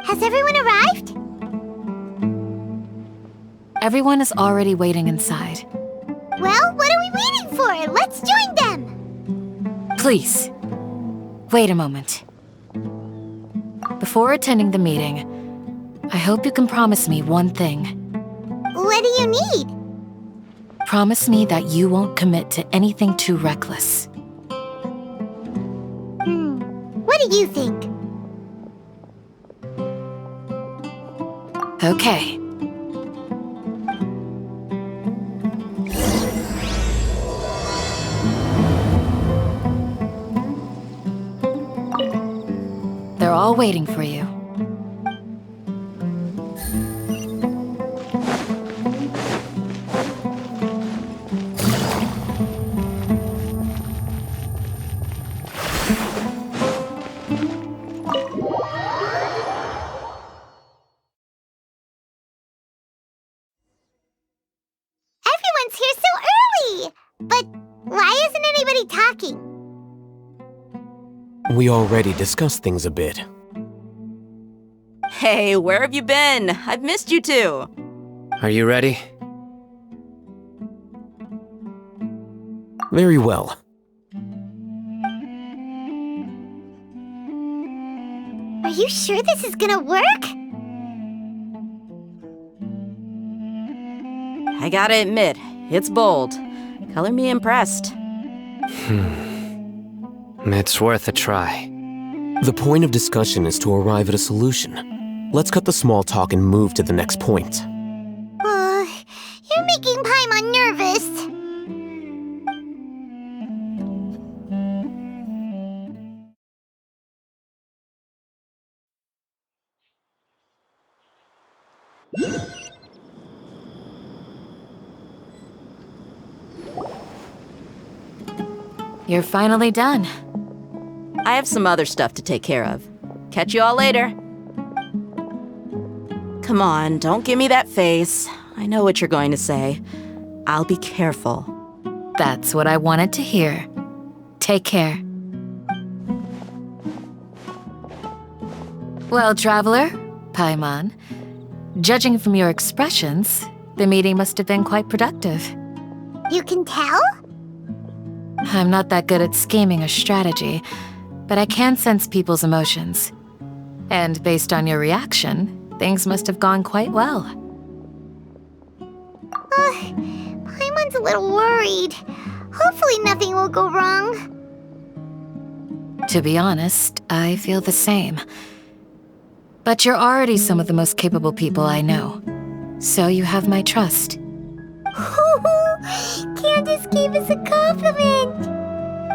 Has everyone arrived? Everyone is already waiting inside. Well, what are we waiting for? Let's join them! Please, wait a moment. Before attending the meeting, I hope you can promise me one thing. What do you need? Promise me that you won't commit to anything too reckless. What do you think? Okay. They're all waiting for you. Everyone's here so early! But why isn't anybody talking? We already discussed things a bit. Hey, where have you been? I've missed you too. Are you ready? Very well. Are you sure this is gonna work? I gotta admit, it's bold. Color me impressed. It's worth a try. The point of discussion is to arrive at a solution. Let's cut the small talk and move to the next point. You're making Paimon nervous. You're finally done. I have some other stuff to take care of. Catch you all later. Come on, don't give me that face. I know what you're going to say. I'll be careful. That's what I wanted to hear. Take care. Well, traveler, Paimon, judging from your expressions, the meeting must have been quite productive. You can tell? I'm not that good at scheming or strategy, but I can sense people's emotions. And based on your reaction, things must have gone quite well. Paimon's a little worried. Hopefully nothing will go wrong. To be honest, I feel the same. But you're already some of the most capable people I know, so you have my trust. Candace gave us a compliment!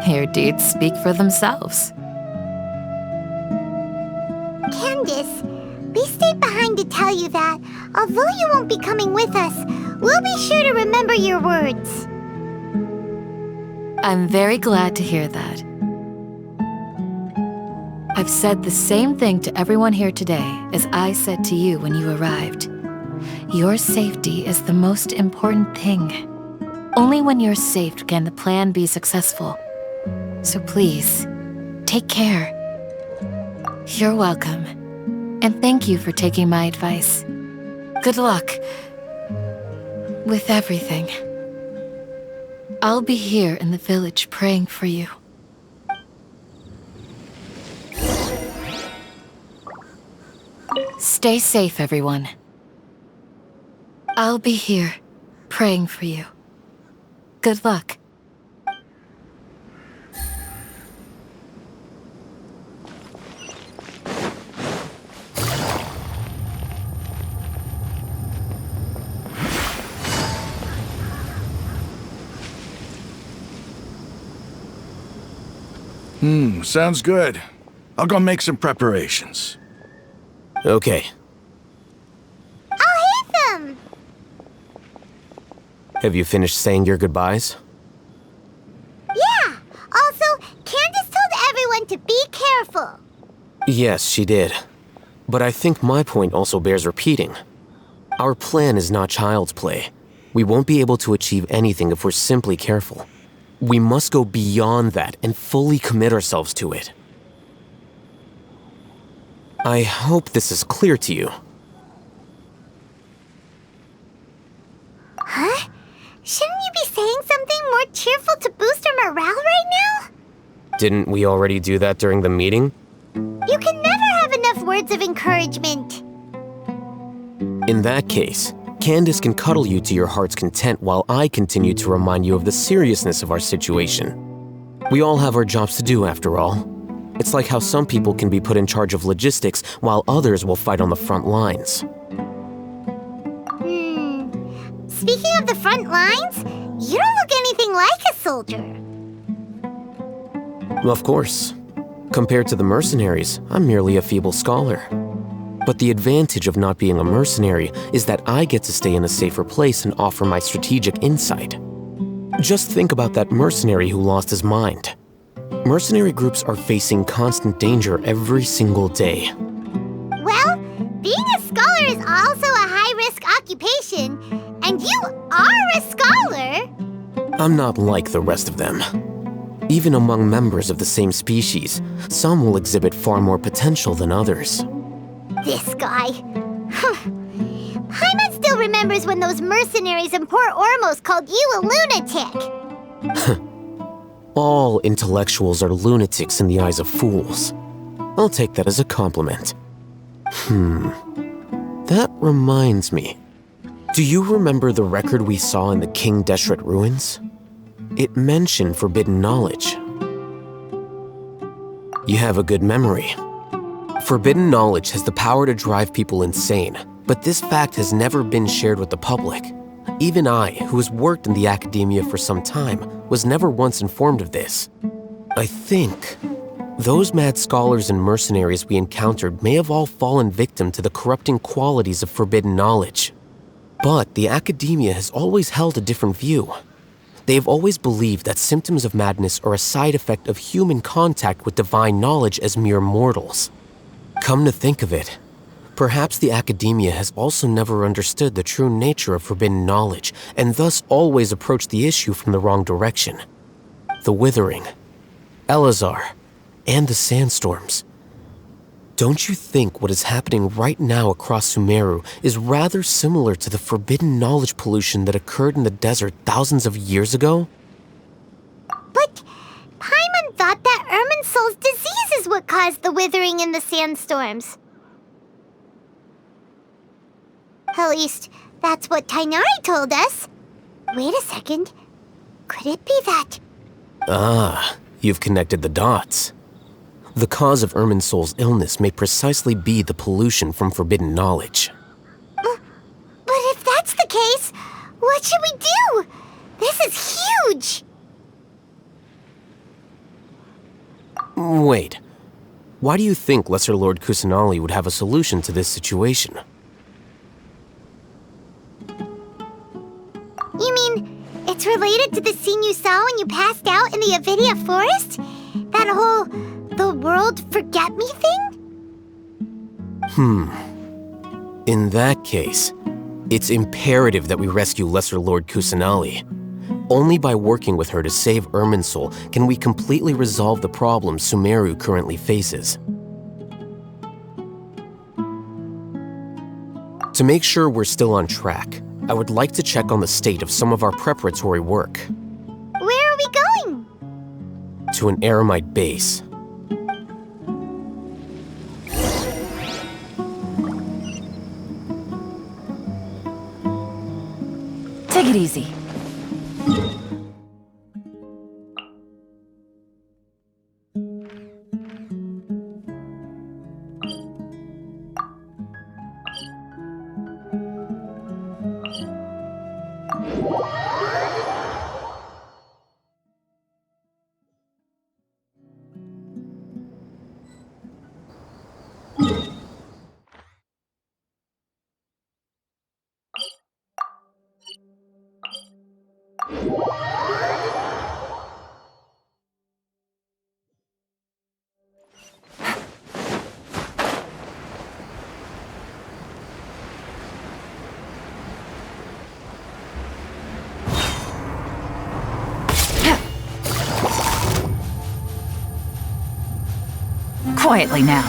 Your deeds speak for themselves. Candace, we stayed behind to tell you that, although you won't be coming with us, we'll be sure to remember your words. I'm very glad to hear that. I've said the same thing to everyone here today as I said to you when you arrived. Your safety is the most important thing. Only when you're safe can the plan be successful. So please, take care. You're welcome. And thank you for taking my advice. Good luck with everything. I'll be here in the village praying for you. Stay safe, everyone. I'll be here praying for you. Good luck. Sounds good. I'll go make some preparations. Okay. Alhaitham! Have you finished saying your goodbyes? Yeah! Also, Candace told everyone to be careful. Yes, she did. But I think my point also bears repeating. Our plan is not child's play. We won't be able to achieve anything if we're simply careful. We must go beyond that and fully commit ourselves to it. I hope this is clear to you. Huh? Shouldn't you be saying something more cheerful to boost our morale right now? Didn't we already do that during the meeting? You can never have enough words of encouragement. In that case, Candace can cuddle you to your heart's content while I continue to remind you of the seriousness of our situation. We all have our jobs to do, after all. It's like how some people can be put in charge of logistics while others will fight on the front lines. Speaking of the front lines, you don't look anything like a soldier. Of course. Compared to the mercenaries, I'm merely a feeble scholar. But the advantage of not being a mercenary is that I get to stay in a safer place and offer my strategic insight. Just think about that mercenary who lost his mind. Mercenary groups are facing constant danger every single day. Well, being a scholar is also a high-risk occupation, and you are a scholar! I'm not like the rest of them. Even among members of the same species, some will exhibit far more potential than others. This guy. Paimon still remembers when those mercenaries in Port Ormos called you a lunatic. All intellectuals are lunatics in the eyes of fools. I'll take that as a compliment. That reminds me. Do you remember the record we saw in the King Deshret ruins? It mentioned forbidden knowledge. You have a good memory. Forbidden knowledge has the power to drive people insane, but this fact has never been shared with the public. Even I, who has worked in the Akademiya for some time, was never once informed of this. I think those mad scholars and mercenaries we encountered may have all fallen victim to the corrupting qualities of forbidden knowledge. But the Akademiya has always held a different view. They have always believed that symptoms of madness are a side effect of human contact with divine knowledge as mere mortals. Come to think of it, perhaps the Akademiya has also never understood the true nature of forbidden knowledge, and thus always approached the issue from the wrong direction. The Withering, Elazar, and the sandstorms. Don't you think what is happening right now across Sumeru is rather similar to the forbidden knowledge pollution that occurred in the desert thousands of years ago? But Paimon thought that Irminsul's disease is what caused the withering and the sandstorms. At least, that's what Tighnari told us. Wait a second. Could it be that... Ah, you've connected the dots. The cause of Irminsul's illness may precisely be the pollution from forbidden knowledge. But if that's the case, what should we do? This is huge! Wait. Why do you think Lesser Lord Kusanali would have a solution to this situation? You mean, it's related to the scene you saw when you passed out in the Avidia forest? That whole... the world forget me thing? In that case, it's imperative that we rescue Lesser Lord Kusanali. Only by working with her to save Irminsul can we completely resolve the problems Sumeru currently faces. To make sure we're still on track, I would like to check on the state of some of our preparatory work. Where are we going? To an Eremite base. Take it easy. Quietly now.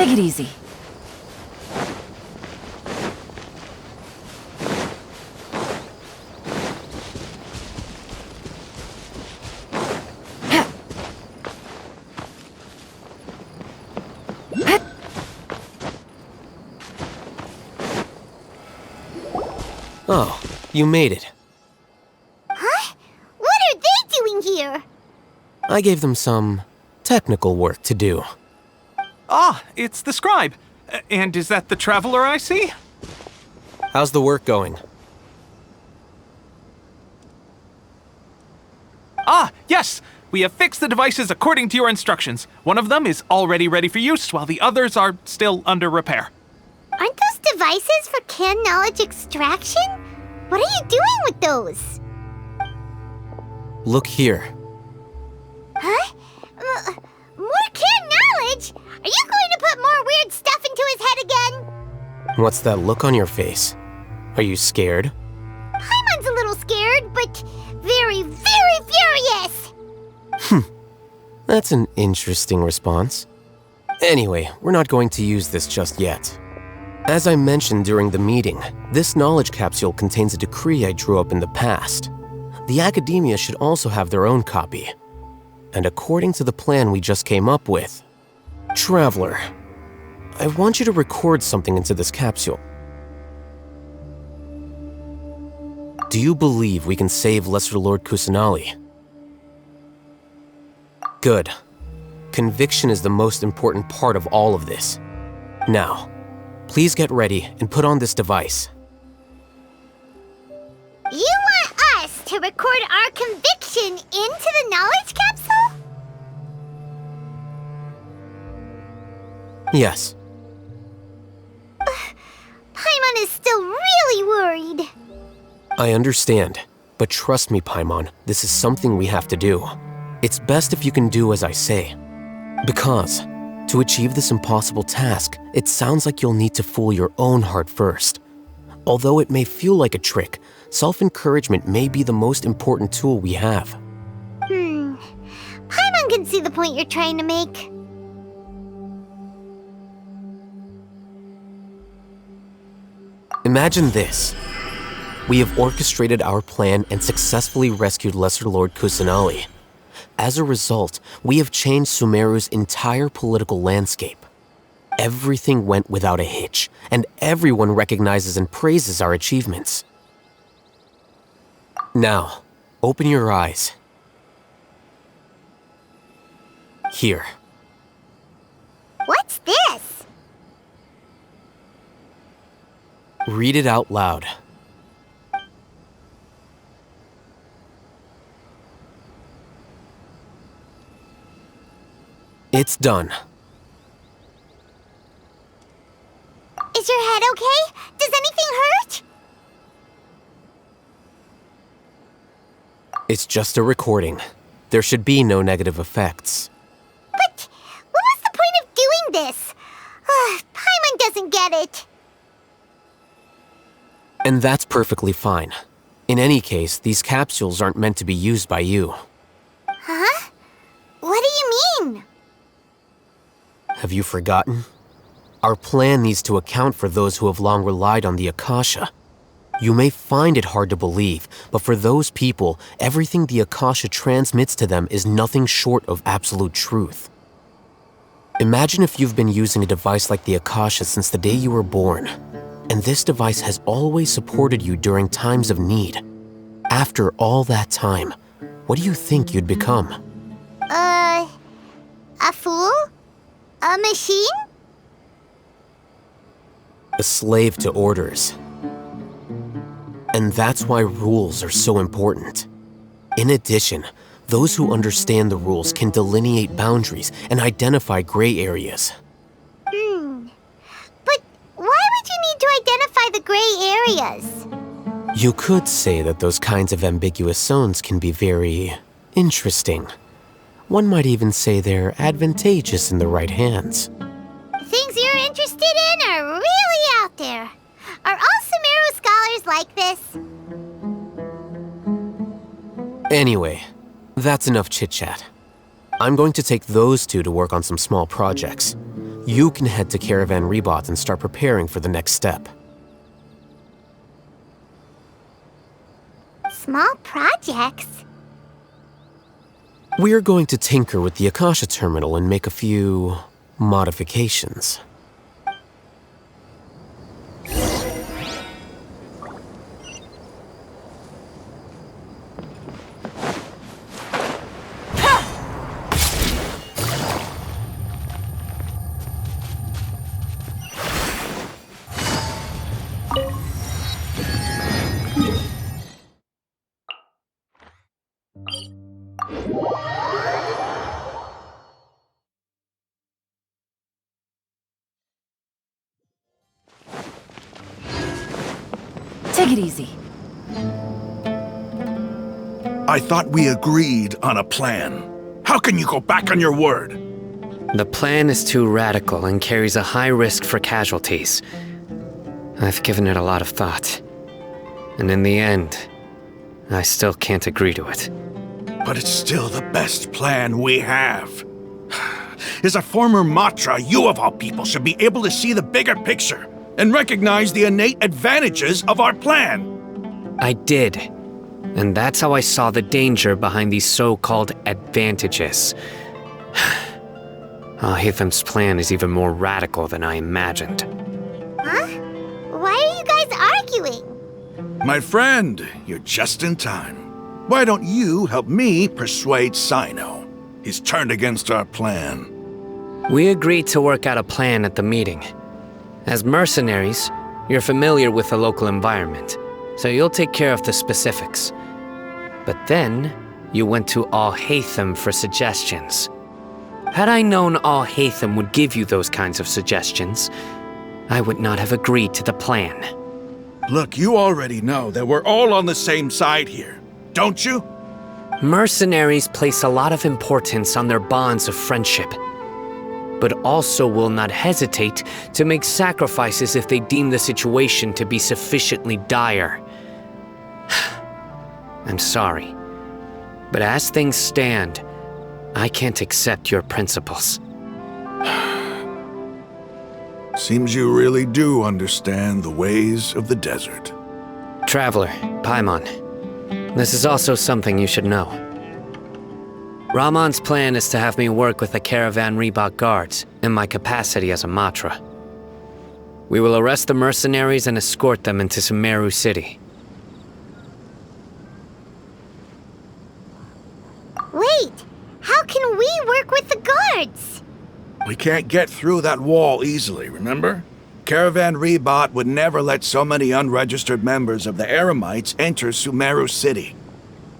Take it easy. Oh, you made it. Huh? What are they doing here? I gave them some technical work to do. Ah, it's the scribe. And is that the traveler I see? How's the work going? Ah, yes! We have fixed the devices according to your instructions. One of them is already ready for use, while the others are still under repair. Aren't those devices for canned knowledge extraction? What are you doing with those? Look here. Huh? More canned knowledge? Are you going to put more weird stuff into his head again? What's that look on your face? Are you scared? Paimon's a little scared, but very, very furious! That's an interesting response. Anyway, we're not going to use this just yet. As I mentioned during the meeting, this knowledge capsule contains a decree I drew up in the past. The Akademiya should also have their own copy. And according to the plan we just came up with, Traveler, I want you to record something into this capsule. Do you believe we can save Lesser Lord Kusanali? Good. Conviction is the most important part of all of this. Now, please get ready and put on this device. You want us to record our conviction into the knowledge capsule? Yes. Paimon is still really worried. I understand, but trust me, Paimon, this is something we have to do. It's best if you can do as I say. Because, to achieve this impossible task, it sounds like you'll need to fool your own heart first. Although it may feel like a trick, self-encouragement may be the most important tool we have. Paimon can see the point you're trying to make. Imagine this. We have orchestrated our plan and successfully rescued Lesser Lord Kusanali. As a result, we have changed Sumeru's entire political landscape. Everything went without a hitch, and everyone recognizes and praises our achievements. Now, open your eyes. Here. What's this? Read it out loud. It's done. Is your head okay? Does anything hurt? It's just a recording. There should be no negative effects. But what was the point of doing this? Paimon doesn't get it. And that's perfectly fine. In any case, these capsules aren't meant to be used by you. Huh? What do you mean? Have you forgotten? Our plan needs to account for those who have long relied on the Akasha. You may find it hard to believe, but for those people, everything the Akasha transmits to them is nothing short of absolute truth. Imagine if you've been using a device like the Akasha since the day you were born, and this device has always supported you during times of need. After all that time, what do you think you'd become? A fool? A machine? A slave to orders. And that's why rules are so important. In addition, those who understand the rules can delineate boundaries and identify gray areas. But why would you need to identify the gray areas? You could say that those kinds of ambiguous zones can be very interesting. One might even say they're advantageous in the right hands. Things you're interested in are really out there. Are all Sumeru scholars like this? Anyway, that's enough chit-chat. I'm going to take those two to work on some small projects. You can head to Caravan Rebot and start preparing for the next step. Small projects? We're going to tinker with the Akasha terminal and make a few modifications. Take it easy. I thought we agreed on a plan. How can you go back on your word? The plan is too radical and carries a high risk for casualties. I've given it a lot of thought. And in the end, I still can't agree to it. But it's still the best plan we have. As a former Matra, you of all people should be able to see the bigger picture and recognize the innate advantages of our plan. I did. And that's how I saw the danger behind these so-called advantages. Alhaitham's plan is even more radical than I imagined. Huh? Why are you guys arguing? My friend, you're just in time. Why don't you help me persuade Sino? He's turned against our plan. We agreed to work out a plan at the meeting. As mercenaries, you're familiar with the local environment, so you'll take care of the specifics. But then, you went to Alhaitham for suggestions. Had I known Alhaitham would give you those kinds of suggestions, I would not have agreed to the plan. Look, you already know that we're all on the same side here, don't you? Mercenaries place a lot of importance on their bonds of friendship, but also will not hesitate to make sacrifices if they deem the situation to be sufficiently dire. I'm sorry, but as things stand, I can't accept your principles. Seems you really do understand the ways of the desert. Traveler, Paimon, this is also something you should know. Ramon's plan is to have me work with the Caravan Rebot guards in my capacity as a Matra. We will arrest the mercenaries and escort them into Sumeru City. Wait, how can we work with the guards? We can't get through that wall easily, remember? Caravan Rebot would never let so many unregistered members of the Eremites enter Sumeru City.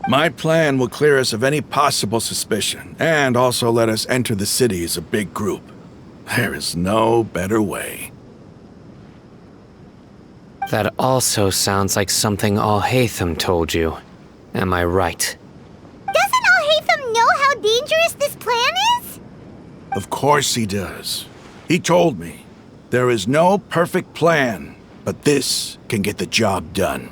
My plan will clear us of any possible suspicion, and also let us enter the city as a big group. There is no better way. That also sounds like something Alhaitham told you. Am I right? Doesn't Alhaitham know how dangerous this plan is? Of course he does. He told me, there is no perfect plan, but this can get the job done.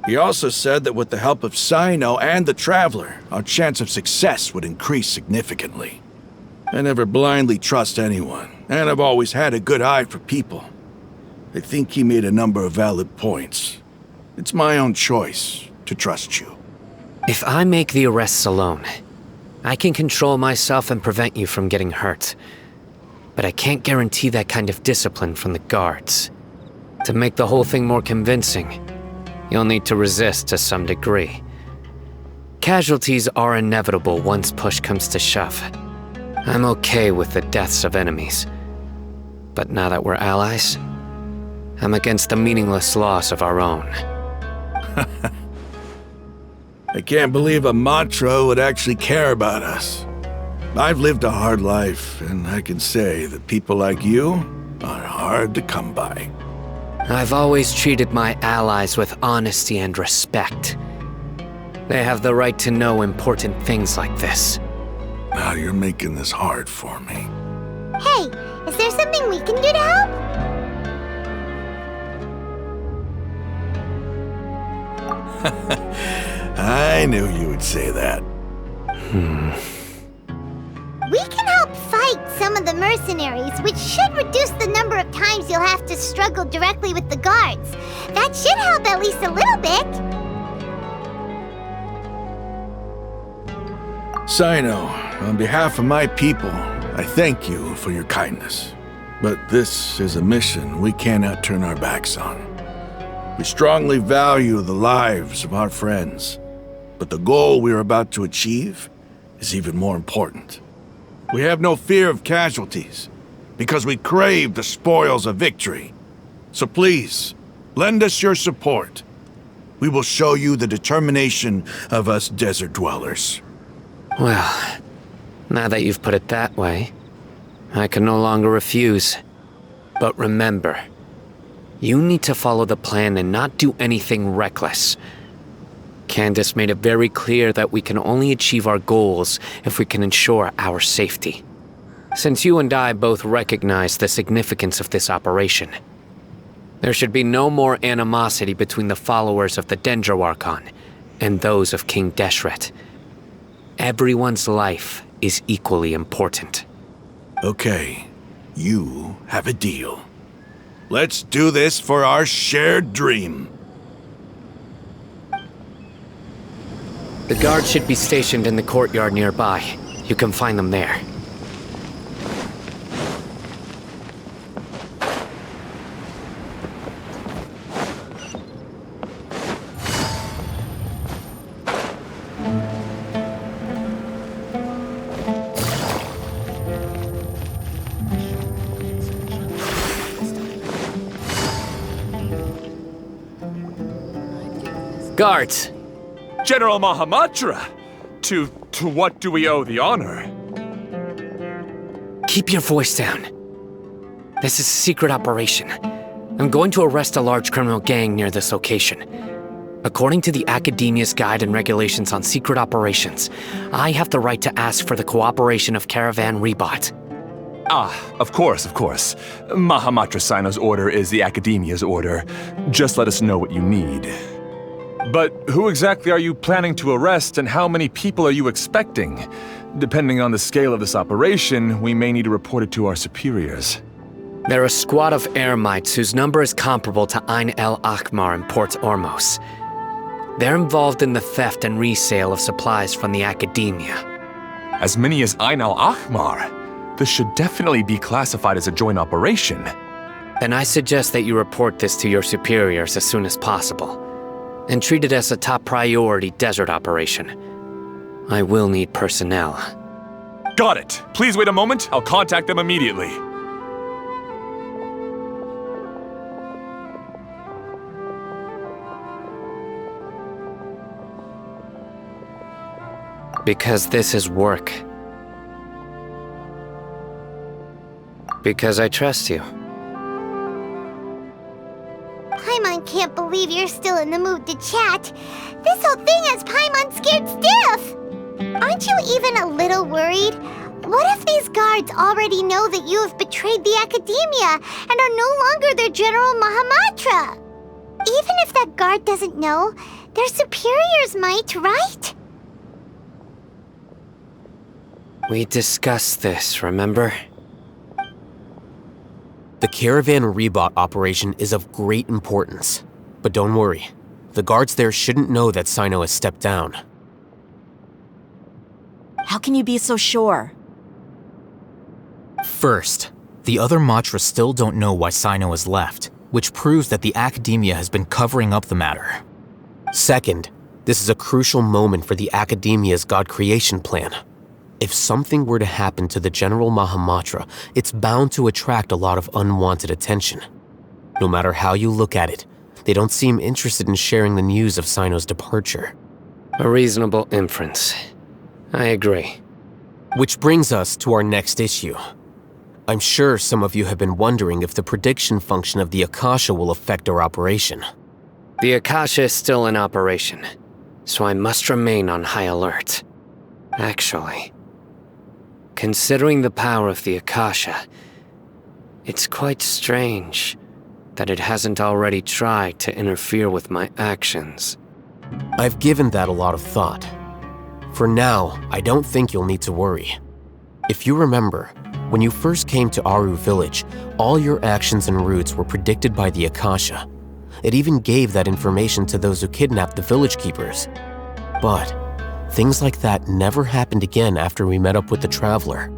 He also said that with the help of Sino and the Traveler, our chance of success would increase significantly. I never blindly trust anyone, and I've always had a good eye for people. I think he made a number of valid points. It's my own choice to trust you. If I make the arrests alone, I can control myself and prevent you from getting hurt. But I can't guarantee that kind of discipline from the guards. To make the whole thing more convincing, you'll need to resist to some degree. Casualties are inevitable once push comes to shove. I'm okay with the deaths of enemies. But now that we're allies, I'm against the meaningless loss of our own. I can't believe a Matra would actually care about us. I've lived a hard life, and I can say that people like you are hard to come by. I've always treated my allies with honesty and respect. They have the right to know important things like this. Now you're making this hard for me. Hey, is there something we can do to help? I knew you would say that. We can help fight some some of the mercenaries, which should reduce the number of times you'll have to struggle directly with the guards. That should help at least a little bit. Cyno, on behalf of my people, I thank you for your kindness. But this is a mission we cannot turn our backs on. We strongly value the lives of our friends, but the goal we are about to achieve is even more important. We have no fear of casualties, because we crave the spoils of victory. So please, lend us your support. We will show you the determination of us desert dwellers. Well, now that you've put it that way, I can no longer refuse. But remember, you need to follow the plan and not do anything reckless. Candace made it very clear that we can only achieve our goals if we can ensure our safety. Since you and I both recognize the significance of this operation, there should be no more animosity between the followers of the Dendro Archon and those of King Deshret. Everyone's life is equally important. Okay, you have a deal. Let's do this for our shared dream. The guards should be stationed in the courtyard nearby. You can find them there. Guards! General Mahamatra! To what do we owe the honor? Keep your voice down. This is a secret operation. I'm going to arrest a large criminal gang near this location. According to the Akademiya's Guide and Regulations on Secret Operations, I have the right to ask for the cooperation of Caravan Rebot. Ah, of course. Mahamatra Cyno's order is the Akademiya's order. Just let us know what you need. But who exactly are you planning to arrest, and how many people are you expecting? Depending on the scale of this operation, we may need to report it to our superiors. They're a squad of Eremites whose number is comparable to Ain el Akhmar in Port Ormos. They're involved in the theft and resale of supplies from the Akademiya. As many as Ain el Akhmar? This should definitely be classified as a joint operation. Then I suggest that you report this to your superiors as soon as possible, and treat it as a top priority desert operation. I will need personnel. Got it. Please wait a moment. I'll contact them immediately. Because this is work. Because I trust you. Paimon can't believe you're still in the mood to chat. This whole thing has Paimon scared stiff. Aren't you even a little worried? What if these guards already know that you have betrayed the Akademiya and are no longer their General Mahamatra? Even if that guard doesn't know, their superiors might, right? We discussed this, remember? The Caravan Rebot operation is of great importance. But don't worry, the guards there shouldn't know that Cyno has stepped down. How can you be so sure? First, the other Matra still don't know why Cyno has left, which proves that the Akademiya has been covering up the matter. Second, this is a crucial moment for the Akademiya's God creation plan. If something were to happen to the General Mahamatra, it's bound to attract a lot of unwanted attention. No matter how you look at it, they don't seem interested in sharing the news of Cyno's departure. A reasonable inference. I agree. Which brings us to our next issue. I'm sure some of you have been wondering if the prediction function of the Akasha will affect our operation. The Akasha is still in operation, so I must remain on high alert. Actually, considering the power of the Akasha, it's quite strange that it hasn't already tried to interfere with my actions. I've given that a lot of thought. For now, I don't think you'll need to worry. If you remember, When you first came to Aaru village, all your actions and routes were predicted by the Akasha. It even gave that information to those who kidnapped the village keepers. But things like that never happened again after we met up with the Traveler.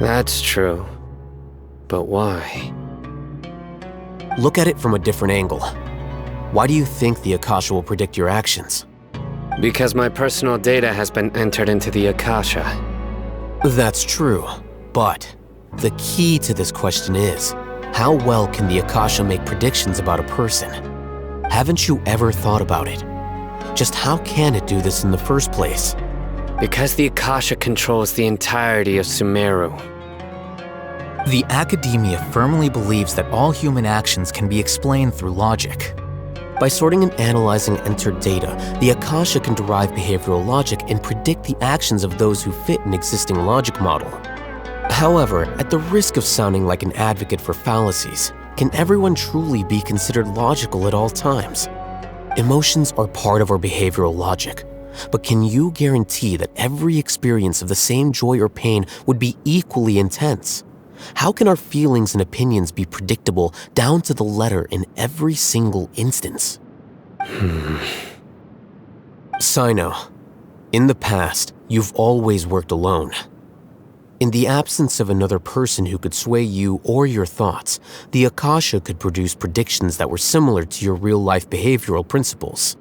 That's true. But why? Look at it from a different angle. Why do you think the Akasha will predict your actions? Because my personal data has been entered into the Akasha. That's true, but the key to this question is, how well can the Akasha make predictions about a person? Haven't you ever thought about it? Just how can it do this in the first place? Because the Akasha controls the entirety of Sumeru. The Akademiya firmly believes that all human actions can be explained through logic. By sorting and analyzing entered data, the Akasha can derive behavioral logic and predict the actions of those who fit an existing logic model. However, at the risk of sounding like an advocate for fallacies, can everyone truly be considered logical at all times? Emotions are part of our behavioral logic, but can you guarantee that every experience of the same joy or pain would be equally intense? How can our feelings and opinions be predictable down to the letter in every single instance? Sino, in the past, you've always worked alone. In the absence of another person who could sway you or your thoughts, the Akasha could produce predictions that were similar to your real-life behavioral principles.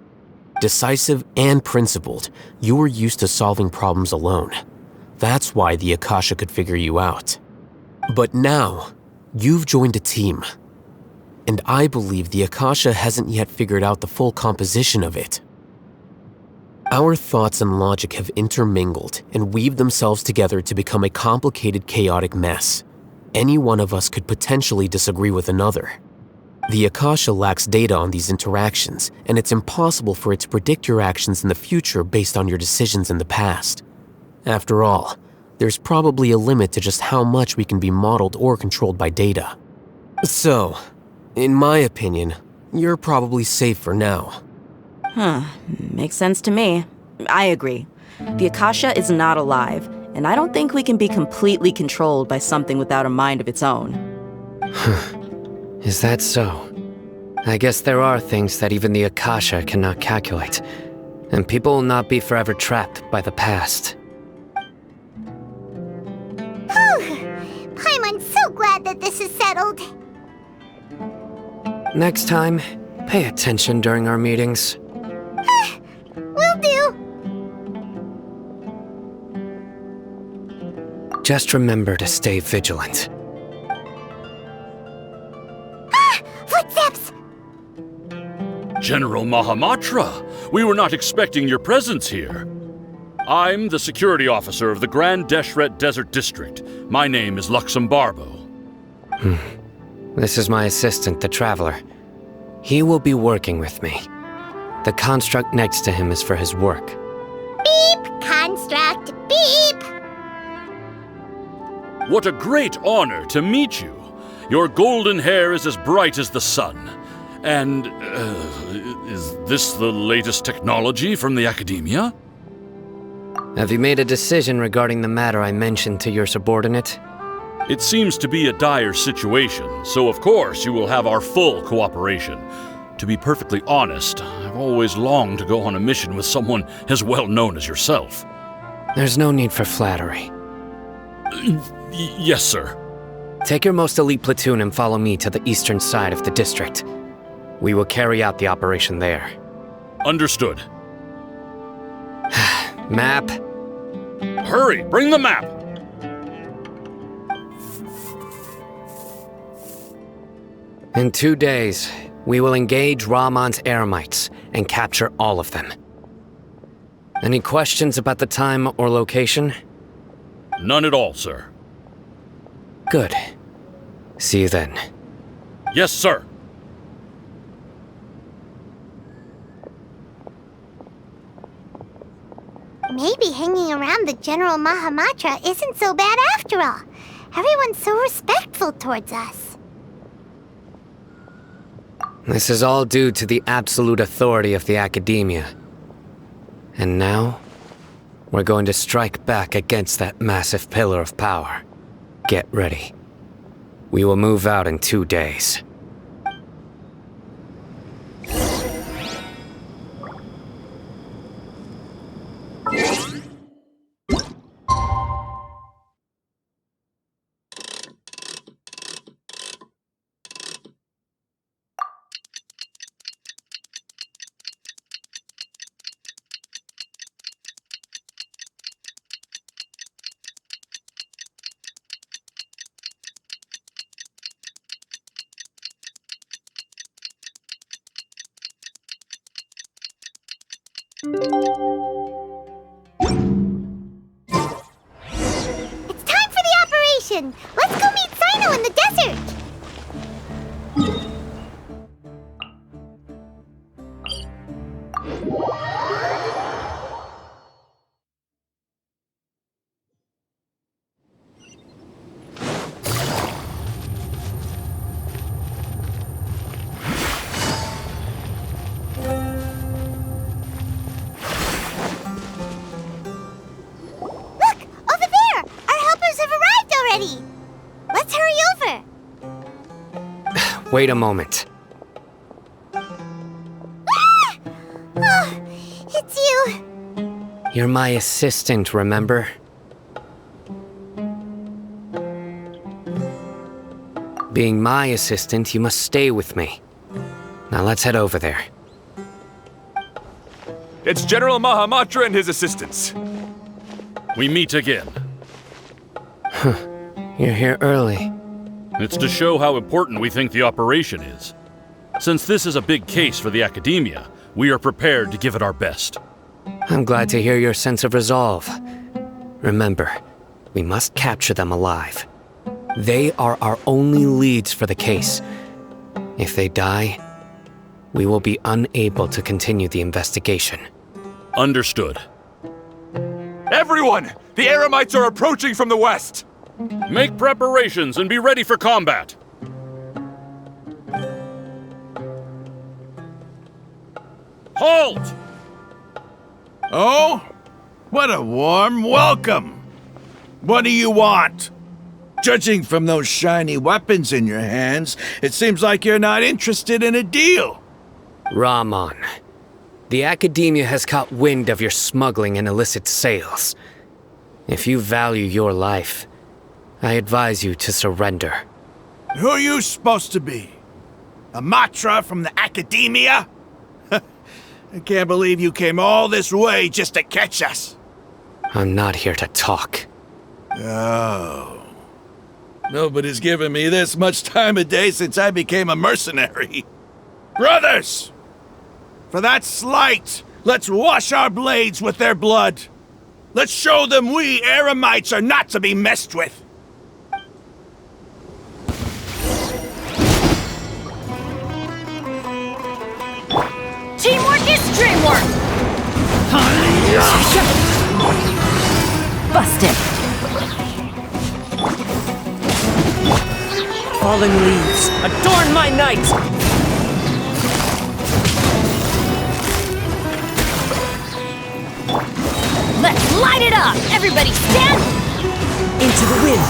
Decisive and principled, you were used to solving problems alone. That's why the Akasha could figure you out. But now, you've joined a team. And I believe the Akasha hasn't yet figured out the full composition of it. Our thoughts and logic have intermingled and weaved themselves together to become a complicated, chaotic mess. Any one of us could potentially disagree with another. The Akasha lacks data on these interactions, and it's impossible for it to predict your actions in the future based on your decisions in the past. After all, there's probably a limit to just how much we can be modeled or controlled by data. So, in my opinion, you're probably safe for now. Makes sense to me. I agree. The Akasha is not alive, and I don't think we can be completely controlled by something without a mind of its own. Is that so? I guess there are things that even the Akasha cannot calculate, and people will not be forever trapped by the past. Paimon's so glad that this is settled. Next time, pay attention during our meetings. Will do. Just remember to stay vigilant. Footsteps! General Mahamatra, we were not expecting your presence here. I'm the security officer of the Grand Deshret Desert District. My name is Luxembarbo. This is my assistant, the Traveler. He will be working with me. The construct next to him is for his work. Beep! Construct, beep! What a great honor to meet you. Your golden hair is as bright as the sun. And, is this the latest technology from the Akademiya? Have you made a decision regarding the matter I mentioned to your subordinate? It seems to be a dire situation, so of course you will have our full cooperation. To be perfectly honest, I've always longed to go on a mission with someone as well known as yourself. There's no need for flattery. Yes, sir. Take your most elite platoon and follow me to the eastern side of the district. We will carry out the operation there. Understood. Map. Hurry, bring the map! In 2 days, we will engage Rahman's Eremites and capture all of them. Any questions about the time or location? None at all, sir. Good. See you then. Yes, sir. Maybe hanging around the General Mahamatra isn't so bad after all. Everyone's so respectful towards us. This is all due to the absolute authority of the Akademiya. And now, We're going to strike back against that massive pillar of power. Get ready. We will move out in 2 days. It's time for the operation! Let's go meet Sino in the desert! Let's hurry over! Wait a moment. Ah! Oh, it's you. You're my assistant, remember? Being my assistant, you must stay with me. Now let's head over there. It's General Mahamatra and his assistants. We meet again. You're here early. It's to show how important we think the operation is. Since this is a big case for the Akademiya, we are prepared to give it our best. I'm glad to hear your sense of resolve. Remember, we must capture them alive. They are our only leads for the case. If they die, we will be unable to continue the investigation. Understood. Everyone! The Eremites are approaching from the west! Make preparations and be ready for combat. Halt! Oh? What a warm welcome! What do you want? Judging from those shiny weapons in your hands, it seems like you're not interested in a deal. Rahman, the Akademiya has caught wind of your smuggling and illicit sales. If you value your life, I advise you to surrender. Who are you supposed to be? A Matra from the Akademiya? I can't believe you came all this way just to catch us. I'm not here to talk. Oh. Nobody's given me this much time of day since I became a mercenary. Brothers! For that slight, let's wash our blades with their blood. Let's show them we Eremites are not to be messed with. Teamwork is dreamwork! Busted! Fallen leaves, adorn my night! Let's light it up! Everybody stand! Into the wind!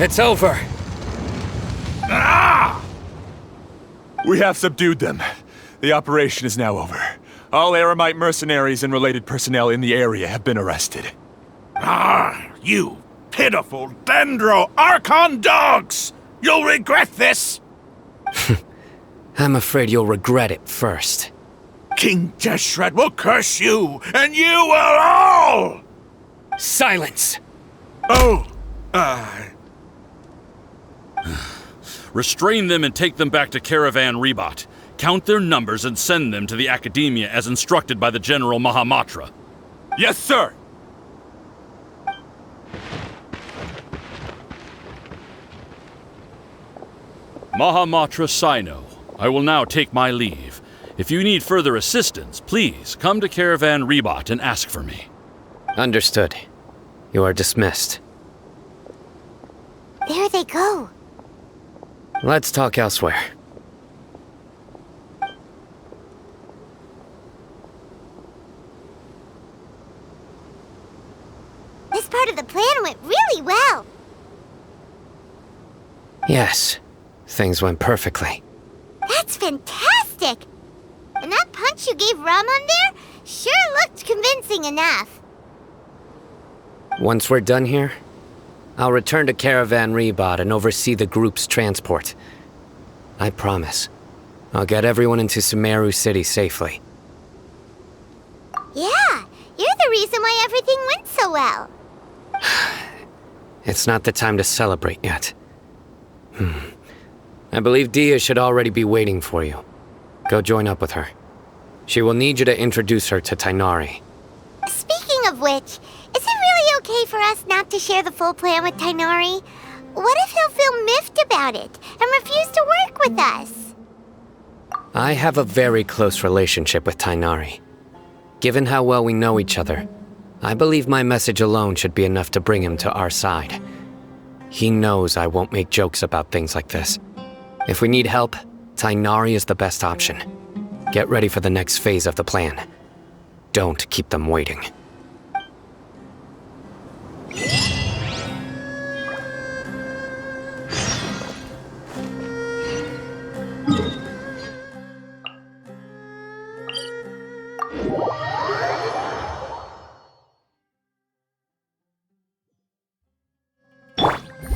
It's over! Ah! We have subdued them. The operation is now over. All Eremite mercenaries and related personnel in the area have been arrested. Ah, you pitiful Dendro Archon dogs! You'll regret this! I'm afraid you'll regret it first. King Deshret will curse you, and you will all! Silence! Oh, Restrain them and take them back to Caravan Rebat. Count their numbers and send them to the Akademiya as instructed by the General Mahamatra. Yes, sir! Mahamatra Sino, I will now take my leave. If you need further assistance, please come to Caravan Rebat and ask for me. Understood. You are dismissed. There they go. Let's talk elsewhere. part of the plan went really well. Yes, things went perfectly. That's fantastic! And that punch you gave Ramon there sure looked convincing enough. Once we're done here, I'll return to Caravan Rebot and oversee the group's transport. I promise. I'll get everyone into Sumeru City safely. Yeah, you're the reason why everything went so well. It's not the time to celebrate yet. I believe Dehya should already be waiting for you. Go join up with her. She will need you to introduce her to Tighnari. Speaking of which, is it really okay for us not to share the full plan with Tighnari? What if he'll feel miffed about it and refuse to work with us? I have a very close relationship with Tighnari. Given how well we know each other, I believe my message alone should be enough to bring him to our side. He knows I won't make jokes about things like this. If we need help, Tighnari is the best option. Get ready for the next phase of the plan. Don't keep them waiting.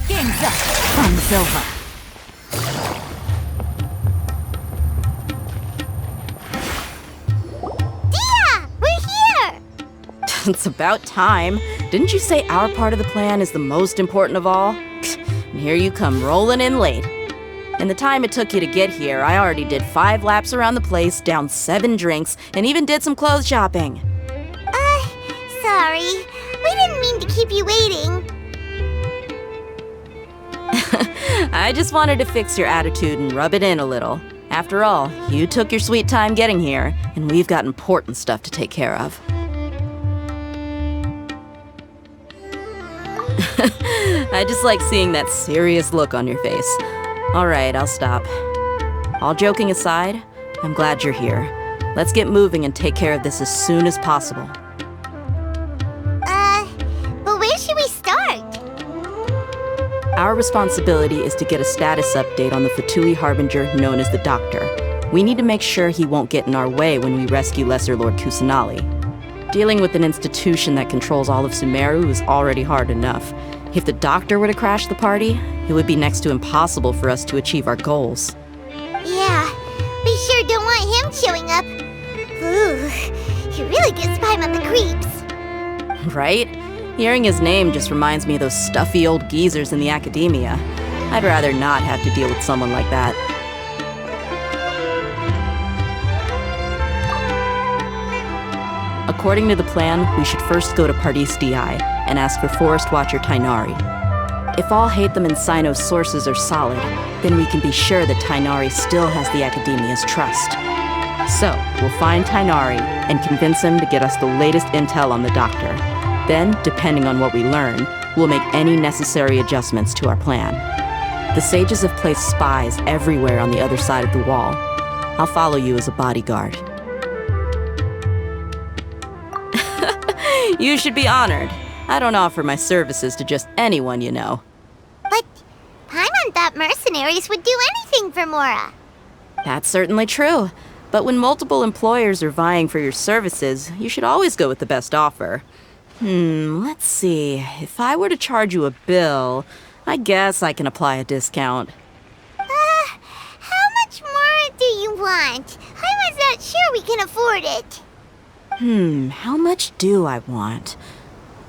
Game's up from Silva. It's about time. Didn't you say our part of the plan is the most important of all? And here you come rolling in late. In the time it took you to get here, I already did 5 laps around the place, downed 7 drinks, and even did some clothes shopping. Sorry. We didn't mean to keep you waiting. I just wanted to fix your attitude and rub it in a little. After all, you took your sweet time getting here, and we've got important stuff to take care of. I just like seeing that serious look on your face. All right, I'll stop. All joking aside, I'm glad you're here. Let's get moving and take care of this as soon as possible. But where should we start? Our responsibility is to get a status update on the Fatui Harbinger known as the Doctor. We need to make sure he won't get in our way when we rescue Lesser Lord Kusanali. Dealing with an institution that controls all of Sumeru is already hard enough. If the Doctor were to crash the party, it would be next to impossible for us to achieve our goals. Yeah, we sure don't want him showing up. Ooh, he really gives Paimon the creeps. Right? Hearing his name just reminds me of those stuffy old geezers in the Akademiya. I'd rather not have to deal with someone like that. According to the plan, we should first go to Pardis Di and ask for Forest Watcher Tighnari. If all Alhaitham and Sino's sources are solid, then we can be sure that Tighnari still has the Akademiya's trust. So, we'll find Tighnari and convince him to get us the latest intel on the Doctor. Then, depending on what we learn, we'll make any necessary adjustments to our plan. The sages have placed spies everywhere on the other side of the wall. I'll follow you as a bodyguard. You should be honored. I don't offer my services to just anyone you know. But Paimon thought mercenaries would do anything for Mora. That's certainly true. But when multiple employers are vying for your services, you should always go with the best offer. Let's see. If I were to charge you a bill, I guess I can apply a discount. How much more do you want? I was not sure we can afford it. How much do I want?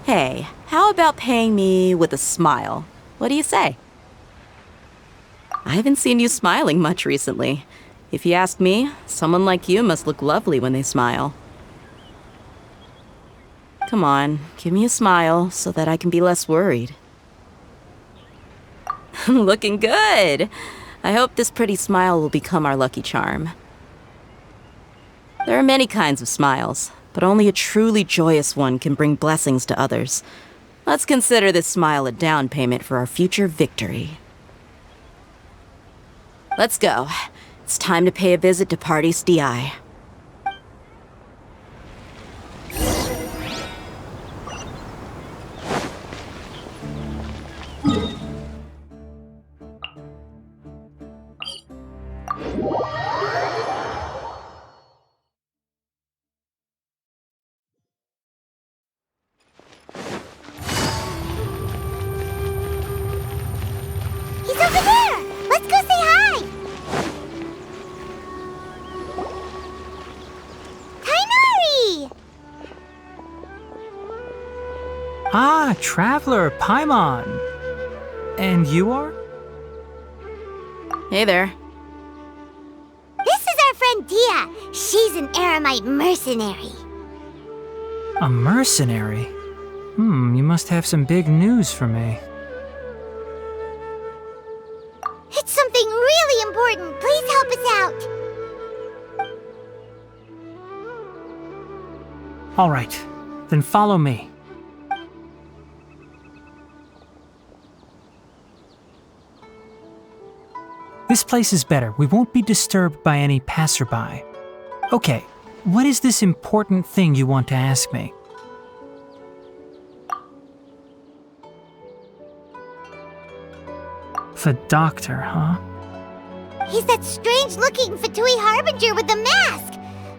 Hey, how about paying me with a smile? What do you say? I haven't seen you smiling much recently. If you ask me, someone like you must look lovely when they smile. Come on, give me a smile so that I can be less worried. Looking good! I hope this pretty smile will become our lucky charm. There are many kinds of smiles, but only a truly joyous one can bring blessings to others. Let's consider this smile a down payment for our future victory. Let's go. It's time to pay a visit to Pardis Di. Ah, Traveler, Paimon. And you are? Hey there. This is our friend Dehya. She's an Aramite mercenary. A mercenary? You must have some big news for me. It's something really important. Please help us out. All right, then follow me. This place is better. We won't be disturbed by any passerby. Okay, what is this important thing you want to ask me? The doctor, huh? He's that strange-looking Fatui Harbinger with the mask.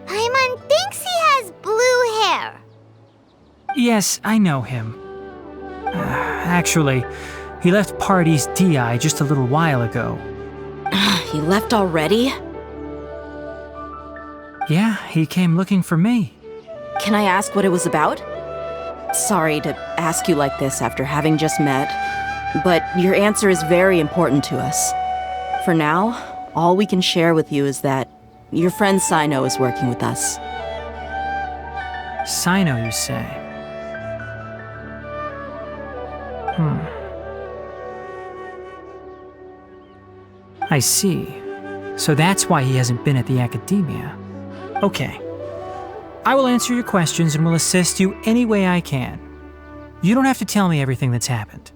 Paimon thinks he has blue hair. Yes, I know him. Actually, he left Party's DI just a little while ago. He left already? Yeah, he came looking for me. Can I ask what it was about? Sorry to ask you like this after having just met, but your answer is very important to us. For now, all we can share with you is that your friend Sino is working with us. Sino, you say? I see. So that's why he hasn't been at the Akademiya. Okay. I will answer your questions and will assist you any way I can. You don't have to tell me everything that's happened.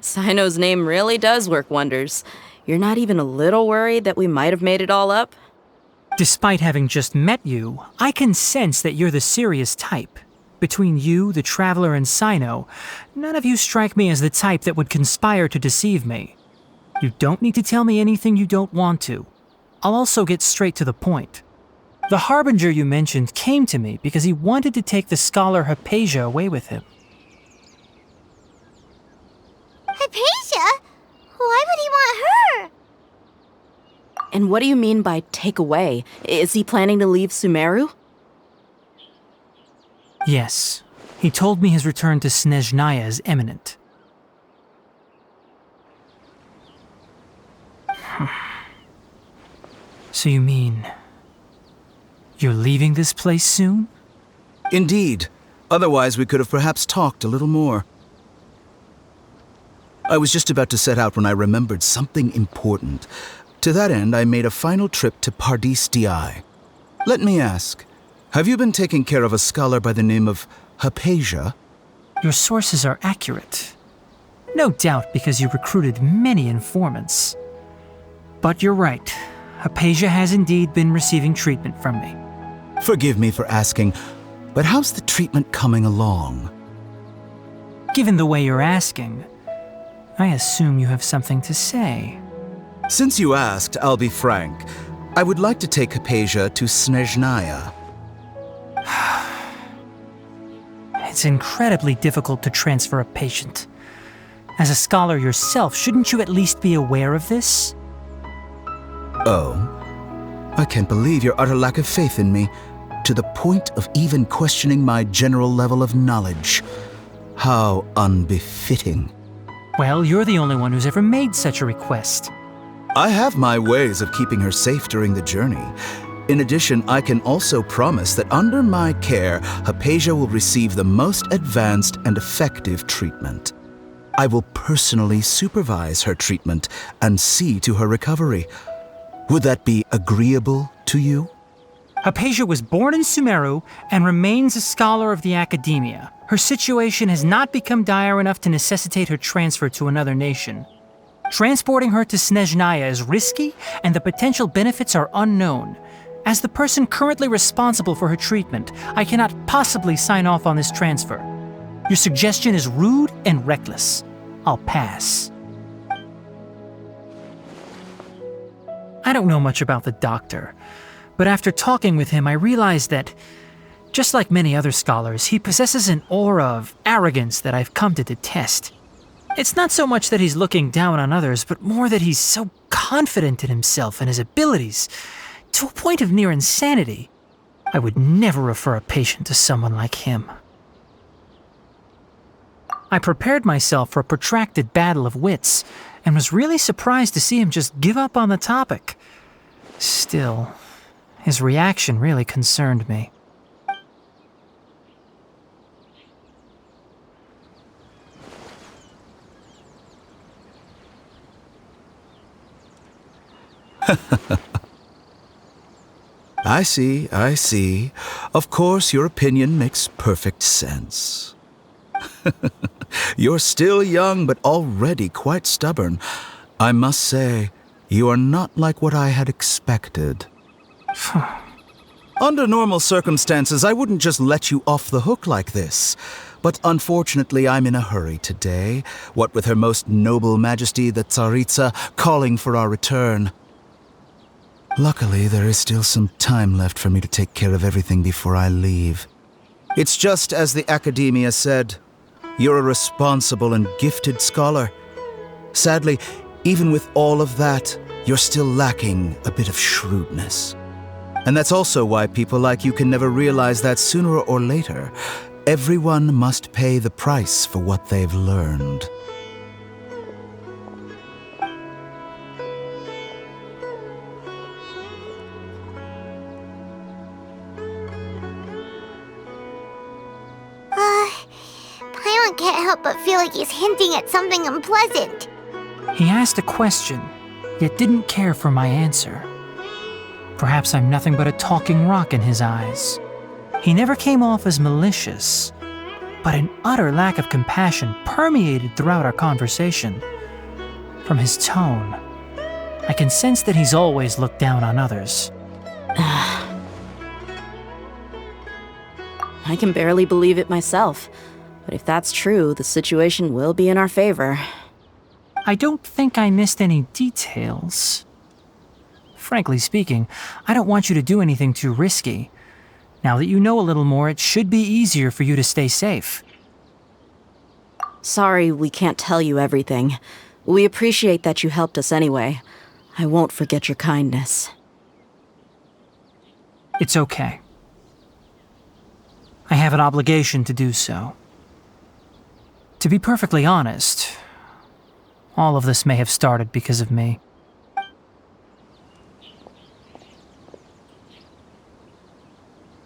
Sino's name really does work wonders. You're not even a little worried that we might have made it all up? Despite having just met you, I can sense that you're the serious type. Between you, the Traveler, and Sino, none of you strike me as the type that would conspire to deceive me. You don't need to tell me anything you don't want to. I'll also get straight to the point. The Harbinger you mentioned came to me because he wanted to take the scholar Haypasia away with him. Haypasia? Why would he want her? And what do you mean by take away? Is he planning to leave Sumeru? Yes. He told me his return to Snezhnaya is imminent. So you mean... you're leaving this place soon? Indeed. Otherwise, we could have perhaps talked a little more. I was just about to set out when I remembered something important. To that end, I made a final trip to Pardis Di. Let me ask, have you been taking care of a scholar by the name of Haypasia? Your sources are accurate. No doubt because you recruited many informants. But you're right. Haypasia has indeed been receiving treatment from me. Forgive me for asking, but how's the treatment coming along? Given the way you're asking, I assume you have something to say. Since you asked, I'll be frank. I would like to take Haypasia to Snezhnaya. It's incredibly difficult to transfer a patient. As a scholar yourself, shouldn't you at least be aware of this? Oh, I can't believe your utter lack of faith in me, to the point of even questioning my general level of knowledge. How unbefitting. Well, you're the only one who's ever made such a request. I have my ways of keeping her safe during the journey. In addition, I can also promise that under my care, Haypasia will receive the most advanced and effective treatment. I will personally supervise her treatment and see to her recovery. Would that be agreeable to you? Haypasia was born in Sumeru and remains a scholar of the Akademiya. Her situation has not become dire enough to necessitate her transfer to another nation. Transporting her to Snezhnaya is risky, and the potential benefits are unknown. As the person currently responsible for her treatment, I cannot possibly sign off on this transfer. Your suggestion is rude and reckless. I'll pass. I don't know much about the doctor, but after talking with him, I realized that, just like many other scholars, he possesses an aura of arrogance that I've come to detest. It's not so much that he's looking down on others, but more that he's so confident in himself and his abilities, to a point of near insanity. I would never refer a patient to someone like him. I prepared myself for a protracted battle of wits, and was really surprised to see him just give up on the topic. Still, his reaction really concerned me. I see. Of course, your opinion makes perfect sense. You're still young, but already quite stubborn. I must say, you are not like what I had expected. Under normal circumstances, I wouldn't just let you off the hook like this. But unfortunately, I'm in a hurry today, what with Her Most Noble Majesty the Tsaritsa calling for our return. Luckily, there is still some time left for me to take care of everything before I leave. It's just as the Akademiya said, you're a responsible and gifted scholar. Sadly, even with all of that, you're still lacking a bit of shrewdness. And that's also why people like you can never realize that sooner or later, everyone must pay the price for what they've learned. Paimon can't help but feel like he's hinting at something unpleasant. He asked a question, yet didn't care for my answer. Perhaps I'm nothing but a talking rock in his eyes. He never came off as malicious, but an utter lack of compassion permeated throughout our conversation. From his tone, I can sense that he's always looked down on others. I can barely believe it myself, but if that's true, the situation will be in our favor. I don't think I missed any details. Frankly speaking, I don't want you to do anything too risky. Now that you know a little more, it should be easier for you to stay safe. Sorry we can't tell you everything. We appreciate that you helped us anyway. I won't forget your kindness. It's okay. I have an obligation to do so. To be perfectly honest, all of this may have started because of me.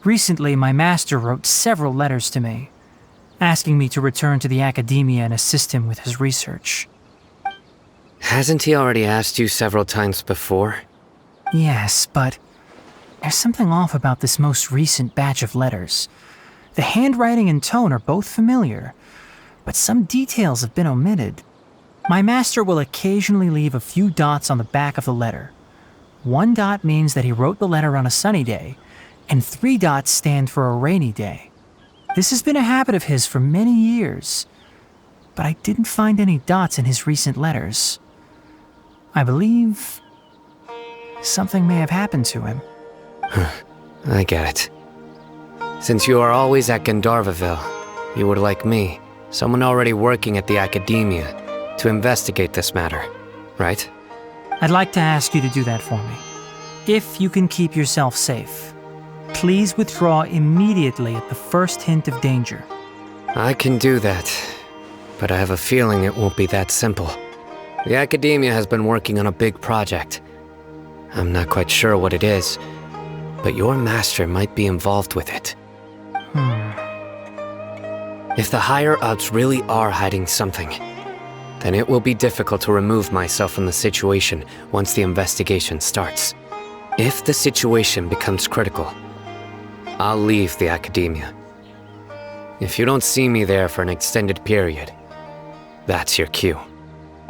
Recently, my master wrote several letters to me, asking me to return to the Akademiya and assist him with his research. Hasn't he already asked you several times before? Yes, but there's something off about this most recent batch of letters. The handwriting and tone are both familiar, but some details have been omitted. My master will occasionally leave a few dots on the back of the letter. 1 dot means that he wrote the letter on a sunny day, and 3 dots stand for a rainy day. This has been a habit of his for many years, but I didn't find any dots in his recent letters. I believe something may have happened to him. I get it. Since you are always at Gandharvaville, you would like me, someone already working at the Akademiya, to investigate this matter, right? I'd like to ask you to do that for me. If you can keep yourself safe, please withdraw immediately at the first hint of danger. I can do that, but I have a feeling it won't be that simple. The Akademiya has been working on a big project. I'm not quite sure what it is, but your master might be involved with it. If the higher-ups really are hiding something, then it will be difficult to remove myself from the situation once the investigation starts. If the situation becomes critical, I'll leave the Akademiya. If you don't see me there for an extended period, that's your cue.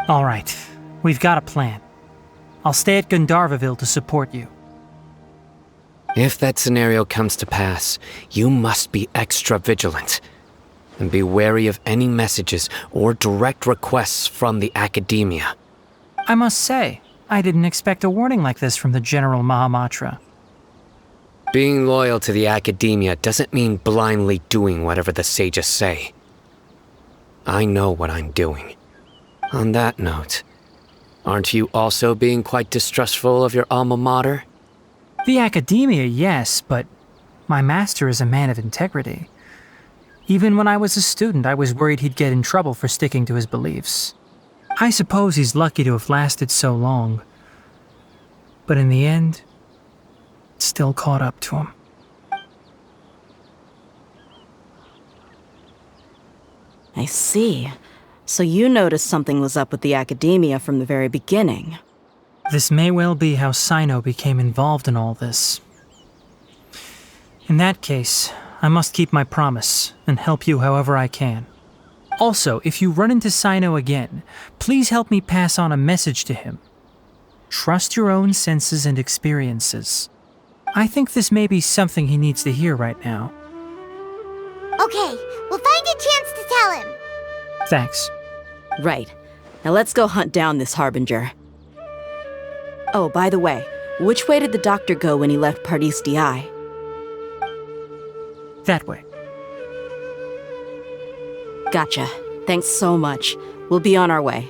All right, we've got a plan. I'll stay at Gandharvaville to support you. If that scenario comes to pass, you must be extra vigilant. And be wary of any messages or direct requests from the Akademiya. I must say, I didn't expect a warning like this from the General Mahamatra. Being loyal to the Akademiya doesn't mean blindly doing whatever the sages say. I know what I'm doing. On that note, aren't you also being quite distrustful of your alma mater? The Akademiya, yes, but my master is a man of integrity. Even when I was a student, I was worried he'd get in trouble for sticking to his beliefs. I suppose he's lucky to have lasted so long. But in the end, it still caught up to him. I see. So you noticed something was up with the Akademiya from the very beginning. This may well be how Sino became involved in all this. In that case, I must keep my promise and help you however I can. Also, if you run into Sino again, please help me pass on a message to him. Trust your own senses and experiences. I think this may be something he needs to hear right now. Okay, we'll find a chance to tell him. Thanks. Right. Now let's go hunt down this Harbinger. Oh, by the way, which way did the doctor go when he left Pardis Di? That way. Gotcha. Thanks so much. We'll be on our way.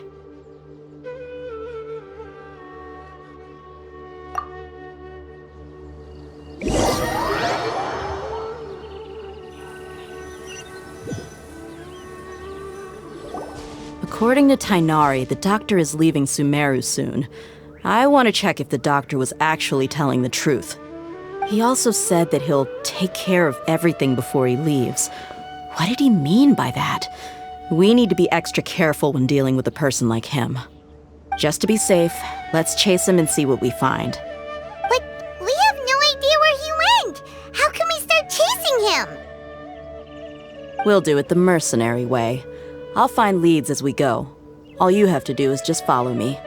According to Tighnari, the doctor is leaving Sumeru soon. I want to check if the doctor was actually telling the truth. He also said that he'll take care of everything before he leaves. What did he mean by that? We need to be extra careful when dealing with a person like him. Just to be safe, let's chase him and see what we find. But we have no idea where he went! How can we start chasing him? We'll do it the mercenary way. I'll find leads as we go. All you have to do is just follow me.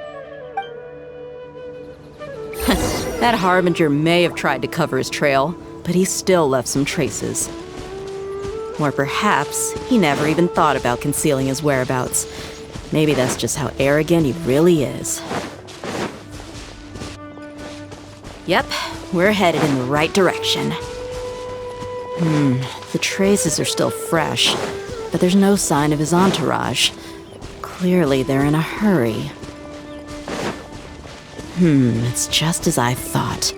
That Harbinger may have tried to cover his trail, but he still left some traces. Or perhaps he never even thought about concealing his whereabouts. Maybe that's just how arrogant he really is. Yep, we're headed in the right direction. The traces are still fresh, but there's no sign of his entourage. Clearly they're in a hurry. It's just as I thought.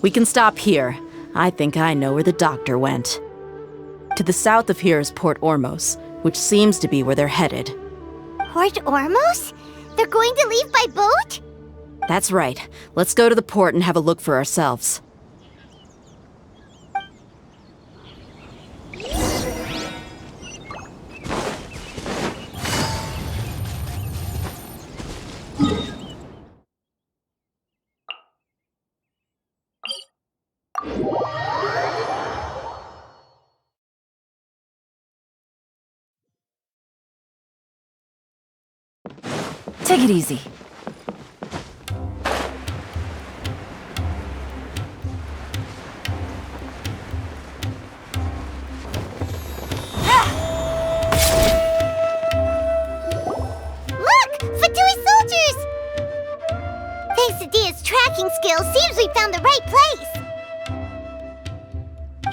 We can stop here. I think I know where the doctor went. To the south of here is Port Ormos, which seems to be where they're headed. Port Ormos? They're going to leave by boat? That's right. Let's go to the port and have a look for ourselves. Take it easy. Seems we found the right place.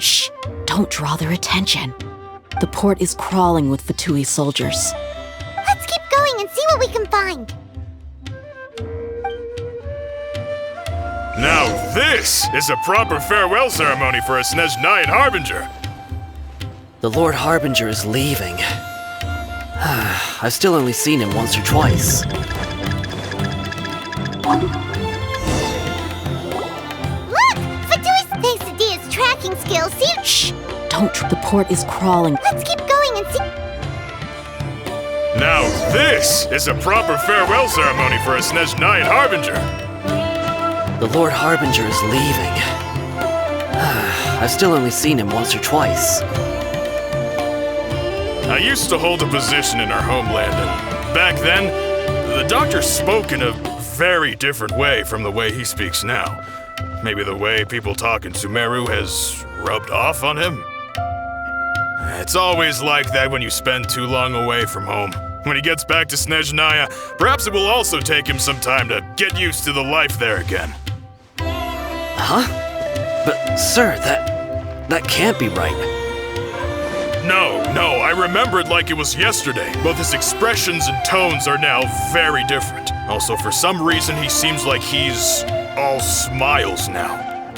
Shh! Don't draw their attention. The port is crawling with Fatui soldiers. Let's keep going and see what we can find. Now this is a proper farewell ceremony for a Snezhnayan Harbinger. The Lord Harbinger is leaving. I've still only seen him once or twice. Tracking skills seem— Shh! Don't. The port is crawling. Let's keep going and see— Now this is a proper farewell ceremony for a Snezhnayan Harbinger. The Lord Harbinger is leaving. I've still only seen him once or twice. I used to hold a position in our homeland, and back then, the doctor spoke in a very different way from the way he speaks now. Maybe the way people talk in Sumeru has rubbed off on him? It's always like that when you spend too long away from home. When he gets back to Snezhnaya, perhaps it will also take him some time to get used to the life there again. Huh? But, sir, that can't be right. No, I remember it like it was yesterday. Both his expressions and tones are now very different. Also, for some reason, he seems like he's all smiles now.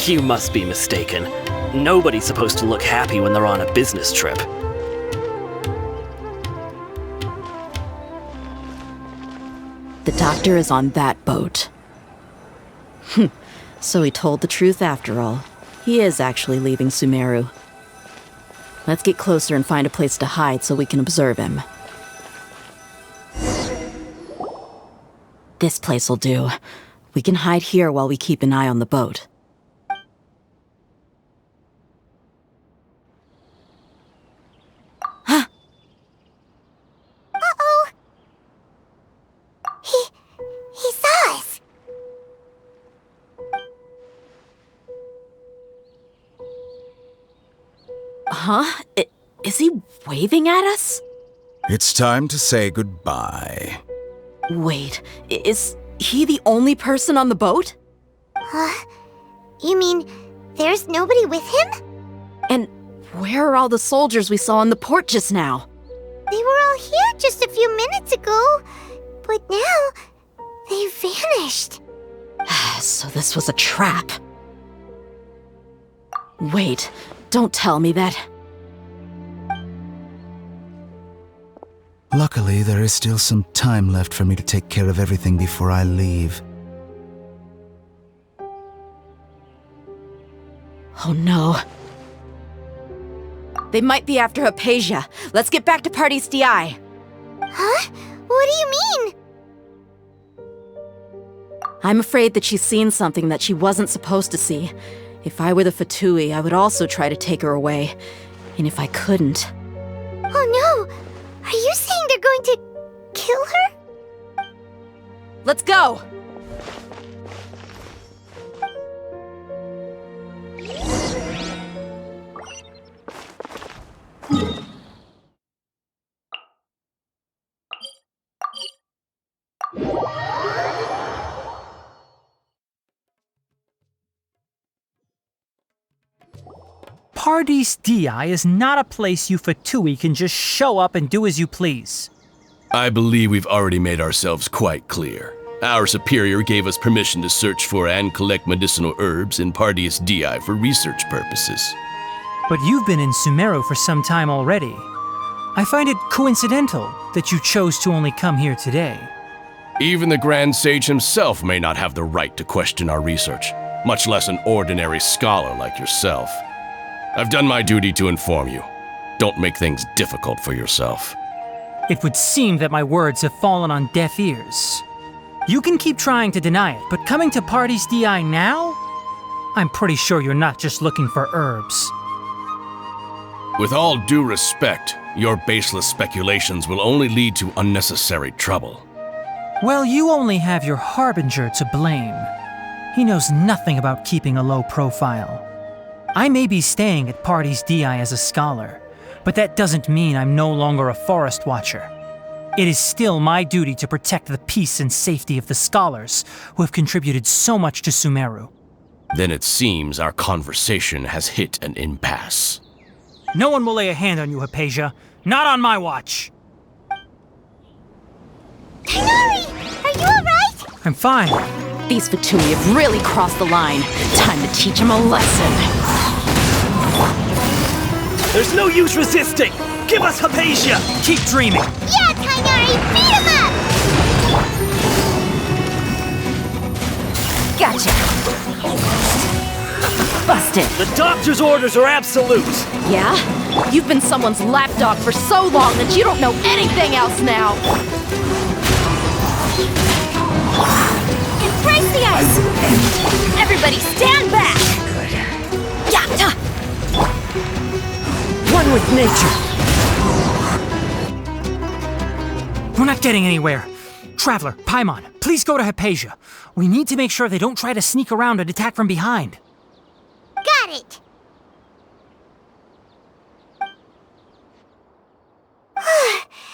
You must be mistaken. Nobody's supposed to look happy when they're on a business trip. The doctor is on that boat. So he told the truth after all. He is actually leaving Sumeru. Let's get closer and find a place to hide so we can observe him. This place'll do. We can hide here while we keep an eye on the boat. Uh-oh! He saw us! Huh? Is he waving at us? It's time to say goodbye. Wait, is he the only person on the boat? You mean there's nobody with him? And where are all the soldiers we saw on the port just now? They were all here just a few minutes ago, but now they vanished. So this was a trap. Wait, don't tell me that. Luckily, there is still some time left for me to take care of everything before I leave. Oh no. They might be after Haypasia. Let's get back to Party's DI. Huh? What do you mean? I'm afraid that she's seen something that she wasn't supposed to see. If I were the Fatui, I would also try to take her away. And if I couldn't... Oh no! Are you saying they're going to kill her? Let's go! Party's DI is not a place you Fatui can just show up and do as you please. I believe we've already made ourselves quite clear. Our superior gave us permission to search for and collect medicinal herbs in Party's DI for research purposes. But you've been in Sumeru for some time already. I find it coincidental that you chose to only come here today. Even the Grand Sage himself may not have the right to question our research, much less an ordinary scholar like yourself. I've done my duty to inform you. Don't make things difficult for yourself. It would seem that my words have fallen on deaf ears. You can keep trying to deny it, but coming to Party's DI now? I'm pretty sure you're not just looking for herbs. With all due respect, your baseless speculations will only lead to unnecessary trouble. Well, you only have your Harbinger to blame. He knows nothing about keeping a low profile. I may be staying at Party's DI as a scholar, but that doesn't mean I'm no longer a forest watcher. It is still my duty to protect the peace and safety of the scholars who have contributed so much to Sumeru. Then it seems our conversation has hit an impasse. No one will lay a hand on you, Haypasia. Not on my watch. Tighnari! Are you alright? I'm fine. These Fatui have really crossed the line. Time to teach them a lesson. There's no use resisting! Give us Haypasia! Keep dreaming! Yeah, Tighnari! Beat him up! Gotcha! Busted! The doctor's orders are absolute! Yeah? You've been someone's lapdog for so long that you don't know anything else now! Embrace the ice! Everybody stand back! Yatta! One with nature! We're not getting anywhere. Traveler, Paimon, please go to Haypasia. We need to make sure they don't try to sneak around and attack from behind. Got it!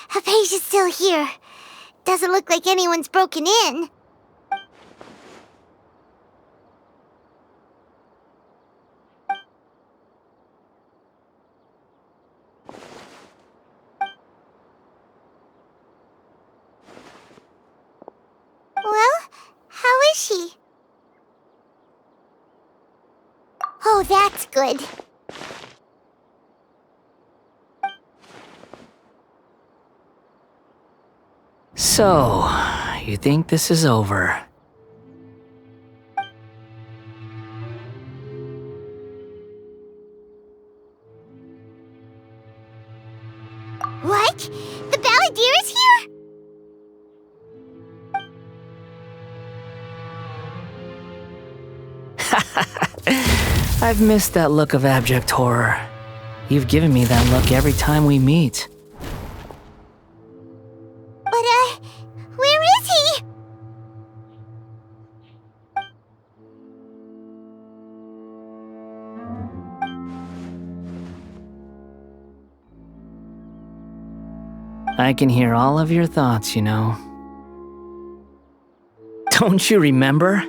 Haypasia's still here. Doesn't look like anyone's broken in. That's good. So, you think this is over? What? The Balladeer is here? I've missed that look of abject horror. You've given me that look every time we meet. But, where is he? I can hear all of your thoughts, you know. Don't you remember?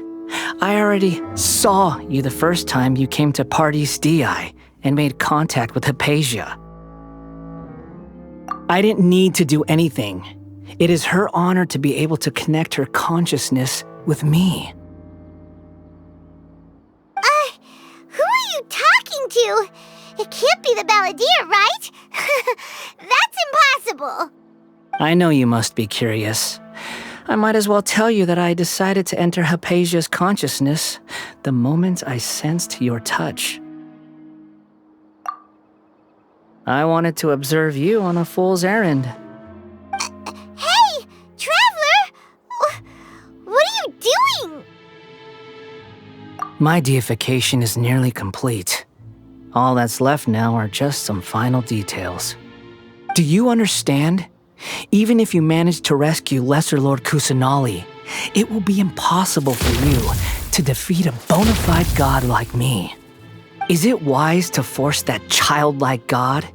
I already saw you the first time you came to Party's DI and made contact with Haypasia. I didn't need to do anything. It is her honor to be able to connect her consciousness with me. Who are you talking to? It can't be the Balladeer, right? That's impossible. I know you must be curious. I might as well tell you that I decided to enter Haypasia's consciousness the moment I sensed your touch. I wanted to observe you on a fool's errand. Hey, Traveler! What are you doing? My deification is nearly complete. All that's left now are just some final details. Do you understand? Even if you manage to rescue Lesser Lord Kusanali, it will be impossible for you to defeat a bona fide god like me. Is it wise to force that childlike god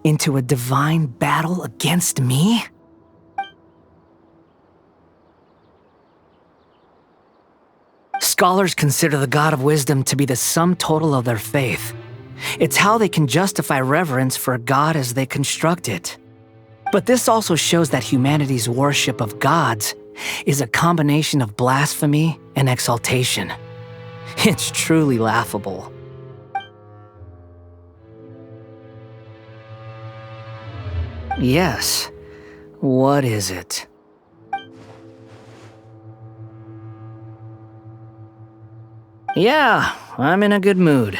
into a divine battle against me? Scholars consider the God of Wisdom to be the sum total of their faith. It's how they can justify reverence for a god as they construct it. But this also shows that humanity's worship of gods is a combination of blasphemy and exaltation. It's truly laughable. Yes. What is it? Yeah, I'm in a good mood,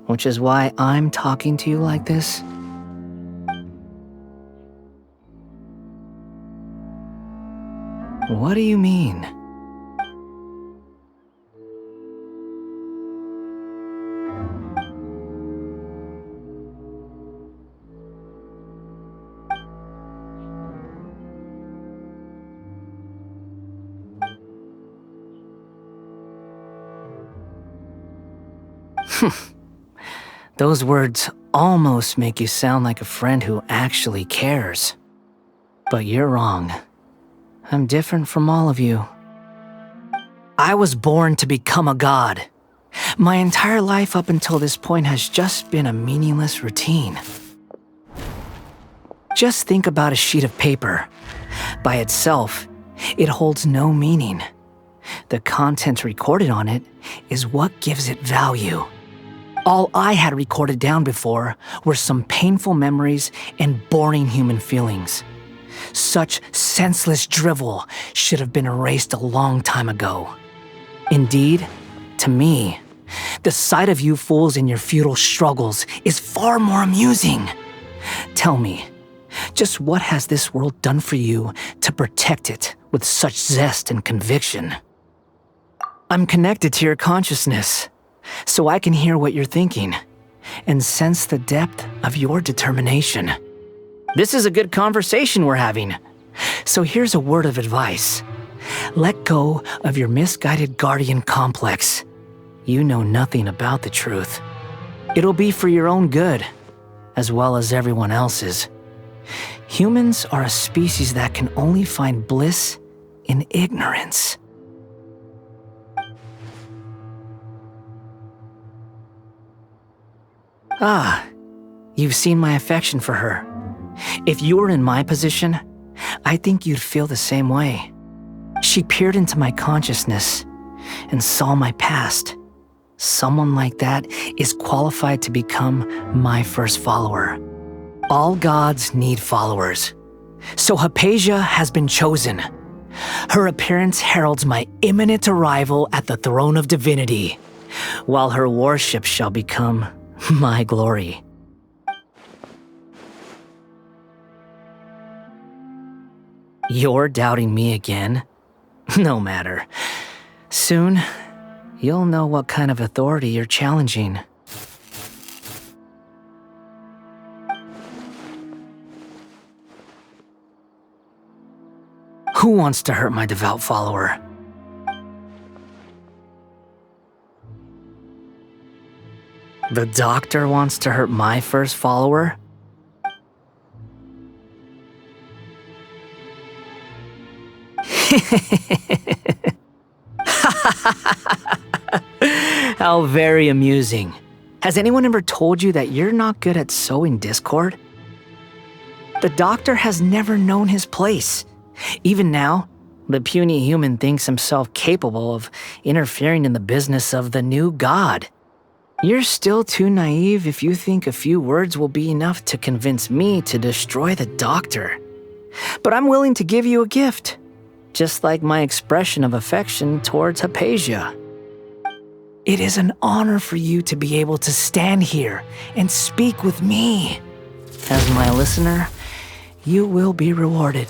which is why I'm talking to you like this. What do you mean? Those words almost make you sound like a friend who actually cares. But you're wrong. I'm different from all of you. I was born to become a god. My entire life up until this point has just been a meaningless routine. Just think about a sheet of paper. By itself, it holds no meaning. The content recorded on it is what gives it value. All I had recorded down before were some painful memories and boring human feelings. Such senseless drivel should have been erased a long time ago. Indeed, to me, the sight of you fools in your futile struggles is far more amusing. Tell me, just what has this world done for you to protect it with such zest and conviction? I'm connected to your consciousness, so I can hear what you're thinking and sense the depth of your determination. This is a good conversation we're having. So here's a word of advice. Let go of your misguided guardian complex. You know nothing about the truth. It'll be for your own good, as well as everyone else's. Humans are a species that can only find bliss in ignorance. Ah, you've seen my affection for her. If you were in my position, I think you'd feel the same way. She peered into my consciousness and saw my past. someone like that is qualified to become my first follower. All gods need followers. So Haypasia has been chosen. Her appearance heralds my imminent arrival at the throne of divinity, while her worship shall become my glory. You're doubting me again? No matter. Soon, you'll know what kind of authority you're challenging. Who wants to hurt my devout follower? The doctor wants to hurt my first follower? How very amusing. Has anyone ever told you that you're not good at sowing discord? The doctor has never known his place. Even now, the puny human thinks himself capable of interfering in the business of the new god. You're still too naive if you think a few words will be enough to convince me to destroy the doctor. But I'm willing to give you a gift, just like my expression of affection towards Haypasia. It is an honor for you to be able to stand here and speak with me. As my listener, you will be rewarded.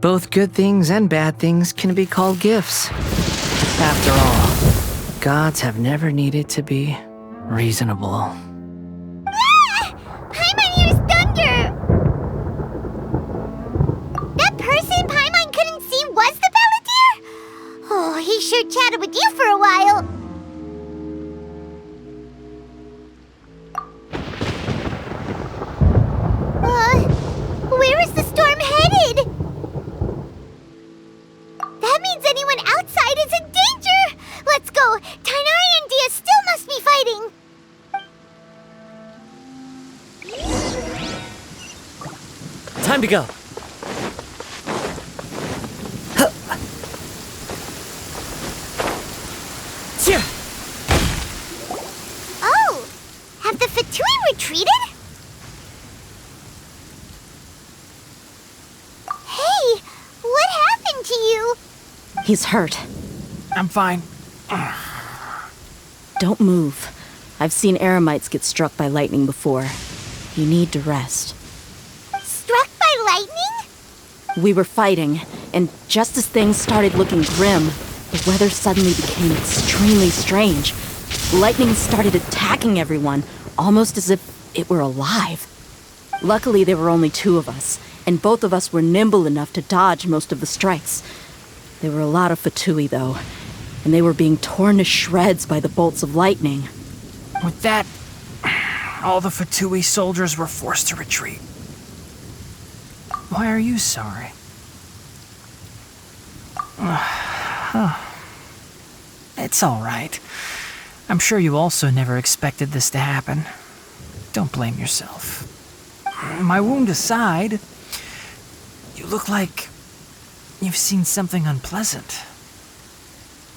Both good things and bad things can be called gifts. After all, gods have never needed to be reasonable. Ah! Paimon hears thunder! That person Paimon couldn't see was the Balladeer? Oh, he sure chatted with you for a while. Where is the storm headed? That means anyone outside is in danger! Let's go! Tighnari and Dehya still must be fighting! Time to go! Oh! Have the Fatui retreated? Hey! What happened to you? He's hurt. I'm fine. Don't move. I've seen Eremites get struck by lightning before. You need to rest. Struck by lightning? We were fighting, and just as things started looking grim, the weather suddenly became extremely strange. Lightning started attacking everyone, almost as if it were alive. Luckily, there were only two of us, and both of us were nimble enough to dodge most of the strikes. There were a lot of Fatui, though, and they were being torn to shreds by the bolts of lightning. With that, all the Fatui soldiers were forced to retreat. Why are you sorry? It's all right. I'm sure you also never expected this to happen. Don't blame yourself. My wound aside, you look like you've seen something unpleasant.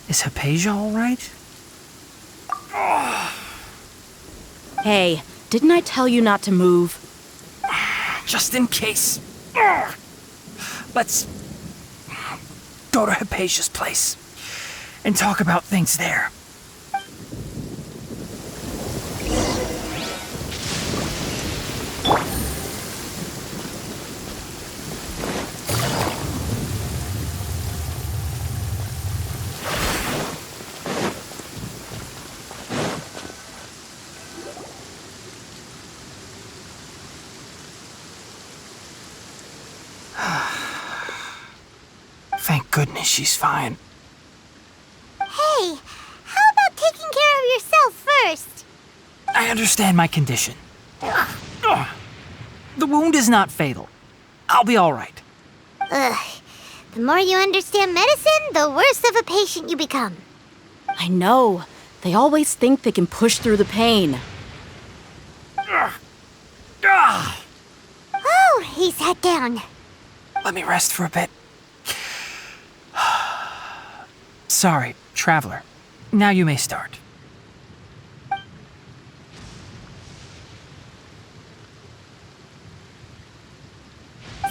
Is Haypasia all right? Hey, didn't I tell you not to move? Just in case. Let's go to Haypasia's place and talk about things there. Thank goodness she's fine. Hey, how about taking care of yourself first? I understand my condition. The wound is not fatal. I'll be all right. Ugh. The more you understand medicine, the worse of a patient you become. I know. They always think they can push through the pain. Oh, he sat down. Let me rest for a bit. Sorry, Traveler. Now you may start.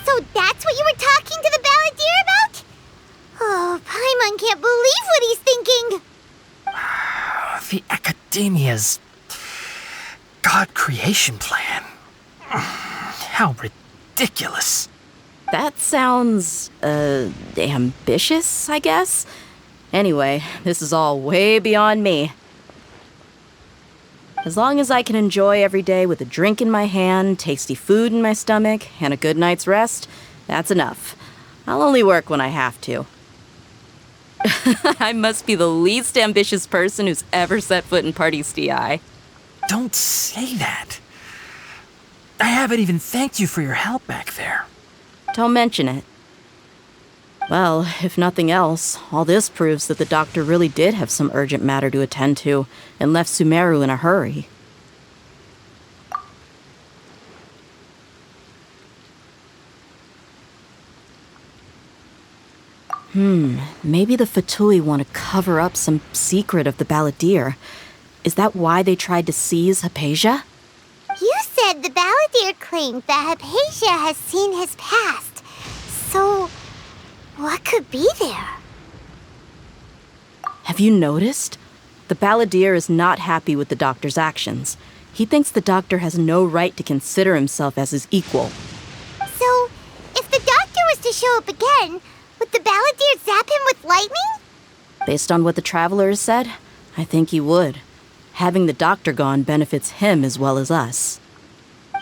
So that's what you were talking to the Balladeer about? Oh, Paimon can't believe what he's thinking. The Akademiya's God creation plan. How ridiculous. That sounds, ambitious, I guess? Anyway, this is all way beyond me. As long as I can enjoy every day with a drink in my hand, tasty food in my stomach, and a good night's rest, that's enough. I'll only work when I have to. I must be the least ambitious person who's ever set foot in Party's DI. Don't say that. I haven't even thanked you for your help back there. Don't mention it. Well, if nothing else, all this proves that the doctor really did have some urgent matter to attend to and left Sumeru in a hurry. Maybe the Fatui want to cover up some secret of the Balladeer. Is that why they tried to seize Haypasia? You said the Balladeer claimed that Haypasia has seen his past. So, what could be there? Have you noticed? The Balladeer is not happy with the doctor's actions. He thinks the doctor has no right to consider himself as his equal. So, if the doctor was to show up again, would the Balladeer zap him with lightning? Based on what the Traveler has said, I think he would. Having the doctor gone benefits him as well as us.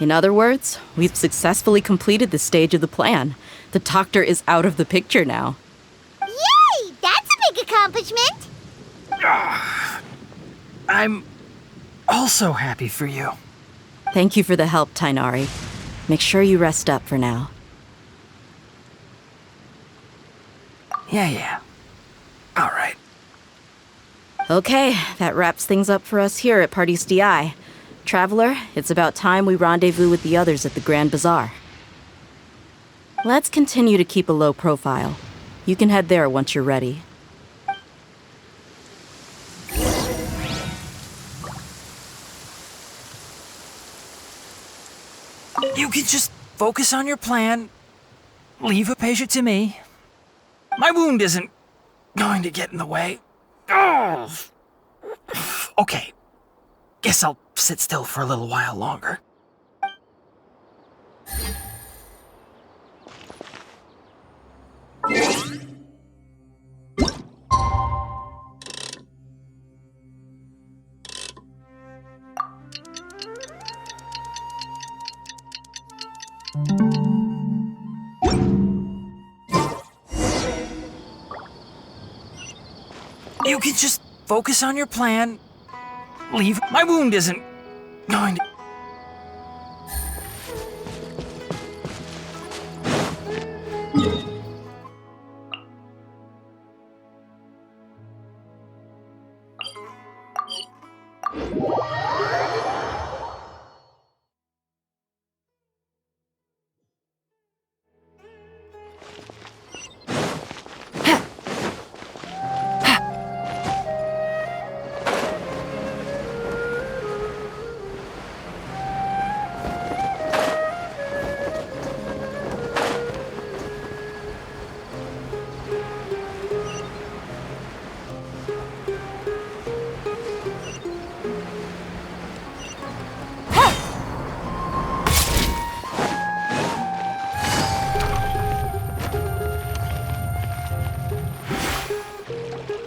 In other words, we've successfully completed this stage of the plan. The doctor is out of the picture now. Yay! That's a big accomplishment! I'm also happy for you. Thank you for the help, Tighnari. Make sure you rest up for now. Yeah. All right. Okay, that wraps things up for us here at Party's DI. Traveler, it's about time we rendezvous with the others at the Grand Bazaar. Let's continue to keep a low profile. You can head there once you're ready. You can just focus on your plan. Leave Haypasia to me. My wound isn't going to get in the way. Oh. Okay. Guess I'll sit still for a little while longer. You can just focus on your plan. Leave. My wound isn't going to...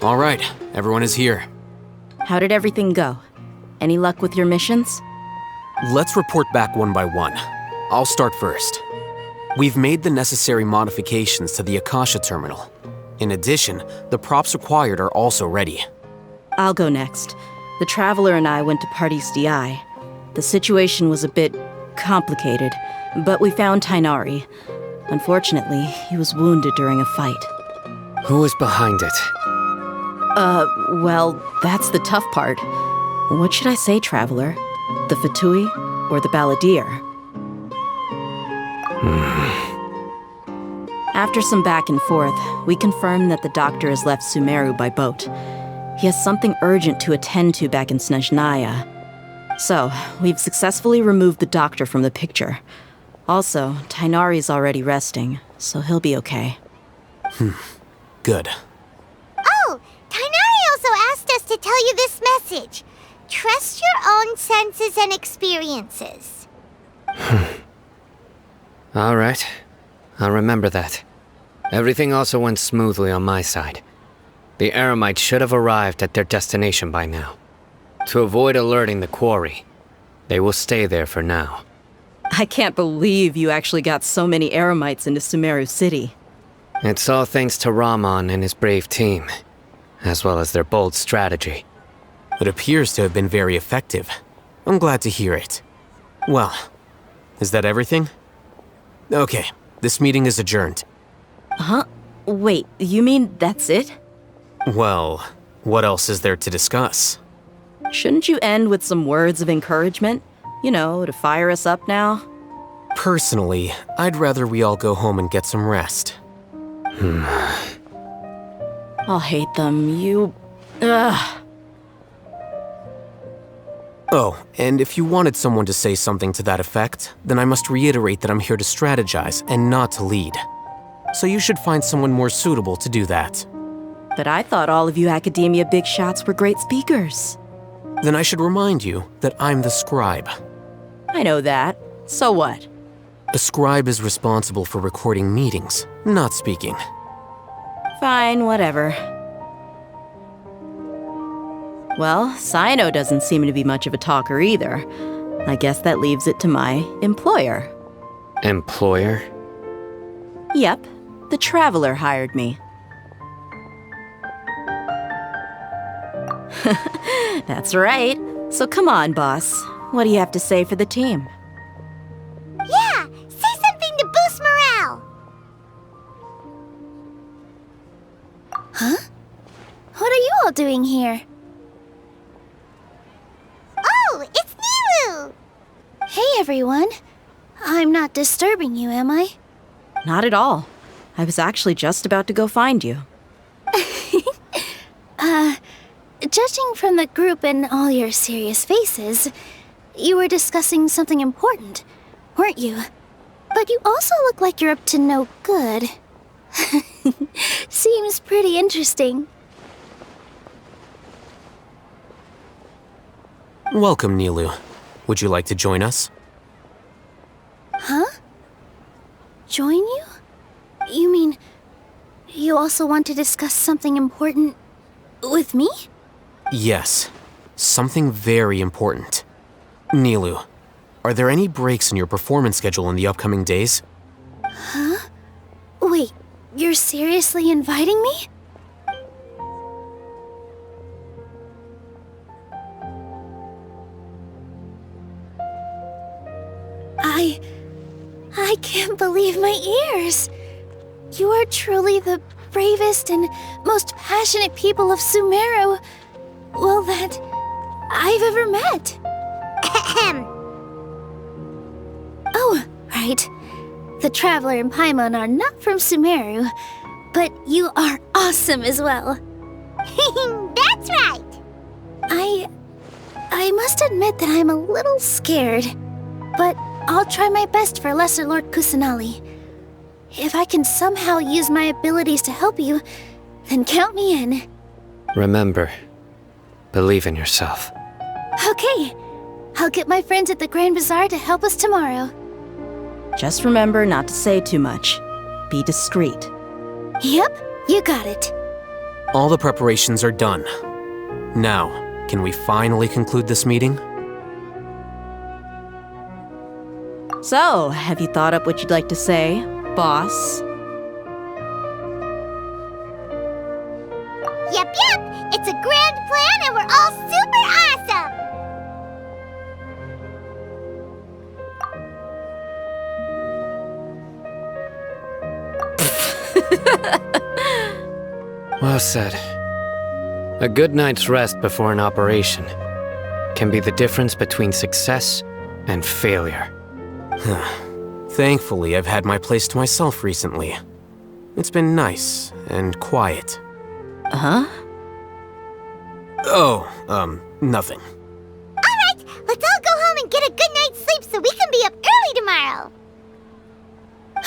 All right, everyone is here. How did everything go? Any luck with your missions? Let's report back one by one. I'll start first. We've made the necessary modifications to the Akasha terminal. In addition, the props required are also ready. I'll go next. The Traveler and I went to Party's DI. The situation was a bit complicated, but we found Tighnari. Unfortunately, he was wounded during a fight. Who was behind it? Well, that's the tough part. What should I say, Traveler? The Fatui or the Balladeer? After some back and forth, we confirmed that the doctor has left Sumeru by boat. He has something urgent to attend to back in Snezhnaya. So, we've successfully removed the doctor from the picture. Also, Tighnari's already resting, so he'll be okay. Good. Oh, Tighnari also asked us to tell you this message. Trust your own senses and experiences. All right. I'll remember that. Everything also went smoothly on my side. The Eremites should have arrived at their destination by now. To avoid alerting the quarry, they will stay there for now. I can't believe you actually got so many Eremites into Sumeru City. It's all thanks to Rahman and his brave team, as well as their bold strategy. It appears to have been very effective. I'm glad to hear it. Well, is that everything? Okay, this meeting is adjourned. Huh? Wait, you mean that's it? Well, what else is there to discuss? Shouldn't you end with some words of encouragement? You know, to fire us up now? Personally, I'd rather we all go home and get some rest. Alhaitham, you... Ugh. Oh, and if you wanted someone to say something to that effect, then I must reiterate that I'm here to strategize and not to lead. So you should find someone more suitable to do that. But I thought all of you Akademiya big shots were great speakers. Then I should remind you that I'm the scribe. I know that. So what? A scribe is responsible for recording meetings, not speaking. Fine, whatever. Well, Cyno doesn't seem to be much of a talker either. I guess that leaves it to my employer. Employer? Yep, the Traveler hired me. That's right. So come on, boss. What do you have to say for the team? Yeah, say something to boost morale. Huh? What are you all doing here? Oh, it's Nilou! Hey, everyone. I'm not disturbing you, am I? Not at all. I was actually just about to go find you. Judging from the group and all your serious faces, you were discussing something important, weren't you? But you also look like you're up to no good. Seems pretty interesting. Welcome, Nilou. Would you like to join us? Huh? Join you? You mean, you also want to discuss something important with me? Yes, something very important. Nilou, are there any breaks in your performance schedule in the upcoming days? Huh? Wait, you're seriously inviting me? I can't believe my ears. You are truly the bravest and most passionate people of Sumeru, well, that I've ever met. Oh, right. The Traveler and Paimon are not from Sumeru, but you are awesome as well. That's right. I must admit that I'm a little scared, but I'll try my best for Lesser Lord Kusanali. If I can somehow use my abilities to help you, then count me in. Remember, believe in yourself. Okay, I'll get my friends at the Grand Bazaar to help us tomorrow. Just remember not to say too much. Be discreet. Yep, you got it. All the preparations are done. Now, can we finally conclude this meeting? So, have you thought up what you'd like to say, boss? Yep, it's a grand plan and we're all super awesome! Well said. A good night's rest before an operation can be the difference between success and failure. Thankfully, I've had my place to myself recently. It's been nice and quiet. Huh? Oh, nothing. Alright, let's all go home and get a good night's sleep so we can be up early tomorrow.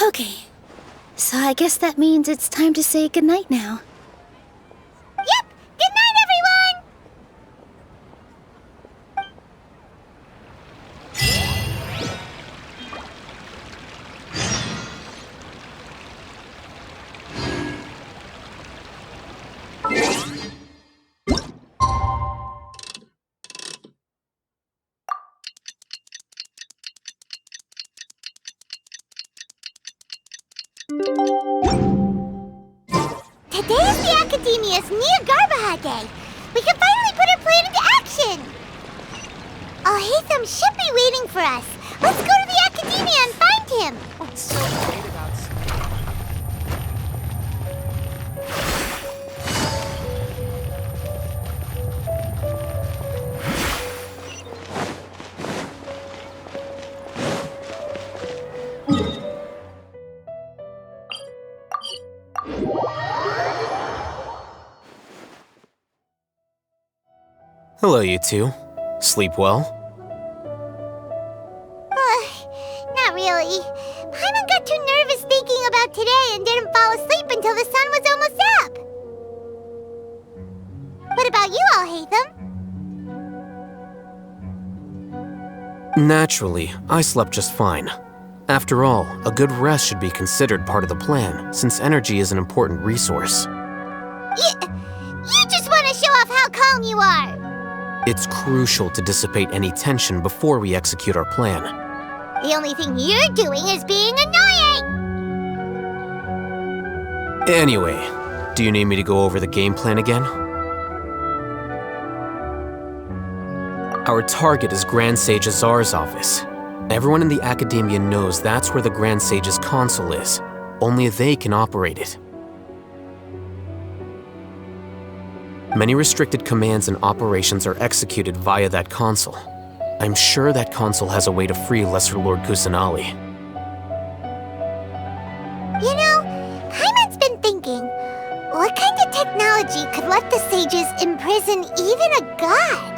Okay. So I guess that means it's time to say goodnight now. Yep! Good night, everyone! Today is the Akademiya's Neogarbaha Day. We can finally put our plan into action. Alhaitham should be waiting for us. Let's go to the Akademiya and find him. What's so great about... Hello, you two. Sleep well? Not really. Paimon got too nervous thinking about today and didn't fall asleep until the sun was almost up. What about you, Alhaitham? Naturally, I slept just fine. After all, a good rest should be considered part of the plan, since energy is an important resource. You just want to show off how calm you are. It's crucial to dissipate any tension before we execute our plan. The only thing you're doing is being annoying! Anyway, do you need me to go over the game plan again? Our target is Grand Sage Azar's office. Everyone in the Akademiya knows that's where the Grand Sage's console is. Only they can operate it. Many restricted commands and operations are executed via that console. I'm sure that console has a way to free Lesser Lord Kusanali. You know, Paimon's been thinking, what kind of technology could let the sages imprison even a god?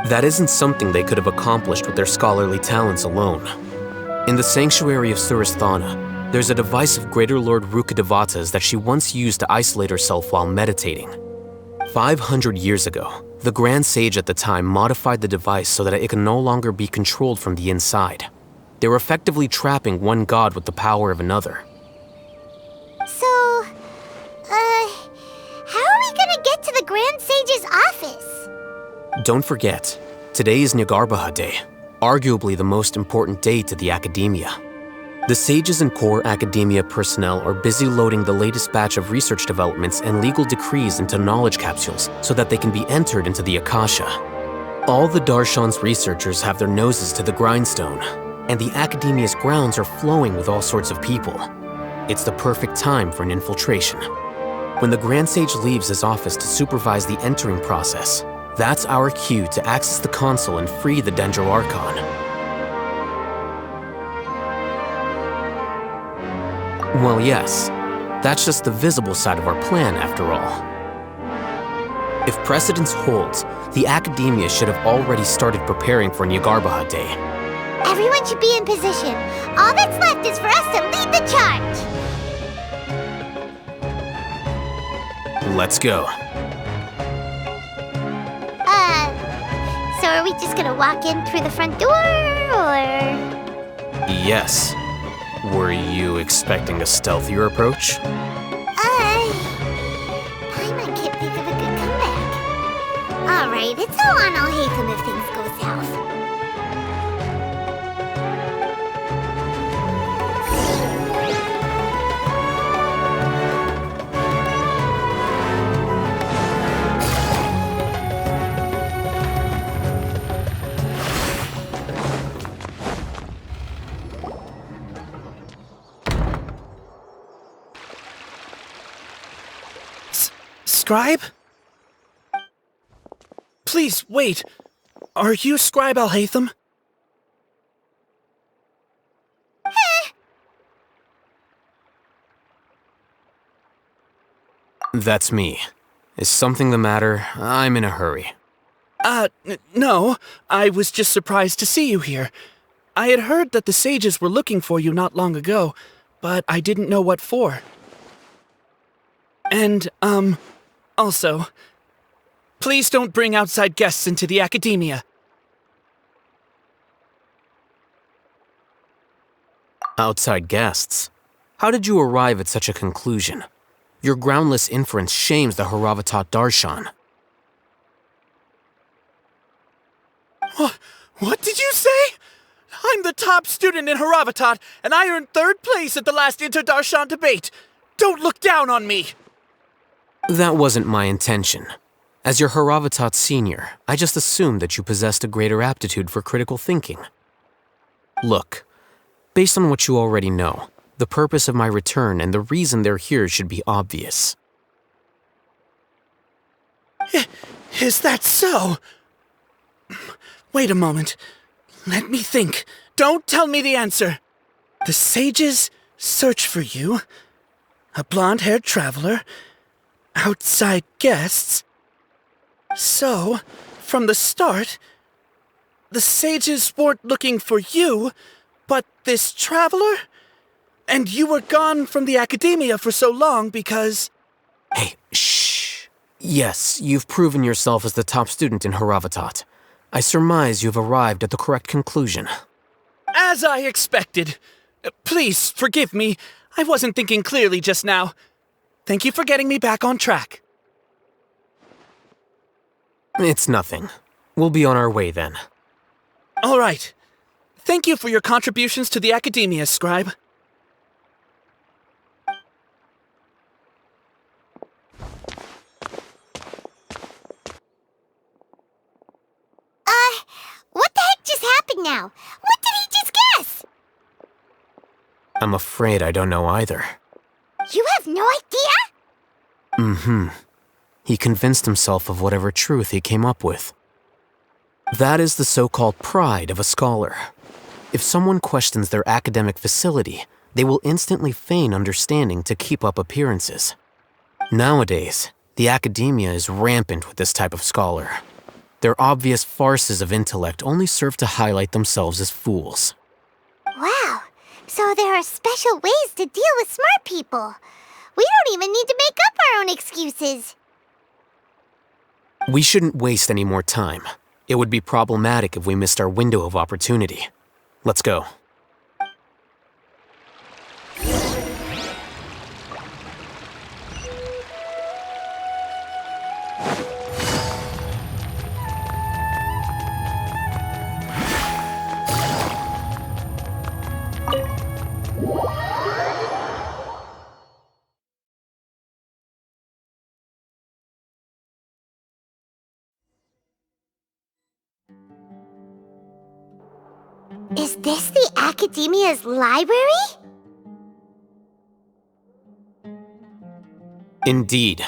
That isn't something they could have accomplished with their scholarly talents alone. In the Sanctuary of Surasthana, there's a device of Greater Lord Rukkhadevata's that she once used to isolate herself while meditating. 500 years ago, the Grand Sage at the time modified the device so that it could no longer be controlled from the inside. They were effectively trapping one god with the power of another. So, how are we gonna get to the Grand Sage's office? Don't forget, today is Neogarbaha Day, arguably the most important day to the Akademiya. The sages and core Akademiya personnel are busy loading the latest batch of research developments and legal decrees into knowledge capsules so that they can be entered into the Akasha. All the Darshan's researchers have their noses to the grindstone, and the Akademiya's grounds are flowing with all sorts of people. It's the perfect time for an infiltration. When the Grand Sage leaves his office to supervise the entering process, that's our cue to access the console and free the Dendro Archon. Well, yes, that's just the visible side of our plan, after all. If precedence holds, the Akademiya should have already started preparing for Neogarbaha Day. Everyone should be in position. All that's left is for us to lead the charge. Let's go. So are we just gonna walk in through the front door, or...? Yes. Were you expecting a stealthier approach? Paimon can't think of a good comeback. Alright, it's all on Alhaitham if things go south. Scribe? Please, wait. Are you Scribe Alhaitham? That's me. Is something the matter? I'm in a hurry. No. I was just surprised to see you here. I had heard that the sages were looking for you not long ago, but I didn't know what for. And, also, please don't bring outside guests into the Akademiya. Outside guests? How did you arrive at such a conclusion? Your groundless inference shames the Haravatat Darshan. What did you say? I'm the top student in Haravatat, and I earned 3rd place at the last Inter-Darshan debate. Don't look down on me! That wasn't my intention. As your Haravatat senior, I just assumed that you possessed a greater aptitude for critical thinking. Look, based on what you already know, the purpose of my return and the reason they're here should be obvious. Is that so? Wait a moment. Let me think. Don't tell me the answer. The sages search for you. A blonde-haired traveler. Outside guests. So, from the start, the sages weren't looking for you, but this traveler? And you were gone from the Akademiya for so long because... Hey, shh. Yes, you've proven yourself as the top student in Haravatat. I surmise you've arrived at the correct conclusion. As I expected. Please, forgive me. I wasn't thinking clearly just now. Thank you for getting me back on track. It's nothing. We'll be on our way then. All right. Thank you for your contributions to the Akademiya, Scribe. What the heck just happened now? What did he just guess? I'm afraid I don't know either. You have no idea? Mm-hmm. He convinced himself of whatever truth he came up with. That is the so-called pride of a scholar. If someone questions their academic facility, they will instantly feign understanding to keep up appearances. Nowadays, the Akademiya is rampant with this type of scholar. Their obvious farces of intellect only serve to highlight themselves as fools. Wow, so there are special ways to deal with smart people. We don't even need to make up our own excuses. We shouldn't waste any more time. It would be problematic if we missed our window of opportunity. Let's go. Is this the Akademiya's library? Indeed.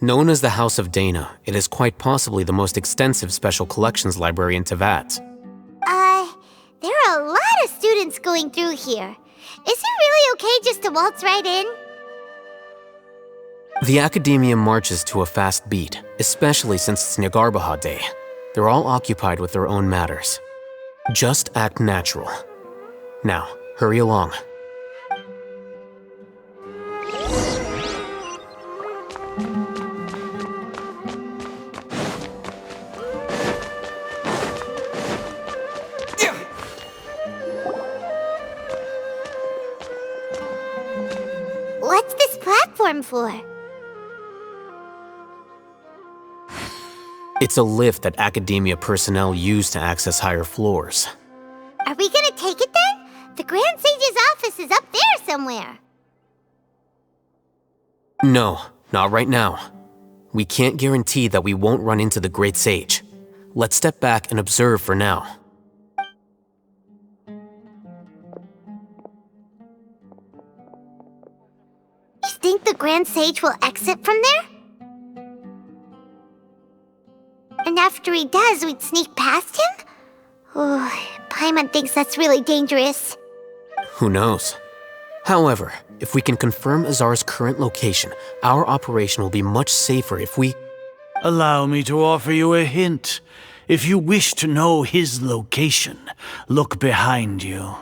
Known as the House of Dehya, it is quite possibly the most extensive special collections library in Teyvat. There are a lot of students going through here. Is it really okay just to waltz right in? The Akademiya marches to a fast beat, especially since it's Nyagarbaha Day. They're all occupied with their own matters. Just act natural. Now, hurry along. What's this platform for? It's a lift that Akademiya personnel use to access higher floors. Are we gonna take it then? The Grand Sage's office is up there somewhere. No, not right now. We can't guarantee that we won't run into the Great Sage. Let's step back and observe for now. You think the Grand Sage will exit from there? And after he does, we'd sneak past him? Oh, Paimon thinks that's really dangerous. Who knows? However, If we can confirm Azar's current location, our operation will be much safer if we... Allow me to offer you a hint. If you wish to know his location, look behind you.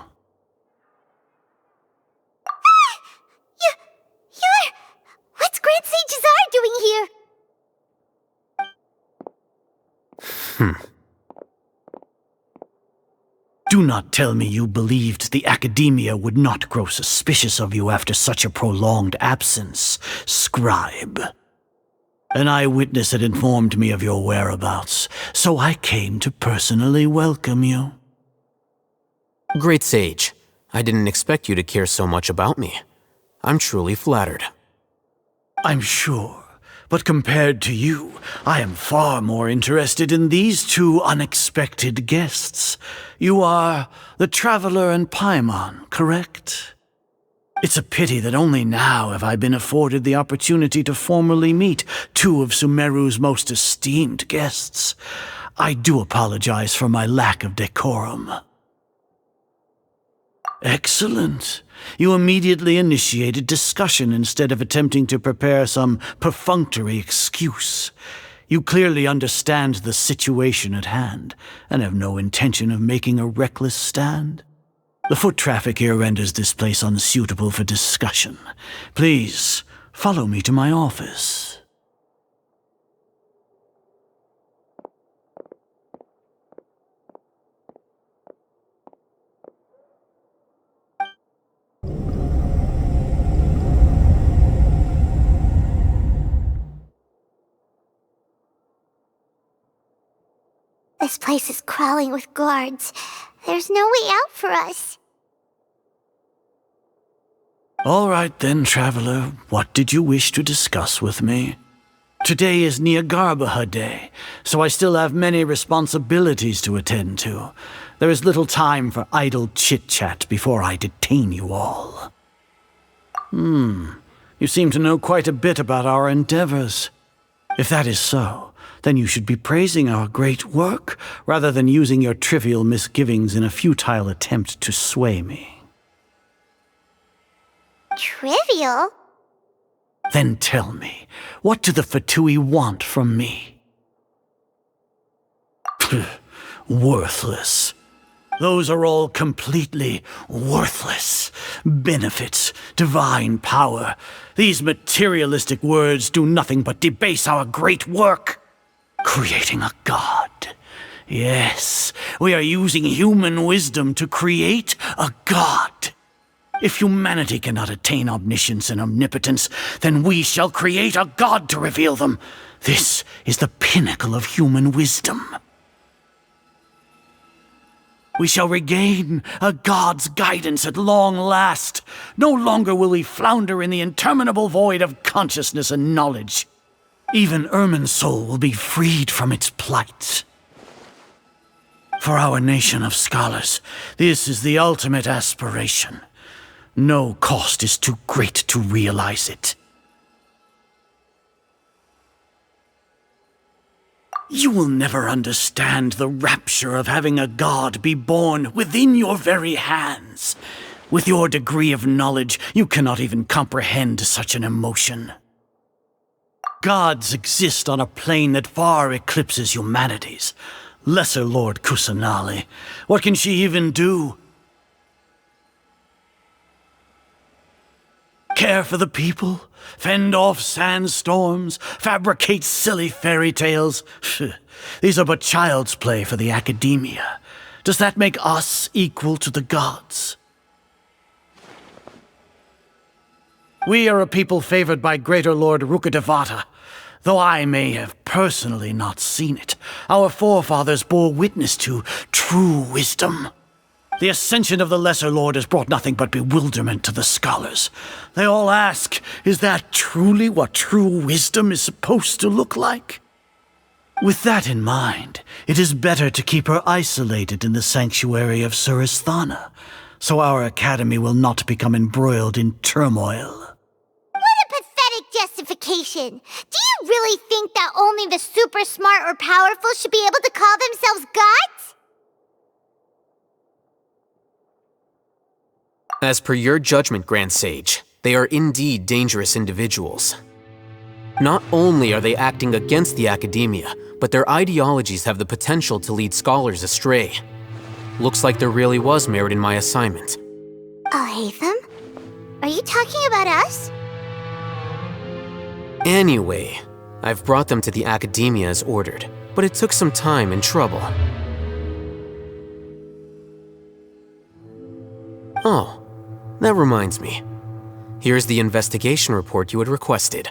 You're... What's Grand Sage Azar doing here? Do not tell me you believed the Akademiya would not grow suspicious of you after such a prolonged absence, scribe. An eyewitness had informed me of your whereabouts, so I came to personally welcome you. Great Sage, I didn't expect you to care so much about me. I'm truly flattered. I'm sure, but compared to you, I am far more interested in these two unexpected guests. You are the Traveler and Paimon, correct? It's a pity that only now have I been afforded the opportunity to formally meet two of Sumeru's most esteemed guests. I do apologize for my lack of decorum. Excellent. You immediately initiated discussion instead of attempting to prepare some perfunctory excuse. You clearly understand the situation at hand, and have no intention of making a reckless stand. The foot traffic here renders this place unsuitable for discussion. Please, follow me to my office. This place is crawling with guards. There's no way out for us. All right then, Traveler. What did you wish to discuss with me? Today is Niagarbaha Day, so I still have many responsibilities to attend to. There is little time for idle chit-chat before I detain you all. You seem to know quite a bit about our endeavors. If that is so, then you should be praising our great work, rather than using your trivial misgivings in a futile attempt to sway me. Trivial? Then tell me, what do the Fatui want from me? Worthless. Those are all completely worthless. Benefits, divine power. These materialistic words do nothing but debase our great work. Creating a god. Yes, we are using human wisdom to create a god. If humanity cannot attain omniscience and omnipotence, then we shall create a god to reveal them. This is the pinnacle of human wisdom. We shall regain a god's guidance at long last. No longer will we flounder in the interminable void of consciousness and knowledge. Even Ermin's soul will be freed from its plight. For our nation of scholars, this is the ultimate aspiration. No cost is too great to realize it. You will never understand the rapture of having a god be born within your very hands. With your degree of knowledge, you cannot even comprehend such an emotion. Gods exist on a plane that far eclipses humanity's. Lesser Lord Kusanali, what can she even do? Care for the people? Fend off sandstorms? Fabricate silly fairy tales? These are but child's play for the Akademiya. Does that make us equal to the gods? We are a people favored by Greater Lord Rukkhadevata. Though I may have personally not seen it, our forefathers bore witness to true wisdom. The ascension of the Lesser Lord has brought nothing but bewilderment to the scholars. They all ask, is that truly what true wisdom is supposed to look like? With that in mind, it is better to keep her isolated in the sanctuary of Suristhana, so our academy will not become embroiled in turmoil. What a pathetic justification! Do you really think that only the super smart or powerful should be able to call themselves gods? As per your judgment, Grand Sage, They are indeed dangerous individuals. Not only are they acting against the Akademiya, but their ideologies have the potential to lead scholars astray. Looks like there really was merit in my assignment. Alhaitham? Are you talking about us? Anyway, I've brought them to the Akademiya as ordered, but it took some time and trouble. Oh, that reminds me. Here's the investigation report you had requested.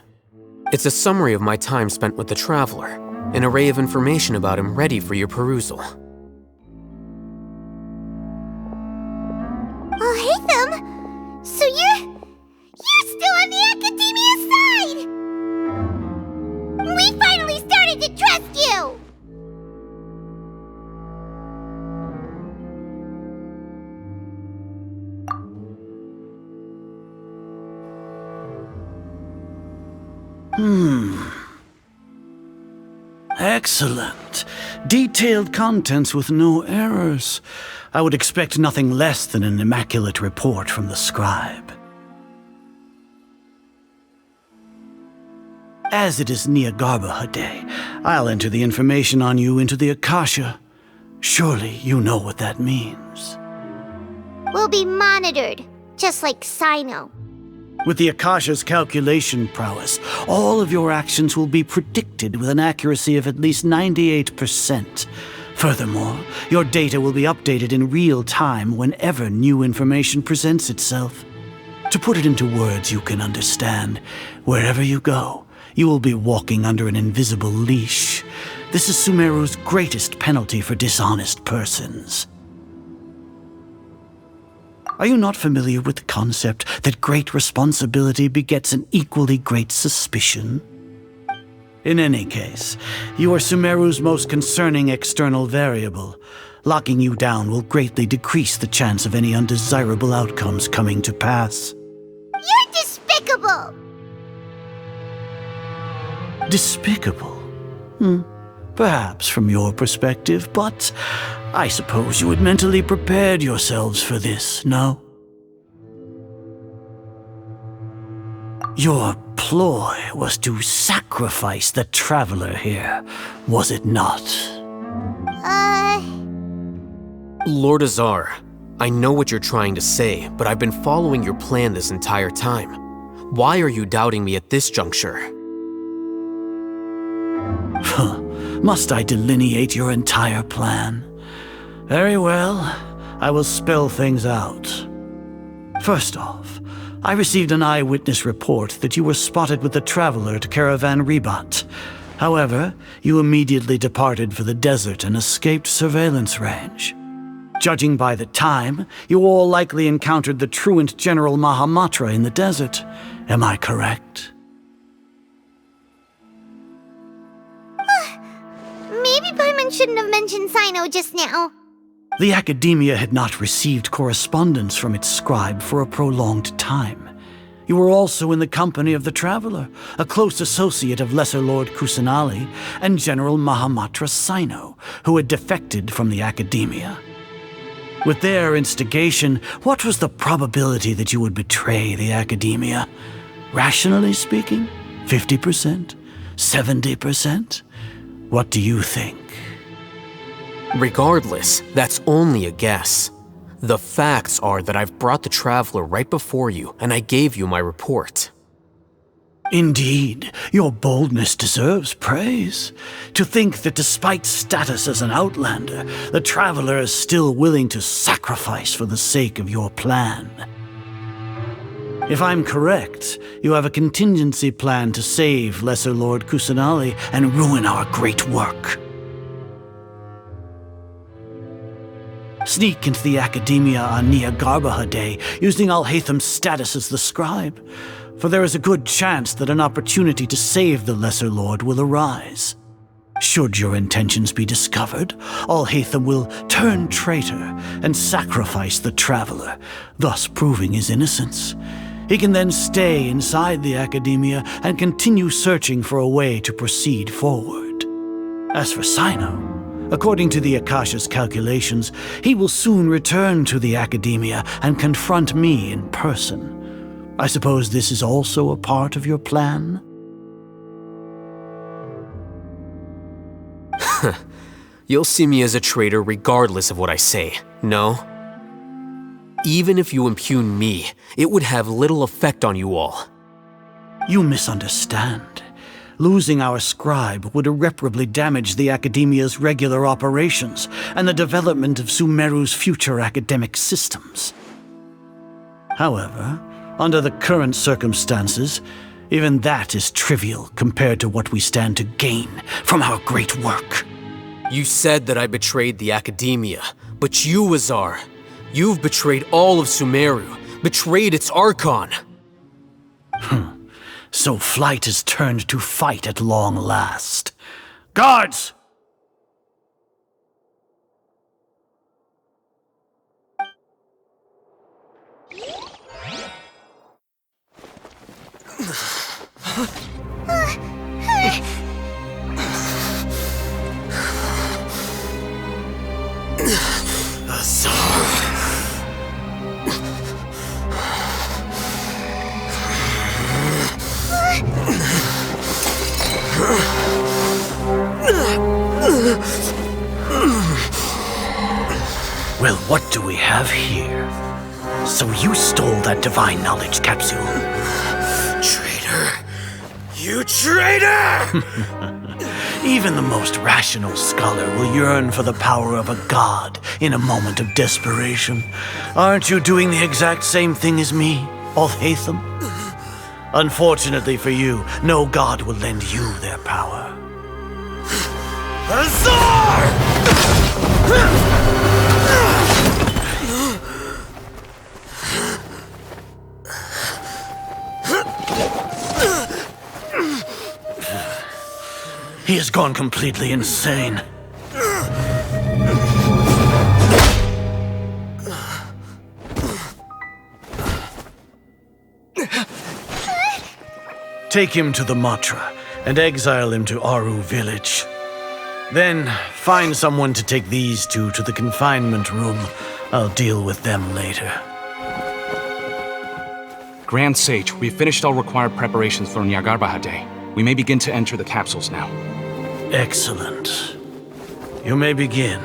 It's a summary of my time spent with the Traveler, an array of information about him ready for your perusal. Alhaitham? So you're still on the Akademiya side! We finally started to trust you! Excellent. Detailed contents with no errors. I would expect nothing less than an immaculate report from the scribe. As it is Niagarbaha Day, I'll enter the information on you into the Akasha. Surely you know what that means. We'll be monitored, just like Sino. With the Akasha's calculation prowess, all of your actions will be predicted with an accuracy of at least 98%. Furthermore, your data will be updated in real time whenever new information presents itself. To put it into words you can understand, wherever you go, you will be walking under an invisible leash. This is Sumeru's greatest penalty for dishonest persons. Are you not familiar with the concept that great responsibility begets an equally great suspicion? In any case, you are Sumeru's most concerning external variable. Locking you down will greatly decrease the chance of any undesirable outcomes coming to pass. You're despicable! Despicable? Perhaps from your perspective, but I suppose you had mentally prepared yourselves for this, no? Your ploy was to sacrifice the Traveler here, was it not? Lord Azar, I know what you're trying to say, but I've been following your plan this entire time. Why are you doubting me at this juncture? Must I delineate your entire plan? Very well, I will spell things out. First off, I received an eyewitness report that you were spotted with the Traveler to Caravan Ribat. However, you immediately departed for the desert and escaped surveillance range. Judging by the time, you all likely encountered the truant General Mahamatra in the desert. Am I correct? Maybe Paimon shouldn't have mentioned Sino just now. The Akademiya had not received correspondence from its scribe for a prolonged time. You were also in the company of the Traveler, a close associate of Lesser Lord Kusanali and General Mahamatra Sino, who had defected from the Akademiya. With their instigation, what was the probability that you would betray the Akademiya? Rationally speaking, 50%? 70%? What do you think? Regardless, that's only a guess. The facts are that I've brought the Traveler right before you, and I gave you my report. Indeed, your boldness deserves praise. To think that despite status as an outlander, the Traveler is still willing to sacrifice for the sake of your plan. If I'm correct, you have a contingency plan to save Lesser Lord Kusanali and ruin our great work. Sneak into the Akademiya on Niagarbaha Day, using Alhaitham's status as the scribe, for there is a good chance that an opportunity to save the Lesser Lord will arise. Should your intentions be discovered, Alhaitham will turn traitor and sacrifice the Traveler, thus proving his innocence. He can then stay inside the Akademiya and continue searching for a way to proceed forward. As for Sino, according to the Akasha's calculations, he will soon return to the Akademiya and confront me in person. I suppose this is also a part of your plan? You'll see me as a traitor regardless of what I say, no? Even if you impugn me, it would have little effect on you all. You misunderstand. Losing our scribe would irreparably damage the Akademiya's regular operations and the development of Sumeru's future academic systems. However, under the current circumstances, even that is trivial compared to what we stand to gain from our great work. You said that I betrayed the Akademiya, but you, Azar, you've betrayed all of Sumeru, betrayed its Archon. So flight has turned to fight at long last. Guards! Well, what do we have here? So you stole that divine knowledge capsule. Traitor! You traitor! Even the most rational scholar will yearn for the power of a god in a moment of desperation. Aren't you doing the exact same thing as me, Alhaitham? Unfortunately for you, no god will lend you their power. Azar! He has gone completely insane. Take him to the Matra and exile him to Aaru village. Then find someone to take these two to the confinement room. I'll deal with them later. Grand Sage, we've finished all required preparations for Nyargarbaha Day. We may begin to enter the capsules now. Excellent. You may begin.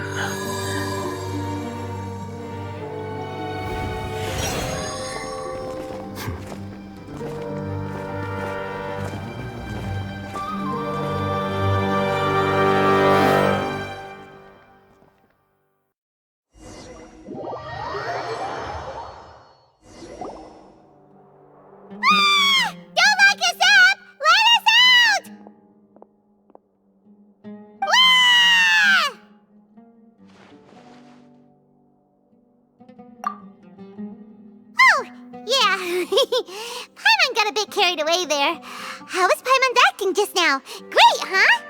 Paimon got a bit carried away there. How was Paimon acting just now? Great, huh?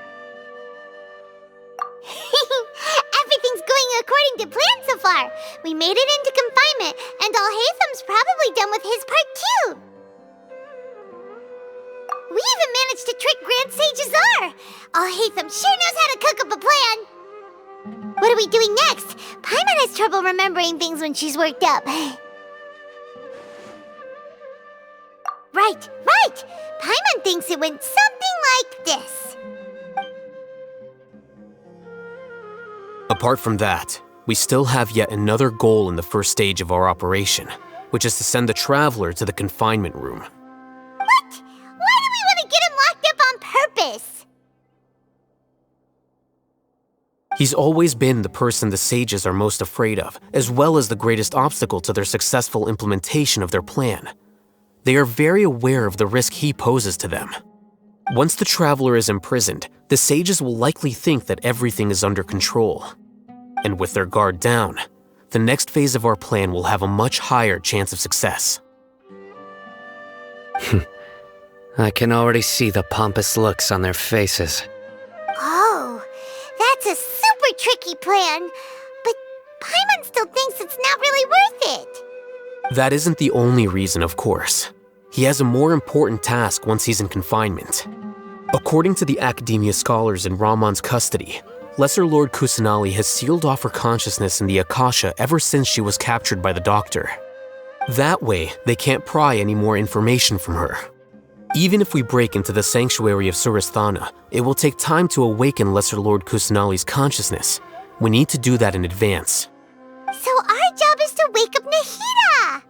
Everything's going according to plan so far. We made it into confinement, and Alhaitham's probably done with his part too. We even managed to trick Grand Sage Azar. Alhaitham sure knows how to cook up a plan. What are we doing next? Paimon has trouble remembering things when she's worked up. Right. Paimon thinks it went something like this. Apart from that, we still have yet another goal in the first stage of our operation, which is to send the Traveler to the confinement room. What? Why do we want to get him locked up on purpose? He's always been the person the sages are most afraid of, as well as the greatest obstacle to their successful implementation of their plan. They are very aware of the risk he poses to them. Once the Traveler is imprisoned, the sages will likely think that everything is under control. And with their guard down, the next phase of our plan will have a much higher chance of success. I can already see the pompous looks on their faces. Oh, that's a super tricky plan. But Paimon still thinks it's not really worth it. That isn't the only reason, of course. He has a more important task once he's in confinement. According to the Akademiya scholars in Ramon's custody, Lesser Lord Kusanali has sealed off her consciousness in the Akasha ever since she was captured by the Doctor. That way, they can't pry any more information from her. Even if we break into the sanctuary of Surasthana, it will take time to awaken Lesser Lord Kusanali's consciousness. We need to do that in advance. So our job is to wake up Nahida!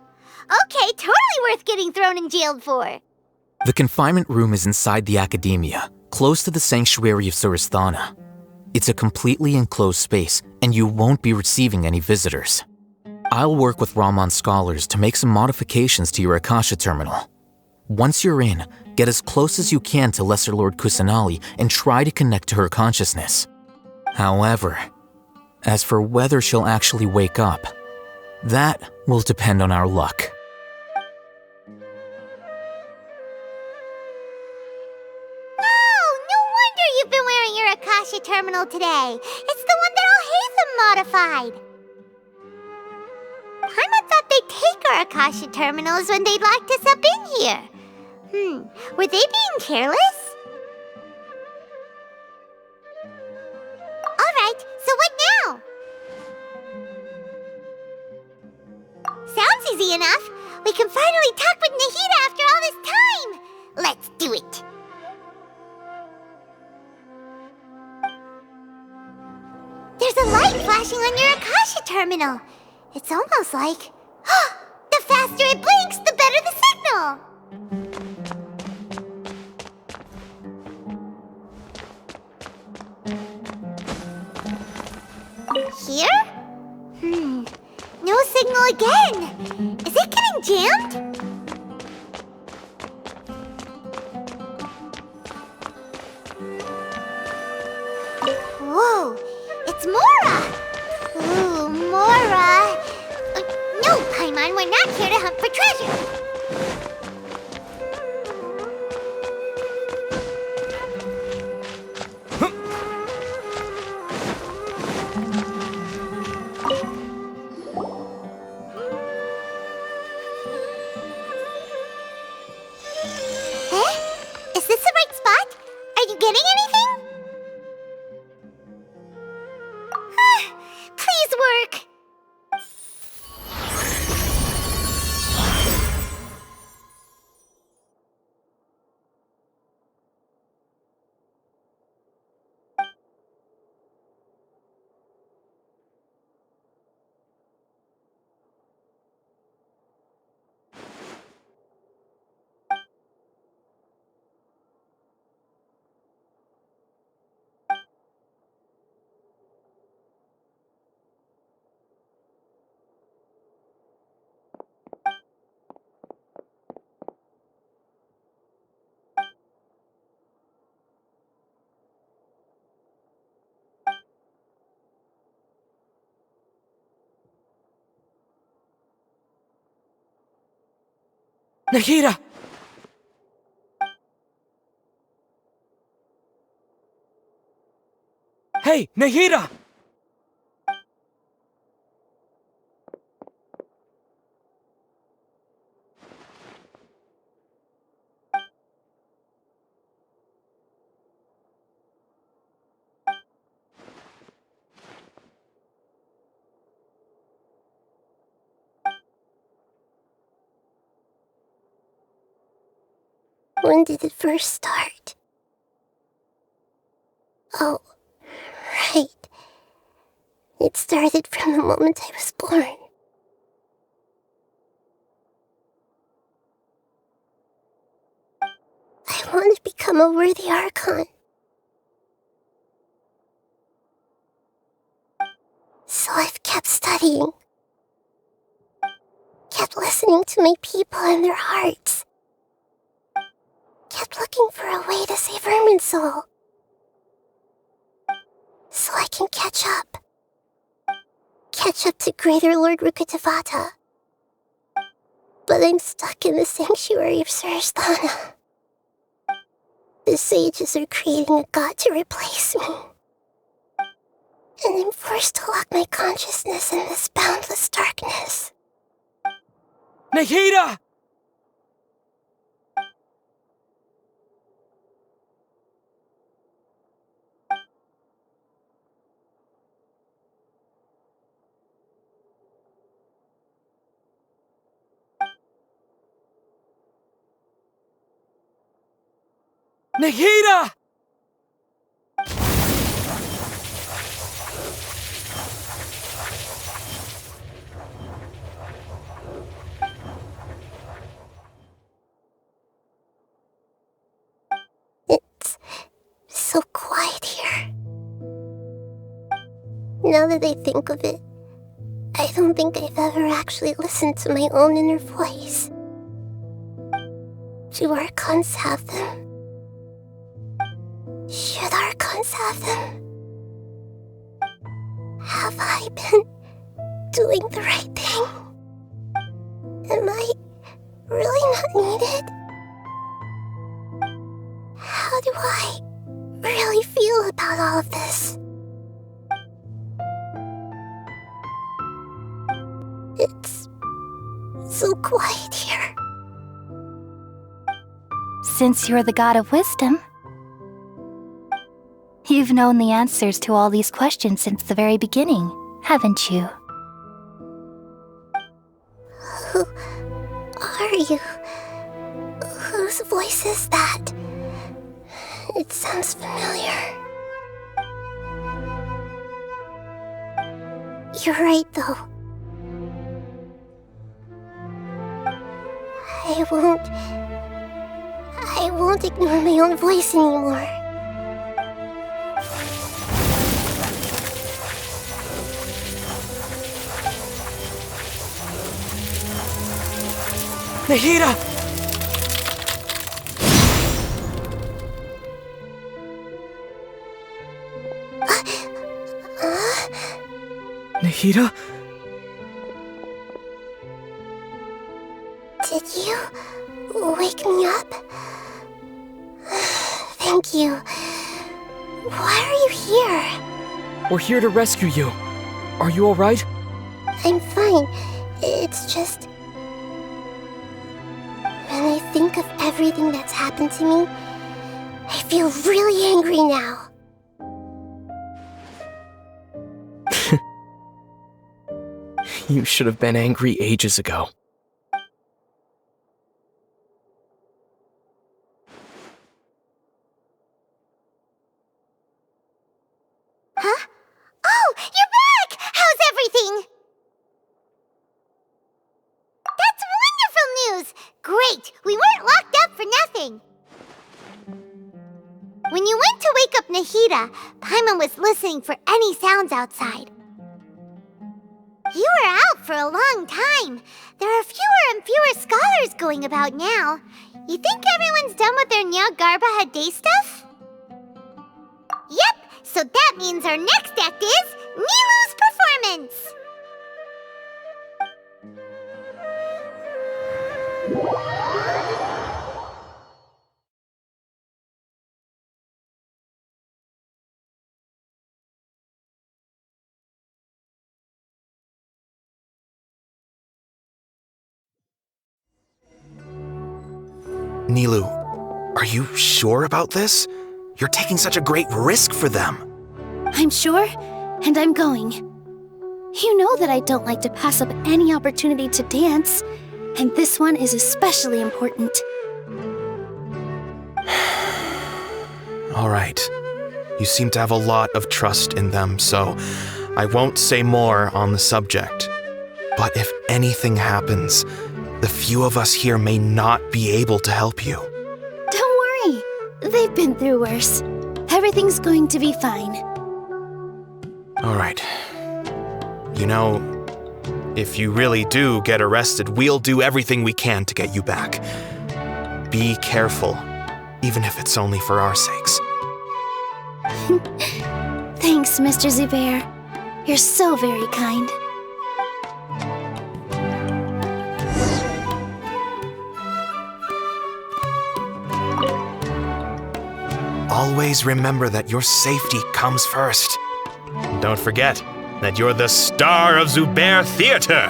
Okay, totally worth getting thrown and jailed for. The confinement room is inside the Akademiya, close to the sanctuary of Surasthana. It's a completely enclosed space, and you won't be receiving any visitors. I'll work with Raman scholars to make some modifications to your Akasha terminal. Once you're in, get as close as you can to Lesser Lord Kusanali and try to connect to her consciousness. However, as for whether she'll actually wake up, that will depend on our luck. Oh, no wonder you've been wearing your Akasha terminal today. It's the one that Alhaitham modified. Paimon thought they'd take our Akasha terminals when they locked us up in here. Were they being careless? Alright, so what now? Sounds easy enough. We can finally talk with Nahida after all this time. Let's do it. There's a light flashing on your Akasha terminal. It's almost like... the faster it blinks, the better the signal! Here? No signal again! Is it getting jammed? Whoa! It's Mora! Ooh, Mora! No, Paimon, we're not here to hunt for treasure! Is this the right spot? Are you getting anything? Please work! Nahida! Hey, Nahida! When did it first start? Oh, right. It started from the moment I was born. I want to become a worthy Archon. So I've kept studying. Kept listening to my people and their hearts. Kept looking for a way to save Irminsul. So I can catch up. Catch up to Greater Lord Rukkhadevata. But I'm stuck in the sanctuary of Surasthana. The sages are creating a god to replace me. And I'm forced to lock my consciousness in this boundless darkness. Nahida! Nahida! It's so quiet here. Now that I think of it, I don't think I've ever actually listened to my own inner voice. Do Archons have them? Should Archons have them? Have I been doing the right thing? Am I really not needed? How do I really feel about all of this? It's so quiet here. Since you're the god of wisdom, you've known the answers to all these questions since the very beginning, haven't you? Who are you? Whose voice is that? It sounds familiar. You're right, though. I won't ignore my own voice anymore. Nahida! Nahida? Did you wake me up? Thank you. Why are you here? We're here to rescue you. Are you alright? I'm fine. It's just... when I think of everything that's happened to me, I feel really angry now. You should have been angry ages ago. Huh? Oh, you're back! How's everything? That's wonderful news! Great! We weren't locked up for nothing! When you went to wake up Nahida, Paimon was listening for any sounds outside. You were out for a long time. There are fewer and fewer scholars going about now. You think everyone's done with their Nyagarbha day stuff? Yep, so that means our next act is Nilou's performance! Nilou, are you sure about this? You're taking such a great risk for them. I'm sure, and I'm going. You know that I don't like to pass up any opportunity to dance, and this one is especially important. All right. You seem to have a lot of trust in them, so I won't say more on the subject. But if anything happens, the few of us here may not be able to help you. Don't worry. They've been through worse. Everything's going to be fine. All right. You know, if you really do get arrested, we'll do everything we can to get you back. Be careful, even if it's only for our sakes. Thanks, Mr. Zubair. You're so very kind. Always remember that your safety comes first. And don't forget that you're the star of Zubair Theater!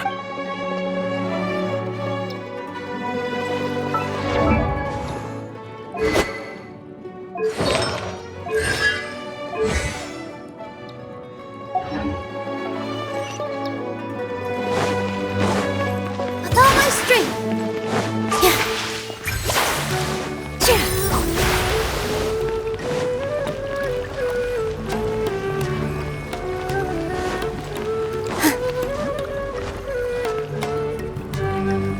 With all my strength! Yeah.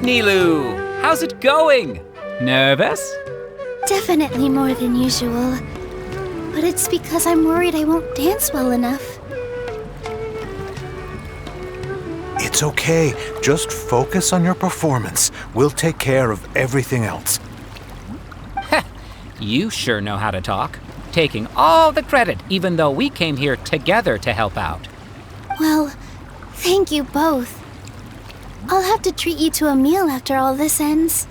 Nilou, how's it going? Nervous? Definitely more than usual. But it's because I'm worried I won't dance well enough. It's okay. Just focus on your performance. We'll take care of everything else. You sure know how to talk. Taking all the credit, even though we came here together to help out. Well, thank you both. I'll have to treat you to a meal after all this ends.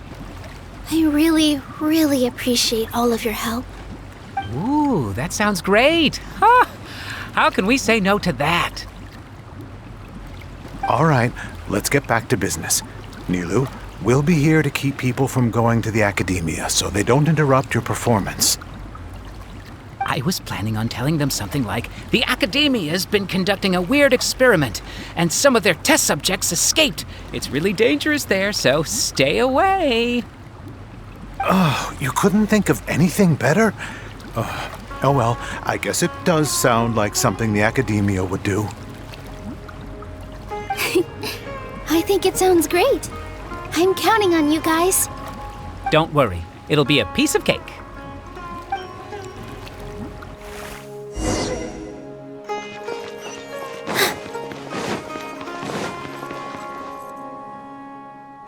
I really appreciate all of your help. Ooh, that sounds great. Huh? How can we say no to that? All right, let's get back to business. Nilou, we'll be here to keep people from going to the Akademiya so they don't interrupt your performance. I was planning on telling them something like, the Akademiya's been conducting a weird experiment, and some of their test subjects escaped. It's really dangerous there, so stay away. Oh, you couldn't think of anything better? Oh well, I guess it does sound like something the Akademiya would do. I think it sounds great. I'm counting on you guys. Don't worry, it'll be a piece of cake.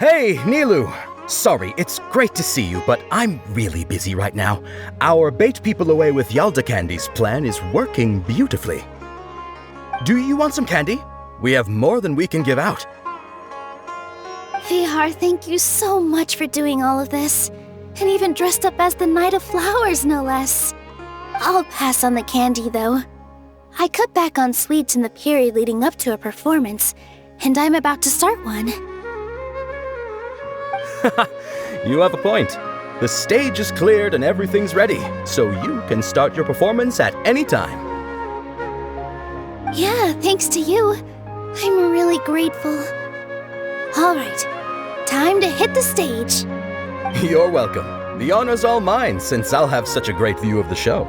Hey, Nilou! Sorry, it's great to see you, but I'm really busy right now. Our bait people away with Yalda candies plan is working beautifully. Do you want some candy? We have more than we can give out. Vihar, thank you so much for doing all of this. And even dressed up as the Knight of Flowers, no less. I'll pass on the candy, though. I cut back on sweets in the period leading up to a performance, and I'm about to start one. You have a point. The stage is cleared and everything's ready, so you can start your performance at any time. Yeah, thanks to you. I'm really grateful. All right, time to hit the stage. You're welcome. The honor's all mine, since I'll have such a great view of the show.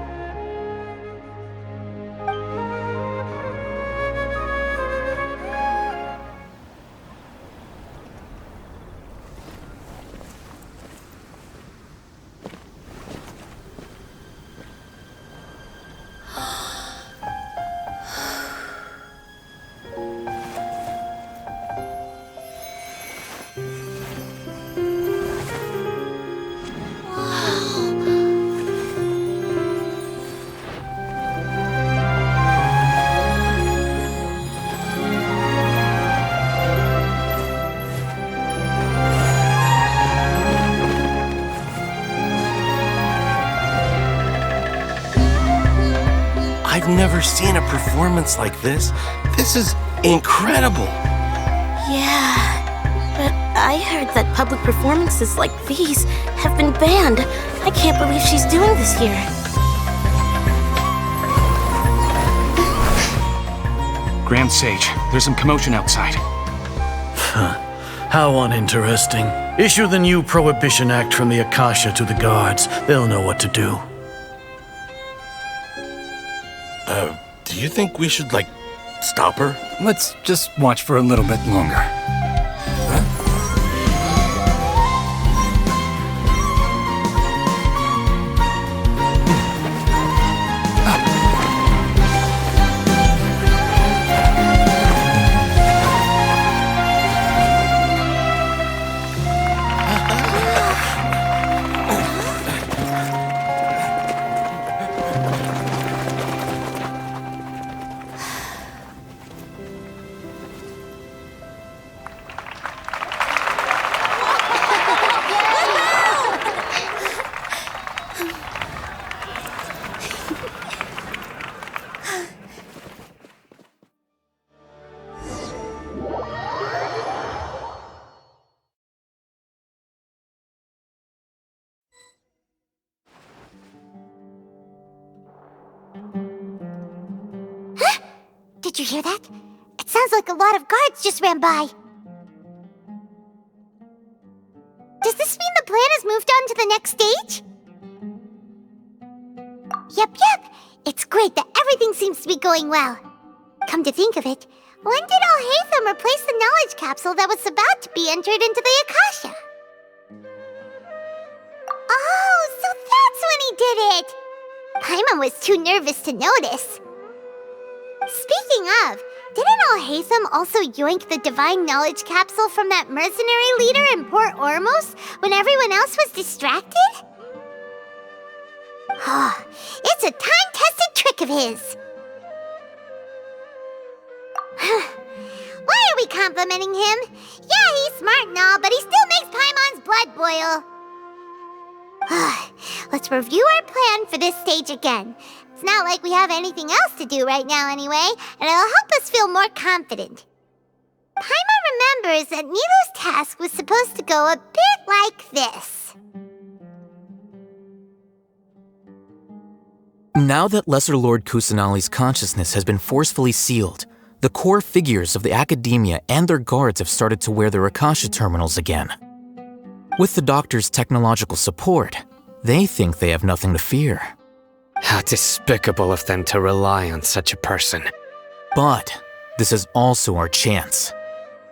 I've never seen a performance like this. This is incredible. Yeah, but I heard that public performances like these have been banned. I can't believe she's doing this here. Grand Sage, there's some commotion outside. How uninteresting. Issue the new Prohibition Act from the Akasha to the guards. They'll know what to do. Do you think we should, stop her? Let's just watch for a little bit longer. Did you hear that? It sounds like a lot of guards just ran by. Does this mean the plan has moved on to the next stage? Yep. It's great that everything seems to be going well. Come to think of it, When did Alhaitham replace the knowledge capsule that was about to be entered into the Akasha? Oh, so that's when he did it! Paimon was too nervous to notice. Speaking of, didn't Alhaitham also yoink the divine knowledge capsule from that mercenary leader in Port Ormos when everyone else was distracted? It's a time-tested trick of his. Why are we complimenting him? Yeah, he's smart and all, but he still makes Paimon's blood boil. Let's review our plan for this stage again. It's not like we have anything else to do right now anyway, and it'll help us feel more confident. Paimon remembers that Nilou's task was supposed to go a bit like this. Now that Lesser Lord Kusanali's consciousness has been forcefully sealed, the core figures of the Akademiya and their guards have started to wear their Akasha terminals again. With the doctor's technological support, they think they have nothing to fear. How despicable of them to rely on such a person. But this is also our chance.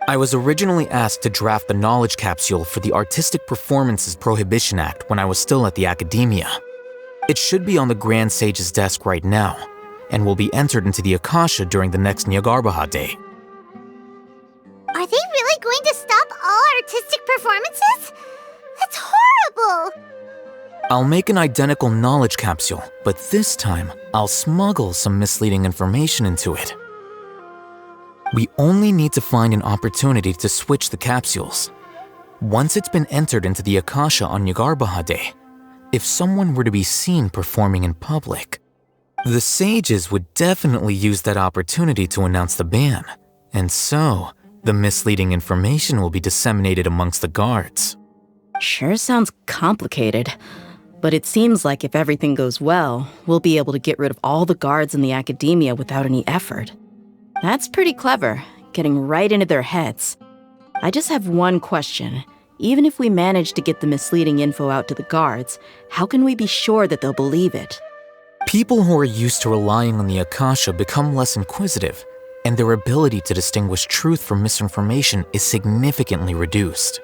I was originally asked to draft the knowledge capsule for the Artistic Performances Prohibition Act when I was still at the Akademiya. It should be on the Grand Sage's desk right now, and will be entered into the Akasha during the next Nyagarbaha Day. Are they really going to stop all artistic performances? That's horrible! I'll make an identical knowledge capsule, but this time, I'll smuggle some misleading information into it. We only need to find an opportunity to switch the capsules. Once it's been entered into the Akasha on Nyagarbaha Day, if someone were to be seen performing in public, the sages would definitely use that opportunity to announce the ban, and so the misleading information will be disseminated amongst the guards. Sure sounds complicated, but it seems like if everything goes well, we'll be able to get rid of all the guards in the Akademiya without any effort. That's pretty clever, getting right into their heads. I just have one question. Even if we manage to get the misleading info out to the guards, how can we be sure that they'll believe it? People who are used to relying on the Akasha become less inquisitive, and their ability to distinguish truth from misinformation is significantly reduced.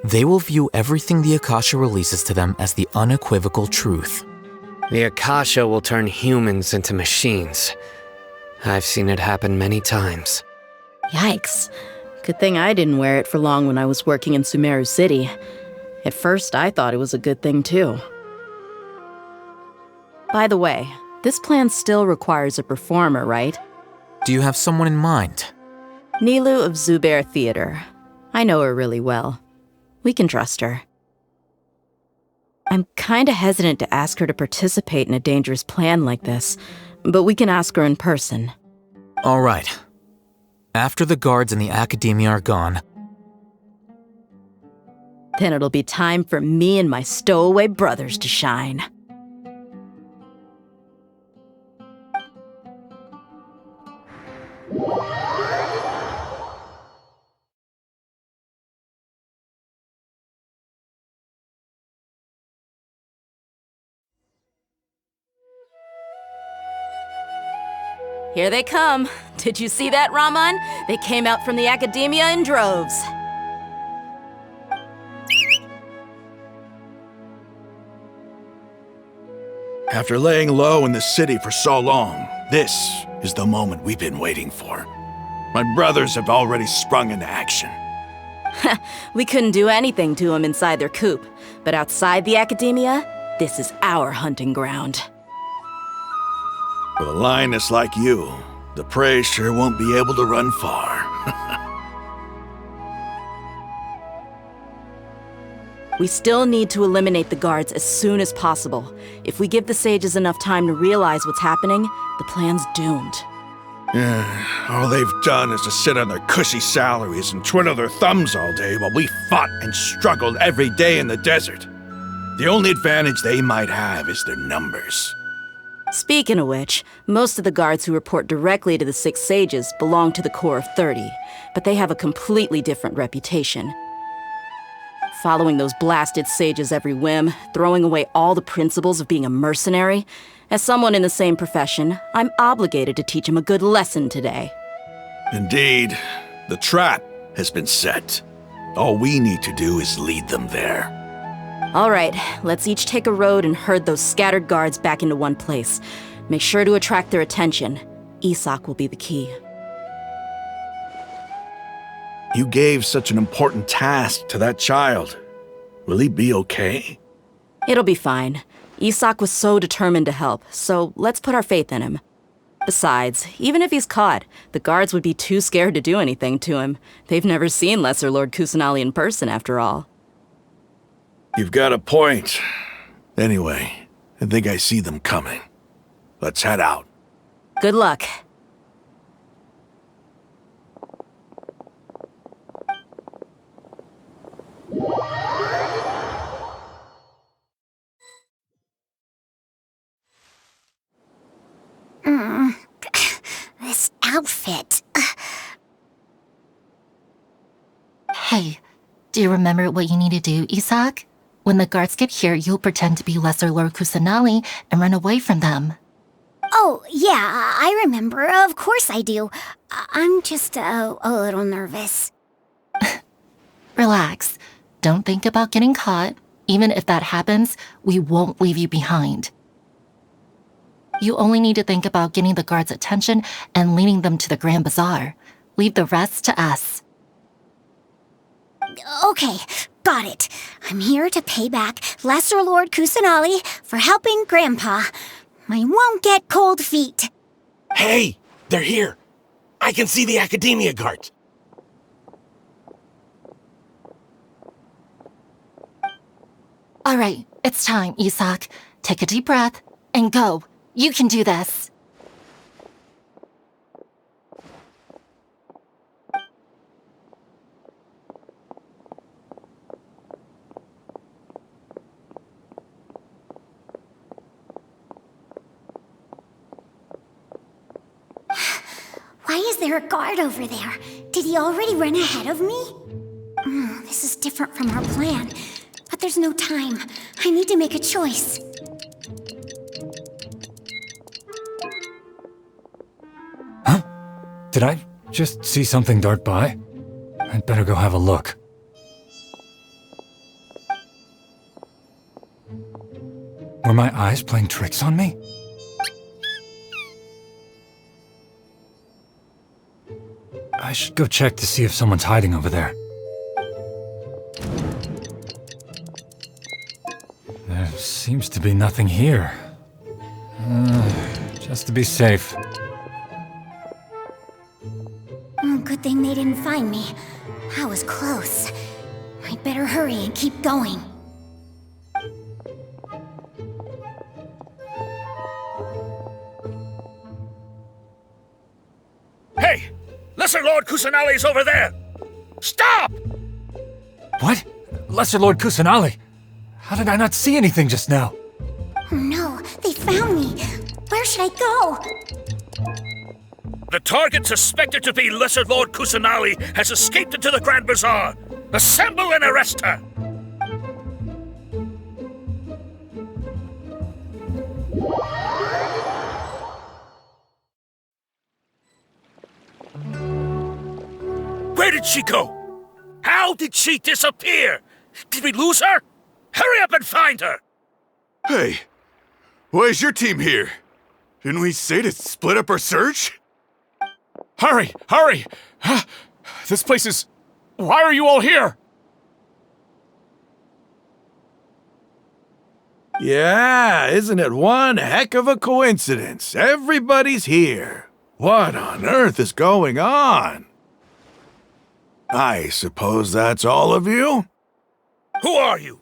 They will view everything the Akasha releases to them as the unequivocal truth. The Akasha will turn humans into machines. I've seen it happen many times. Yikes. Good thing I didn't wear it for long when I was working in Sumeru City. At first, I thought it was a good thing too. By the way, this plan still requires a performer, right? Do you have someone in mind? Nilou of Zubair Theater. I know her really well. We can trust her. I'm kinda hesitant to ask her to participate in a dangerous plan like this, but we can ask her in person. All right. After the guards and the Akademiya are gone, then it'll be time for me and my stowaway brothers to shine. Here they come. Did you see that, Raman? They came out from the Akademiya in droves. After laying low in the city for so long, this is the moment we've been waiting for. My brothers have already sprung into action. We couldn't do anything to them inside their coop, but outside the Akademiya, this is our hunting ground. With a lioness like you, the prey sure won't be able to run far. We still need to eliminate the guards as soon as possible. If we give the sages enough time to realize what's happening, the plan's doomed. All they've done is to sit on their cushy salaries and twiddle their thumbs all day while we fought and struggled every day in the desert. The only advantage they might have is their numbers. Speaking of which, most of the guards who report directly to the 6 sages belong to the Corps of 30, but they have a completely different reputation. Following those blasted sages every whim, throwing away all the principles of being a mercenary. As someone in the same profession, I'm obligated to teach them a good lesson today. Indeed, the trap has been set. All we need to do is lead them there. All right, let's each take a road and herd those scattered guards back into one place. Make sure to attract their attention. Isak will be the key. You gave such an important task to that child. Will he be okay? It'll be fine. Isak was so determined to help, so let's put our faith in him. Besides, even if he's caught, the guards would be too scared to do anything to him. They've never seen Lesser Lord Kusanali in person, after all. You've got a point. Anyway, I think I see them coming. Let's head out. Good luck. This outfit. Hey, do you remember what you need to do, Isak? When the guards get here, you'll pretend to be Lesser Lord Kusanali and run away from them. Oh, yeah, I remember. Of course I do. I'm just a little nervous. Relax. Don't think about getting caught. Even if that happens, we won't leave you behind. You only need to think about getting the guards' attention and leading them to the Grand Bazaar. Leave the rest to us. Okay, got it. I'm here to pay back Lesser Lord Kusanali for helping Grandpa. I won't get cold feet. Hey, they're here. I can see the Akademiya guards. All right, it's time, Isak. Take a deep breath and go. You can do this. Why is there a guard over there? Did he already run ahead of me? This is different from our plan. But there's no time. I need to make a choice. Did I just see something dart by? I'd better go have a look. Were my eyes playing tricks on me? I should go check to see if someone's hiding over there. There seems to be nothing here. Just to be safe. Good thing they didn't find me. I was close. I'd better hurry and keep going. Hey! Lesser Lord Kusanali's over there! Stop! What? Lesser Lord Kusanali? How did I not see anything just now? Oh no, they found me. Where should I go? The target suspected to be Lesser Lord Kusanali has escaped into the Grand Bazaar. Assemble and arrest her! Where did she go? How did she disappear? Did we lose her? Hurry up and find her! Hey, why is your team here? Didn't we say to split up our search? Hurry! Hurry! This place is... Why are you all here? Yeah, isn't it one heck of a coincidence? Everybody's here. What on earth is going on? I suppose that's all of you? Who are you?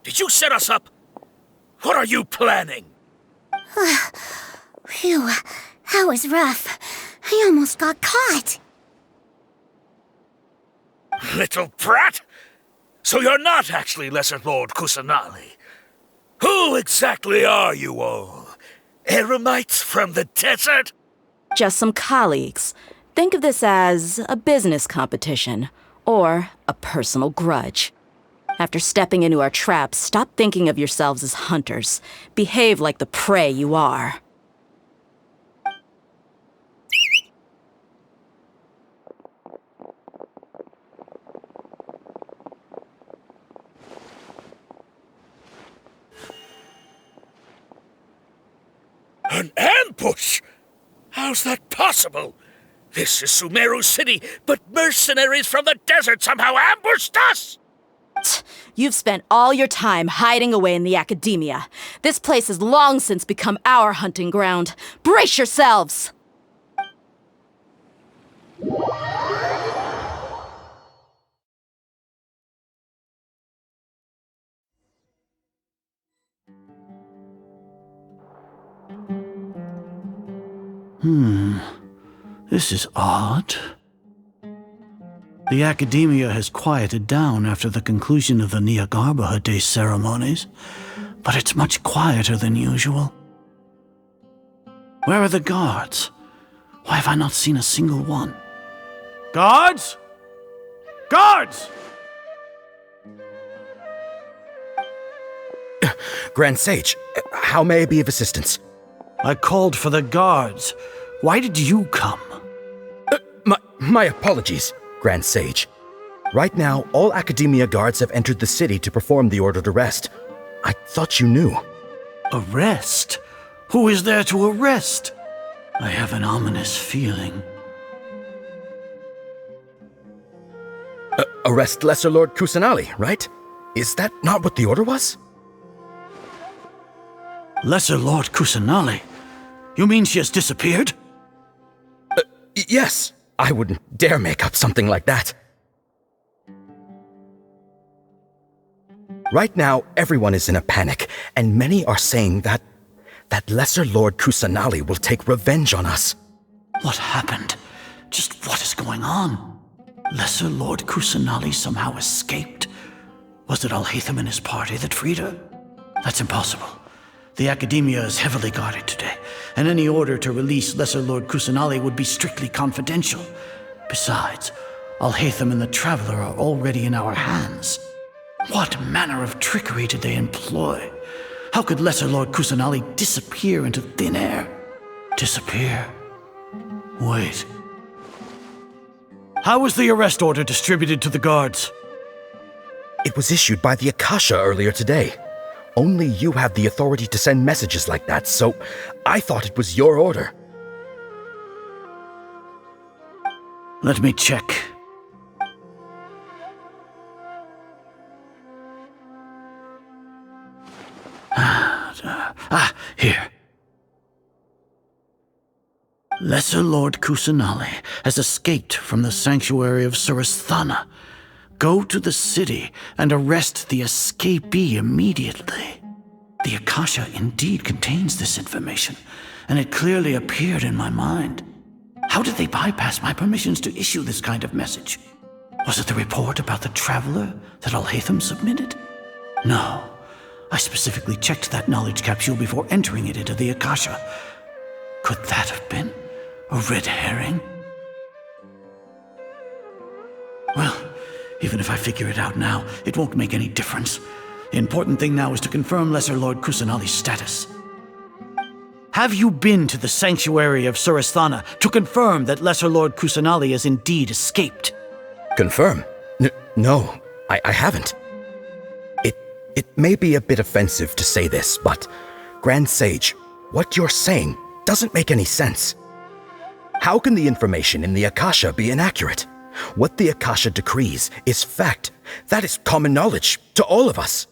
Did you set us up? What are you planning? Phew, that was rough. I almost got caught. Little brat! So you're not actually Lesser Lord Kusanali. Who exactly are you all? Eremites from the desert? Just some colleagues. Think of this as a business competition, or a personal grudge. After stepping into our traps, stop thinking of yourselves as hunters. Behave like the prey you are. ambush? How's that possible? This is Sumeru City, but mercenaries from the desert somehow ambushed us! You've spent all your time hiding away in the Akademiya. This place has long since become our hunting ground. Brace yourselves! This is odd. The Akademiya has quieted down after the conclusion of the Nyagarbha Day ceremonies, but it's much quieter than usual. Where are the guards? Why have I not seen a single one? Guards? Guards! Grand Sage, how may I be of assistance? I called for the guards. Why did you come? My apologies, Grand Sage. Right now, all Akademiya guards have entered the city to perform the ordered arrest. I thought you knew. Arrest? Who is there to arrest? I have an ominous feeling. Arrest Lesser Lord Kusanali, right? Is that not what the order was? Lesser Lord Kusanali? You mean she has disappeared? Yes. I wouldn't dare make up something like that. Right now, everyone is in a panic, and many are saying that Lesser Lord Kusanali will take revenge on us. What happened? Just what is going on? Lesser Lord Kusanali somehow escaped? Was it Alhaitham and his party that freed her? That's impossible. The Akademiya is heavily guarded today, and any order to release Lesser Lord Kusanali would be strictly confidential. Besides, Alhaitham and the Traveler are already in our hands. What manner of trickery did they employ? How could Lesser Lord Kusanali disappear into thin air? Disappear? Wait. How was the arrest order distributed to the guards? It was issued by the Akasha earlier today. Only you have the authority to send messages like that, so I thought it was your order. Let me check. Here. Lesser Lord Kusanali has escaped from the sanctuary of Surasthana. Go to the city and arrest the escapee immediately. The Akasha indeed contains this information, and it clearly appeared in my mind. How did they bypass my permissions to issue this kind of message? Was it the report about the Traveler that Alhaitham submitted? No. I specifically checked that knowledge capsule before entering it into the Akasha. Could that have been a red herring? Well, even if I figure it out now, it won't make any difference. The important thing now is to confirm Lesser Lord Kusanali's status. Have you been to the sanctuary of Surasthana to confirm that Lesser Lord Kusanali has indeed escaped? Confirm? No, I haven't. It may be a bit offensive to say this, but Grand Sage, what you're saying doesn't make any sense. How can the information in the Akasha be inaccurate? What the Akasha decrees is fact. That is common knowledge to all of us.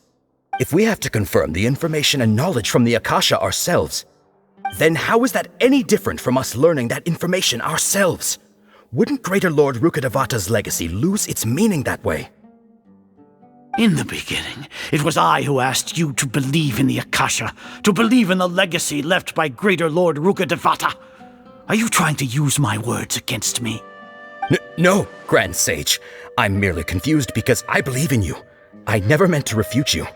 If we have to confirm the information and knowledge from the Akasha ourselves, then how is that any different from us learning that information ourselves? Wouldn't Greater Lord Rukkhadevata's legacy lose its meaning that way? In the beginning, it was I who asked you to believe in the Akasha, to believe in the legacy left by Greater Lord Rukkhadevata. Are you trying to use my words against me? No, Grand Sage. I'm merely confused because I believe in you. I never meant to refute you.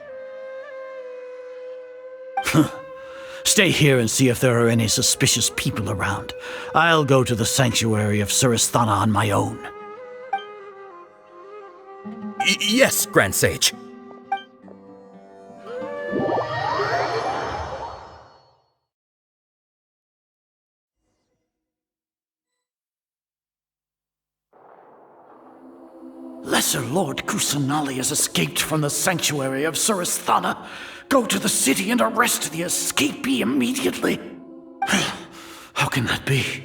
Stay here and see if there are any suspicious people around. I'll go to the sanctuary of Surasthana on my own. Yes, Grand Sage. Lesser Lord Kusanali has escaped from the sanctuary of Surasthana. Go to the city and arrest the escapee immediately. can that be?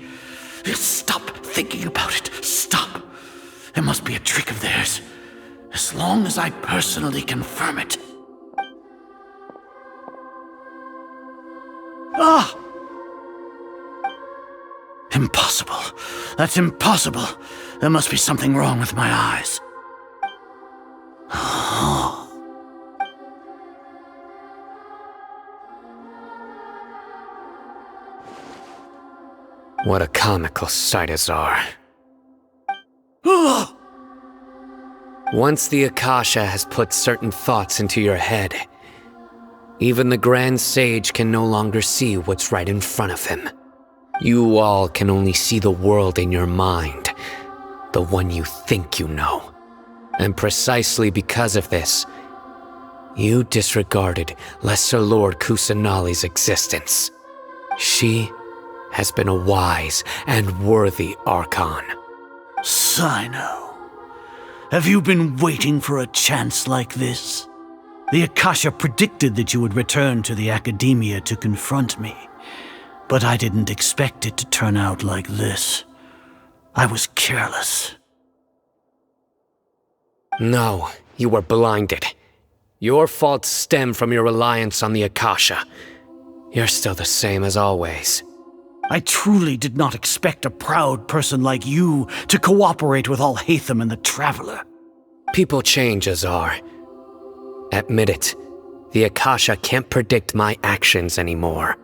Stop thinking about it. Stop. It must be a trick of theirs. As long as I personally confirm it. Ah! Impossible. That's impossible. There must be something wrong with my eyes. What a comical sight, Azar. Once the Akasha has put certain thoughts into your head, even the Grand Sage can no longer see what's right in front of him. You all can only see the world in your mind, the one you think you know. And precisely because of this, you disregarded Lesser Lord Kusanali's existence. She has been a wise and worthy Archon. Cyno, have you been waiting for a chance like this? The Akasha predicted that you would return to the Akademiya to confront me, but I didn't expect it to turn out like this. I was careless. No, you were blinded. Your faults stem from your reliance on the Akasha. You're still the same as always. I truly did not expect a proud person like you to cooperate with Alhaitham and the Traveler. People change, Azar. Admit it. The Akasha can't predict my actions anymore.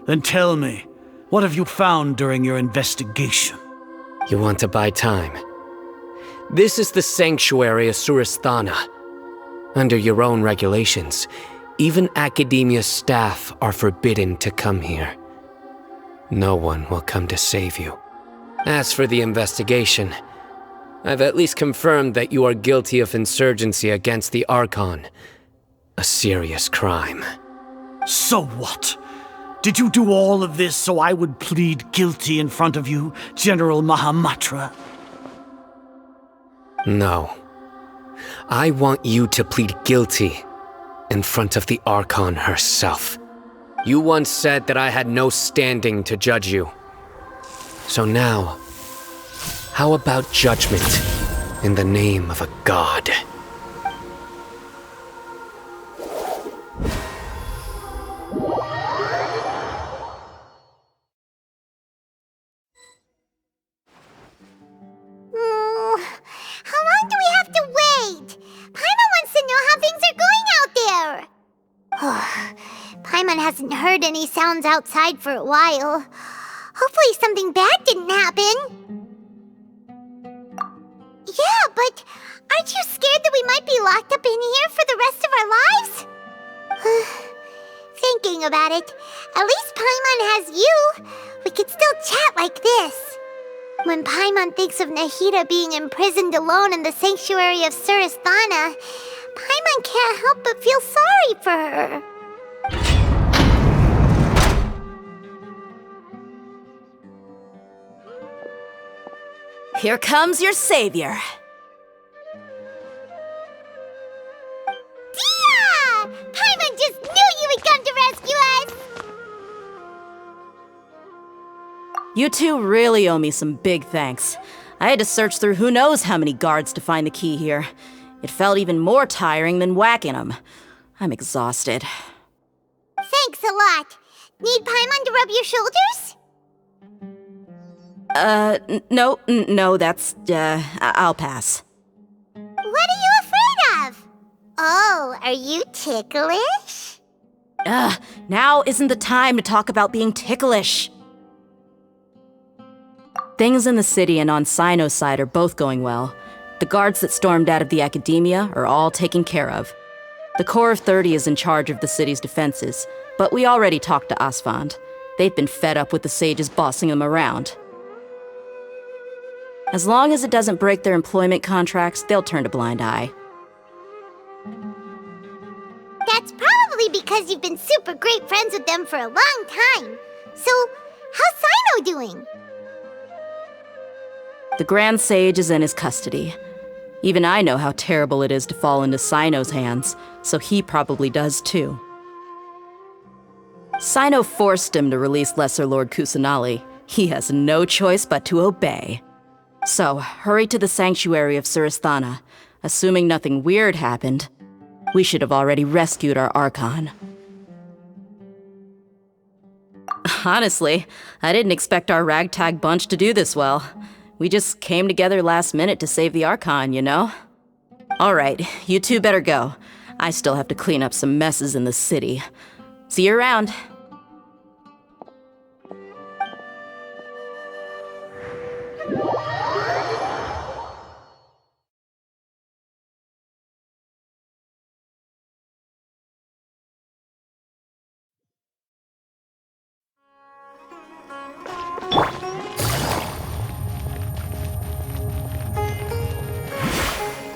Then tell me, what have you found during your investigation? You want to buy time? This is the sanctuary of Surasthana. Under your own regulations, even Akademiya staff are forbidden to come here. No one will come to save you. As for the investigation, I've at least confirmed that you are guilty of insurgency against the Archon. A serious crime. So what? Did you do all of this so I would plead guilty in front of you, General Mahamatra? No. I want you to plead guilty in front of the Archon herself. You once said that I had no standing to judge you. So now, how about judgment in the name of a god? How long do we have to wait? Paimon wants to know how things are going out there. Paimon hasn't heard any sounds outside for a while. Hopefully something bad didn't happen. Yeah, but aren't you scared that we might be locked up in here for the rest of our lives? Thinking about it, at least Paimon has you. We could still chat like this. When Paimon thinks of Nahida being imprisoned alone in the sanctuary of Surasthana, Paimon can't help but feel sorry for her. Here comes your savior. Dehya! Paimon just knew you would come to rescue us! You two really owe me some big thanks. I had to search through who knows how many guards to find the key here. It felt even more tiring than whacking them. I'm exhausted. Thanks a lot. Need Paimon to rub your shoulders? No, that's, I'll pass. What are you afraid of? Oh, are you ticklish? Now isn't the time to talk about being ticklish. Things in the city and on Cyno's side are both going well. The guards that stormed out of the Akademiya are all taken care of. The Corps of 30 is in charge of the city's defenses, but we already talked to Asfand. They've been fed up with the sages bossing them around. As long as it doesn't break their employment contracts, they'll turn a blind eye. That's probably because you've been super great friends with them for a long time. So, how's Cyno doing? The Grand Sage is in his custody. Even I know how terrible it is to fall into Cyno's hands, so he probably does too. Sino forced him to release Lesser Lord Kusanali. He has no choice but to obey. So, hurry to the sanctuary of Surasthana. Assuming nothing weird happened, we should have already rescued our Archon. Honestly, I didn't expect our ragtag bunch to do this well. We just came together last minute to save the Archon, you know? Alright, you two better go. I still have to clean up some messes in the city. See you around.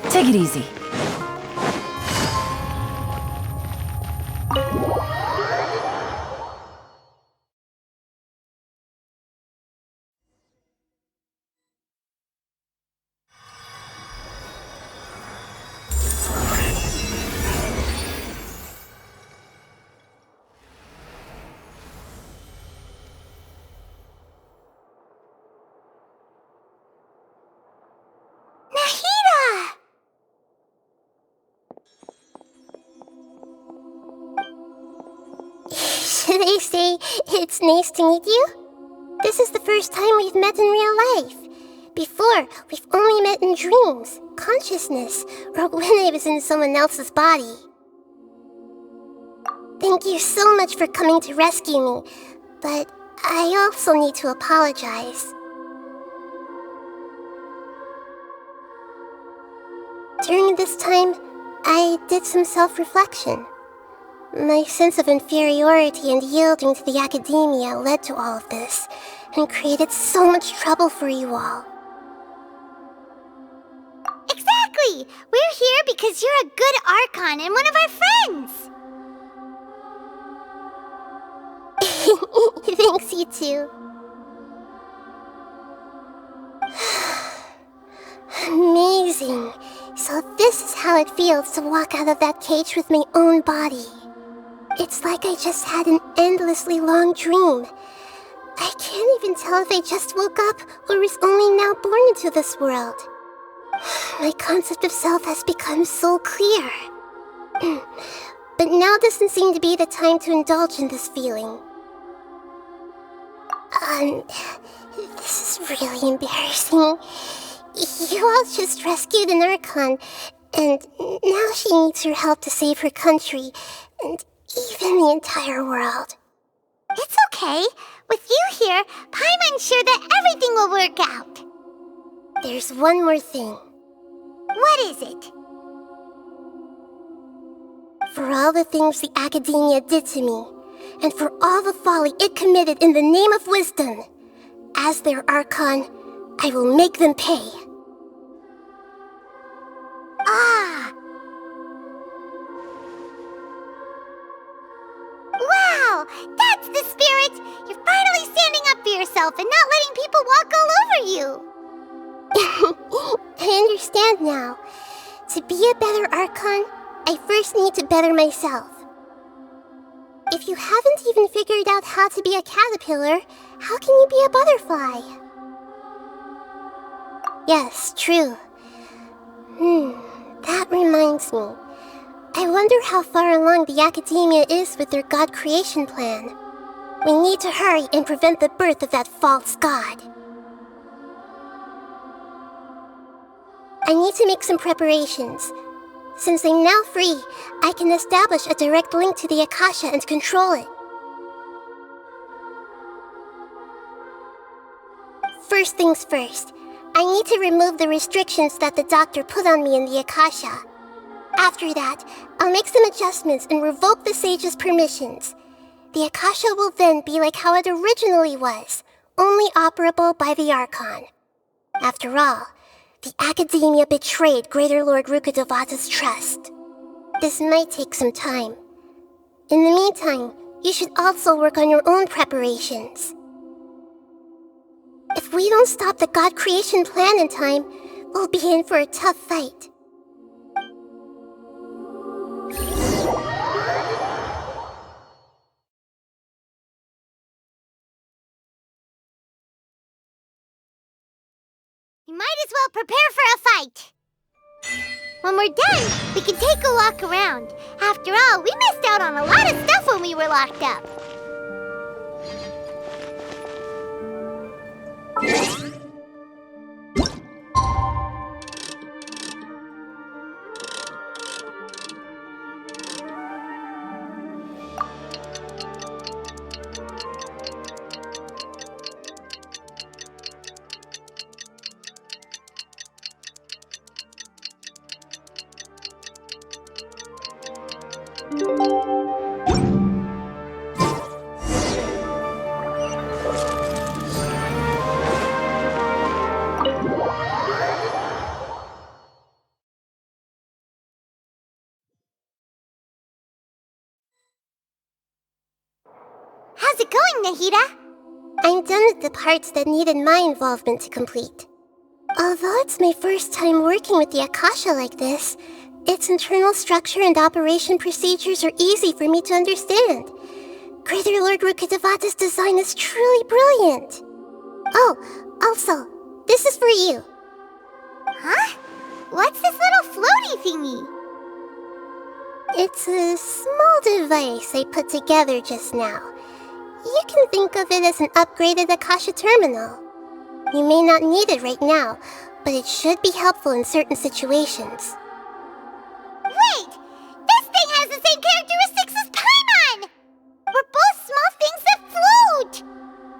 Take it easy. Nahida! Should I say it's nice to meet you? This is the first time we've met in real life. Before, we've only met in dreams, consciousness, or when I was in someone else's body. Thank you so much for coming to rescue me, but I also need to apologize. During this time, I did some self-reflection. My sense of inferiority and yielding to the Akademiya led to all of this, and created so much trouble for you all. Exactly! We're here because you're a good Archon and one of our friends! Thanks, you too. Amazing. So this is how it feels to walk out of that cage with my own body. It's like I just had an endlessly long dream. I can't even tell if I just woke up or was only now born into this world. My concept of self has become so clear. But now doesn't seem to be the time to indulge in this feeling. This is really embarrassing. You all just rescued an Archon, and now she needs your help to save her country, and even the entire world. It's okay. With you here, Paimon's sure that everything will work out. There's one more thing. What is it? For all the things the Akademiya did to me, and for all the folly it committed in the name of wisdom, as their Archon, I will make them pay. Ah! Wow! That's the spirit! You're finally standing up for yourself and not letting people walk all over you! I understand now. To be a better Archon, I first need to better myself. If you haven't even figured out how to be a caterpillar, how can you be a butterfly? Yes, true. That reminds me. I wonder how far along the Akademiya is with their god creation plan. We need to hurry and prevent the birth of that false god. I need to make some preparations. Since I'm now free, I can establish a direct link to the Akasha and control it. First things first, I need to remove the restrictions that the doctor put on me in the Akasha. After that, I'll make some adjustments and revoke the sage's permissions. The Akasha will then be like how it originally was, only operable by the Archon. After all, the Akademiya betrayed Greater Lord Rukkhadevata's trust. This might take some time. In the meantime, you should also work on your own preparations. If we don't stop the god creation plan in time, we'll be in for a tough fight. We might as well prepare for a fight. When we're done, we can take a walk around. After all, we missed out on a lot of stuff when we were locked up. How's it going, Nahida? I'm done with the parts that needed my involvement to complete. Although it's my first time working with the Akasha like this, its internal structure and operation procedures are easy for me to understand. Greater Lord Rukkhadevata's design is truly brilliant. Oh, also, this is for you. Huh? What's this little floaty thingy? It's a small device I put together just now. You can think of it as an upgraded Akasha terminal. You may not need it right now, but it should be helpful in certain situations. Wait! This thing has the same characteristics as Paimon! We're both small things that float!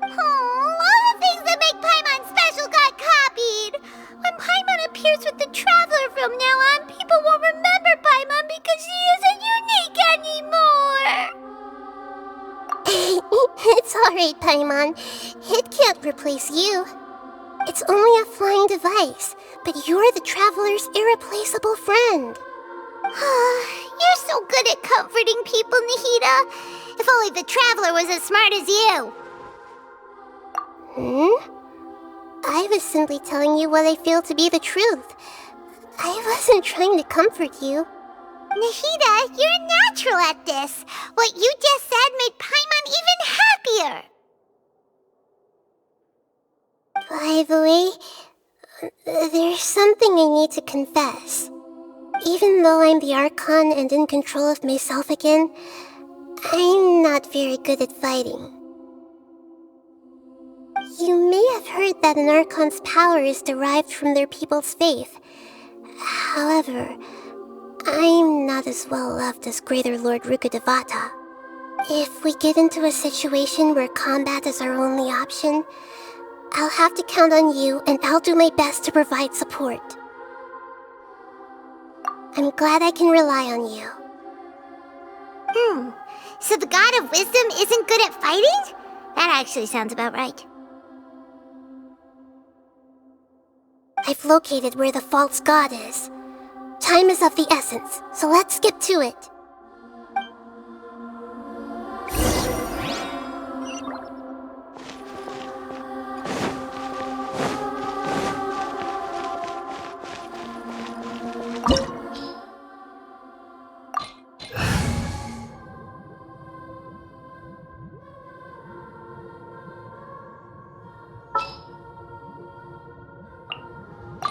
Oh, all the things that make Paimon special got copied! When Paimon appears with the Traveler from now on, people won't remember Paimon because she isn't unique anymore! It's alright, Paimon. It can't replace you. It's only a flying device, but you're the Traveler's irreplaceable friend. You're so good at comforting people, Nahida. If only the Traveler was as smart as you. I was simply telling you what I feel to be the truth. I wasn't trying to comfort you. Nahida, you're natural at this. What you just said made Paimon even happier. By the way, there's something I need to confess. Even though I'm the Archon and in control of myself again, I'm not very good at fighting. You may have heard that an Archon's power is derived from their people's faith. However, I'm not as well loved as Greater Lord Rukkhadevata. If we get into a situation where combat is our only option, I'll have to count on you, and I'll do my best to provide support. I'm glad I can rely on you. So the God of Wisdom isn't good at fighting? That actually sounds about right. I've located where the false god is. Time is of the essence, so let's get to it.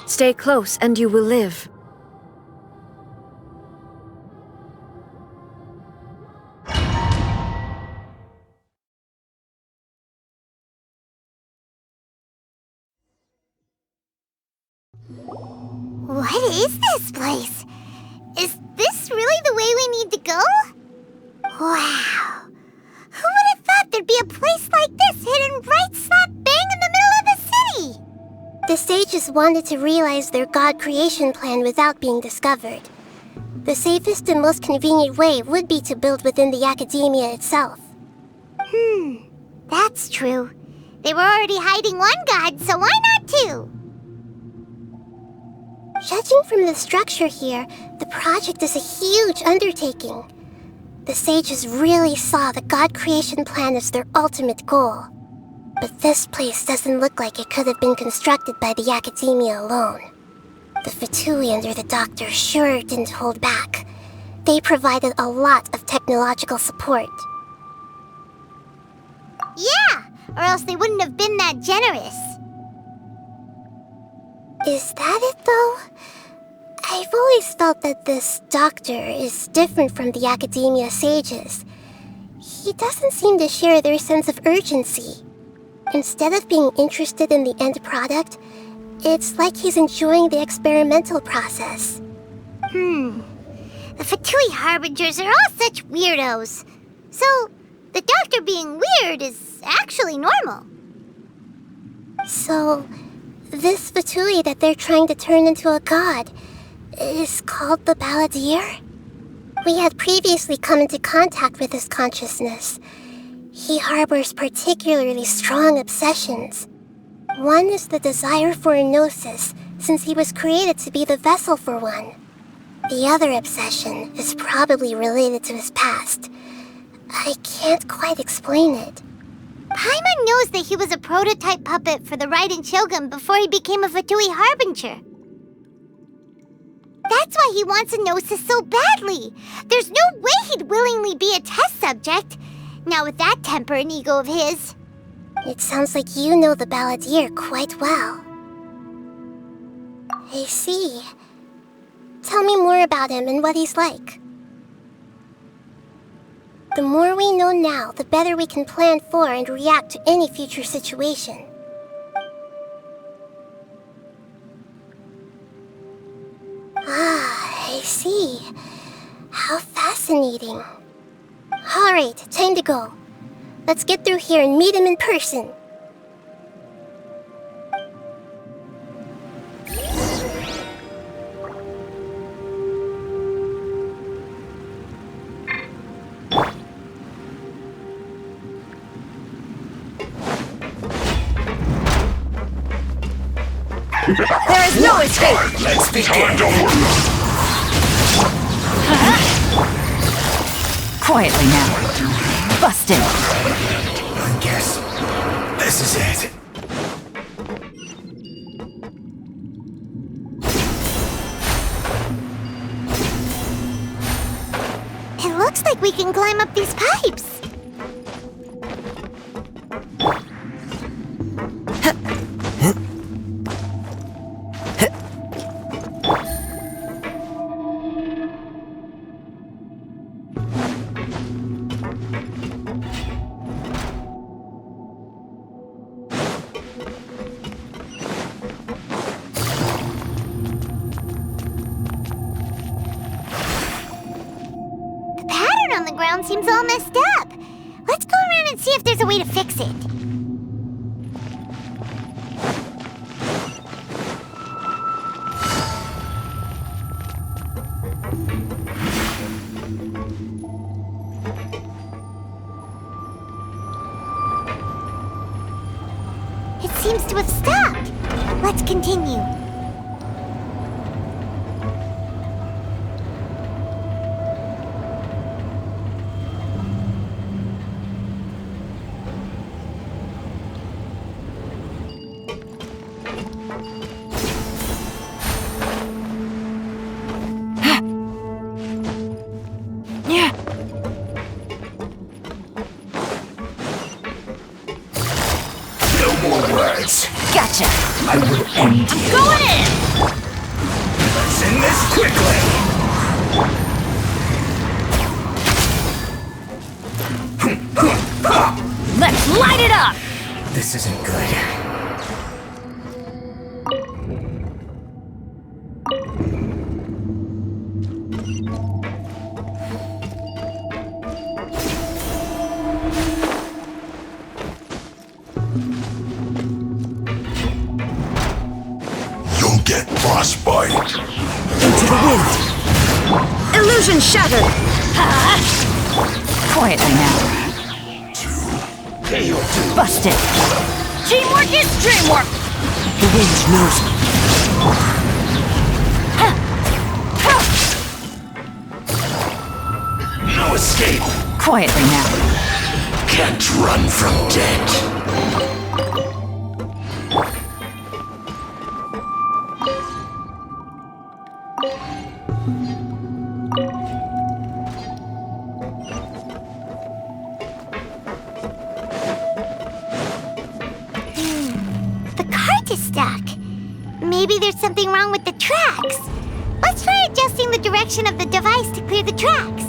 Stay close and you will live. What is this place? Is this really the way we need to go? Wow. Who would have thought there'd be a place like this hidden right slap bang in the middle of the city? The sages wanted to realize their god creation plan without being discovered. The safest and most convenient way would be to build within the Akademiya itself. That's true. They were already hiding one god, so why not two? Judging from the structure here, the project is a huge undertaking. The sages really saw the god creation plan as their ultimate goal. But this place doesn't look like it could have been constructed by the Akademiya alone. The Fatui under the Doctor sure didn't hold back. They provided a lot of technological support. Yeah, or else they wouldn't have been that generous. Is that it, though? I've always felt that this doctor is different from the Akademiya sages. He doesn't seem to share their sense of urgency. Instead of being interested in the end product, it's like he's enjoying the experimental process. The Fatui Harbingers are all such weirdos. So, the doctor being weird is actually normal. So, this Fatui that they're trying to turn into a god is called the Balladeer? We had previously come into contact with his consciousness. He harbors particularly strong obsessions. One is the desire for a gnosis, since he was created to be the vessel for one. The other obsession is probably related to his past. I can't quite explain it. Paimon knows that he was a prototype puppet for the Raiden Shogun before he became a Fatui Harbinger. That's why he wants a gnosis so badly. There's no way he'd willingly be a test subject. Not with that temper and ego of his. It sounds like you know the Balladeer quite well. I see. Tell me more about him and what he's like. The more we know now, the better we can plan for and react to any future situation. I see. How fascinating. Alright, time to go. Let's get through here and meet him in person. There is no escape! Let's begin. Quietly now. Busted. I guess this is it. It looks like we can climb up these pipes. Seems all messed up. Let's go around and see if there's a way to fix it. It seems to have stopped. Let's continue. Gotcha! I will end you. Going in! Let's end this quickly! Let's light it up! This isn't good. Get frostbite. Into the wind. Illusion shattered. Quietly now. Busted. Teamwork is dreamwork. The wind knows me. No escape. Quietly now. Can't run from death. maybe there's something wrong with the tracks. Let's try adjusting the direction of the device to clear the tracks.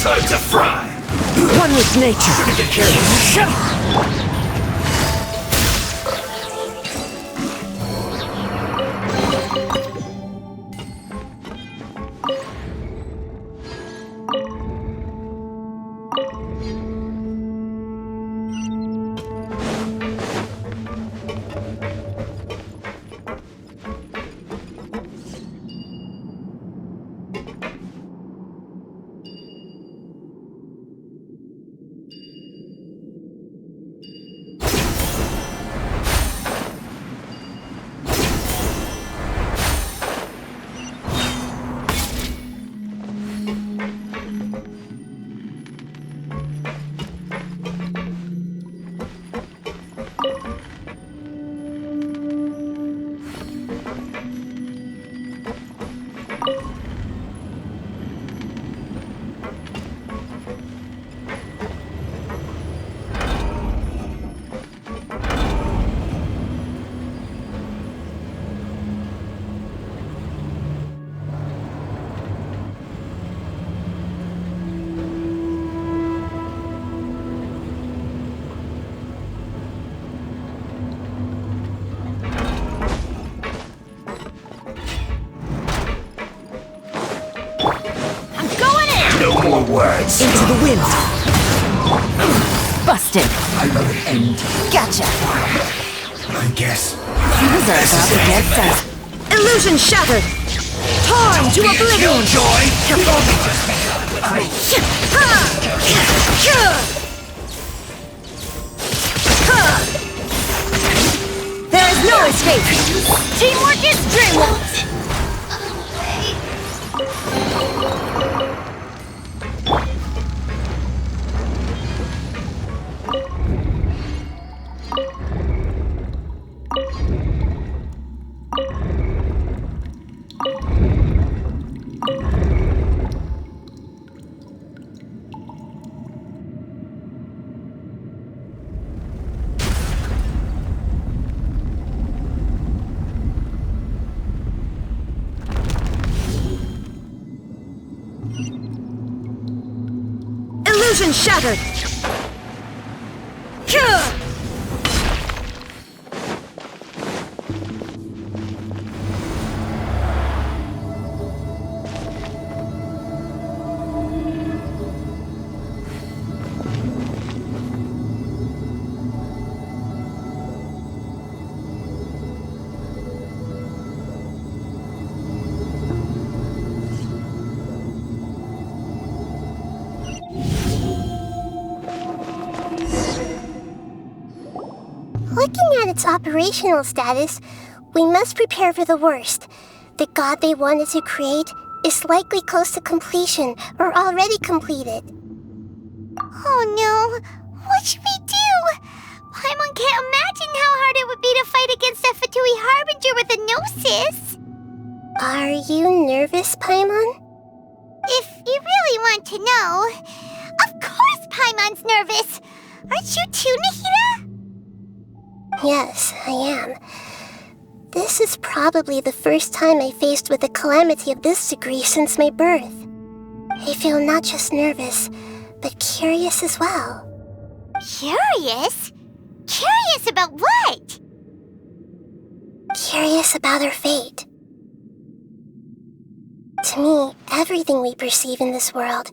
Time to fry! One with nature! Shut up! Words. Into the wind. Busted. I know the end. Gotcha. I guess. These are about to get done. Illusion shattered. Torn to oblivion. Joy. There is no escape. Teamwork is dreamwork. Illusion shattered! Looking at its operational status, we must prepare for the worst. The god they wanted to create is likely close to completion or already completed. Oh no! What should we do? Paimon can't imagine how hard it would be to fight against a Fatui Harbinger with a Gnosis! Are you nervous, Paimon? If you really want to know, of course Paimon's nervous! Aren't you too, Nahida? Yes, I am. This is probably the first time I faced with a calamity of this degree since my birth. I feel not just nervous, but curious as well. Curious? Curious about what? Curious about our fate. To me, everything we perceive in this world,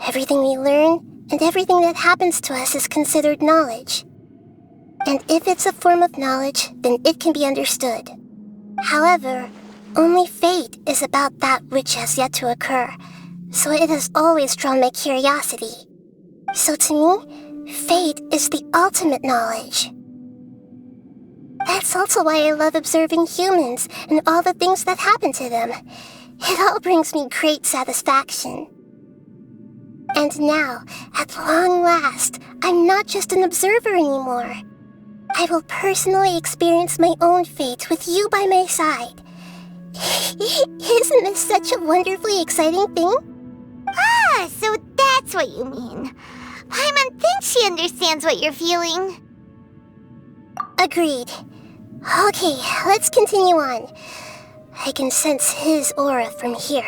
everything we learn, and everything that happens to us is considered knowledge. And if it's a form of knowledge, then it can be understood. However, only fate is about that which has yet to occur, so it has always drawn my curiosity. So to me, fate is the ultimate knowledge. That's also why I love observing humans and all the things that happen to them. It all brings me great satisfaction. And now, at long last, I'm not just an observer anymore. I will personally experience my own fate with you by my side. Isn't this such a wonderfully exciting thing? Ah, so that's what you mean. Paimon thinks she understands what you're feeling. Agreed. Okay, let's continue on. I can sense his aura from here.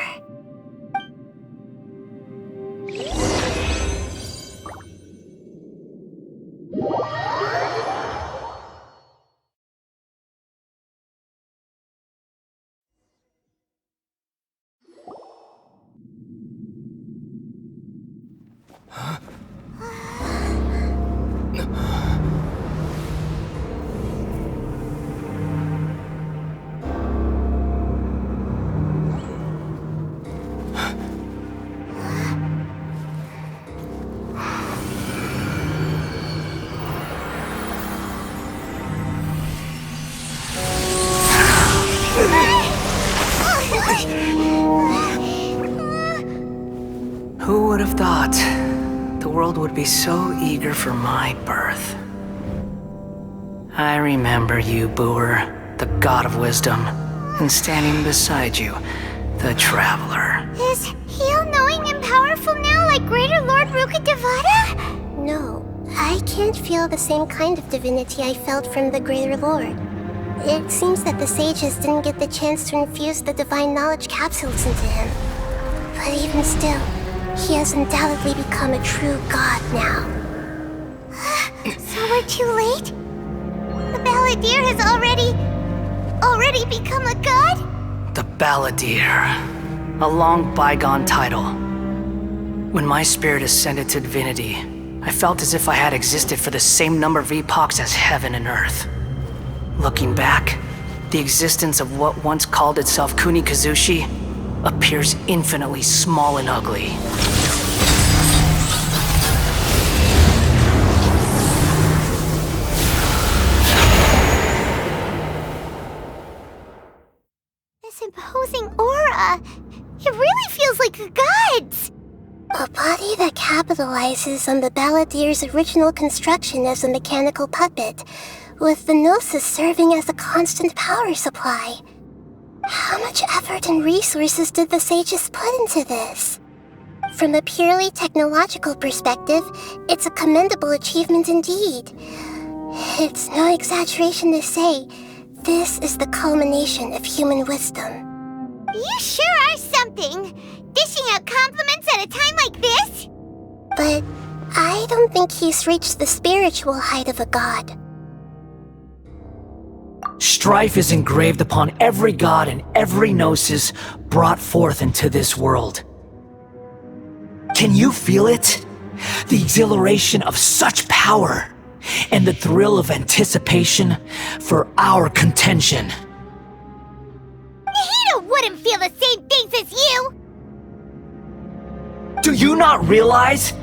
Who would have thought the world would be so eager for my birth? I remember you, Booer, the god of wisdom, and standing beside you, the traveler. Is he all-knowing and powerful now like Greater Lord Rukkhadevata? No, I can't feel the same kind of divinity I felt from the Greater Lord. It seems that the sages didn't get the chance to infuse the divine knowledge capsules into him. But even still, he has undoubtedly become a true god now. So we're too late? The Balladeer has already become a god? The Balladeer. A long bygone title. When my spirit ascended to divinity, I felt as if I had existed for the same number of epochs as heaven and earth. Looking back, the existence of what once called itself Kunikazushi appears infinitely small and ugly. This imposing aura, it really feels like the gods! A body that capitalizes on the Balladeer's original construction as a mechanical puppet, with the Gnosis serving as a constant power supply. How much effort and resources did the sages put into this? From a purely technological perspective, it's a commendable achievement indeed. It's no exaggeration to say, this is the culmination of human wisdom. You sure are something! Dishing out compliments at a time like this? But I don't think he's reached the spiritual height of a god. Strife is engraved upon every god and every gnosis brought forth into this world. Can you feel it? The exhilaration of such power, and the thrill of anticipation for our contention. Nahida wouldn't feel the same things as you! Do you not realize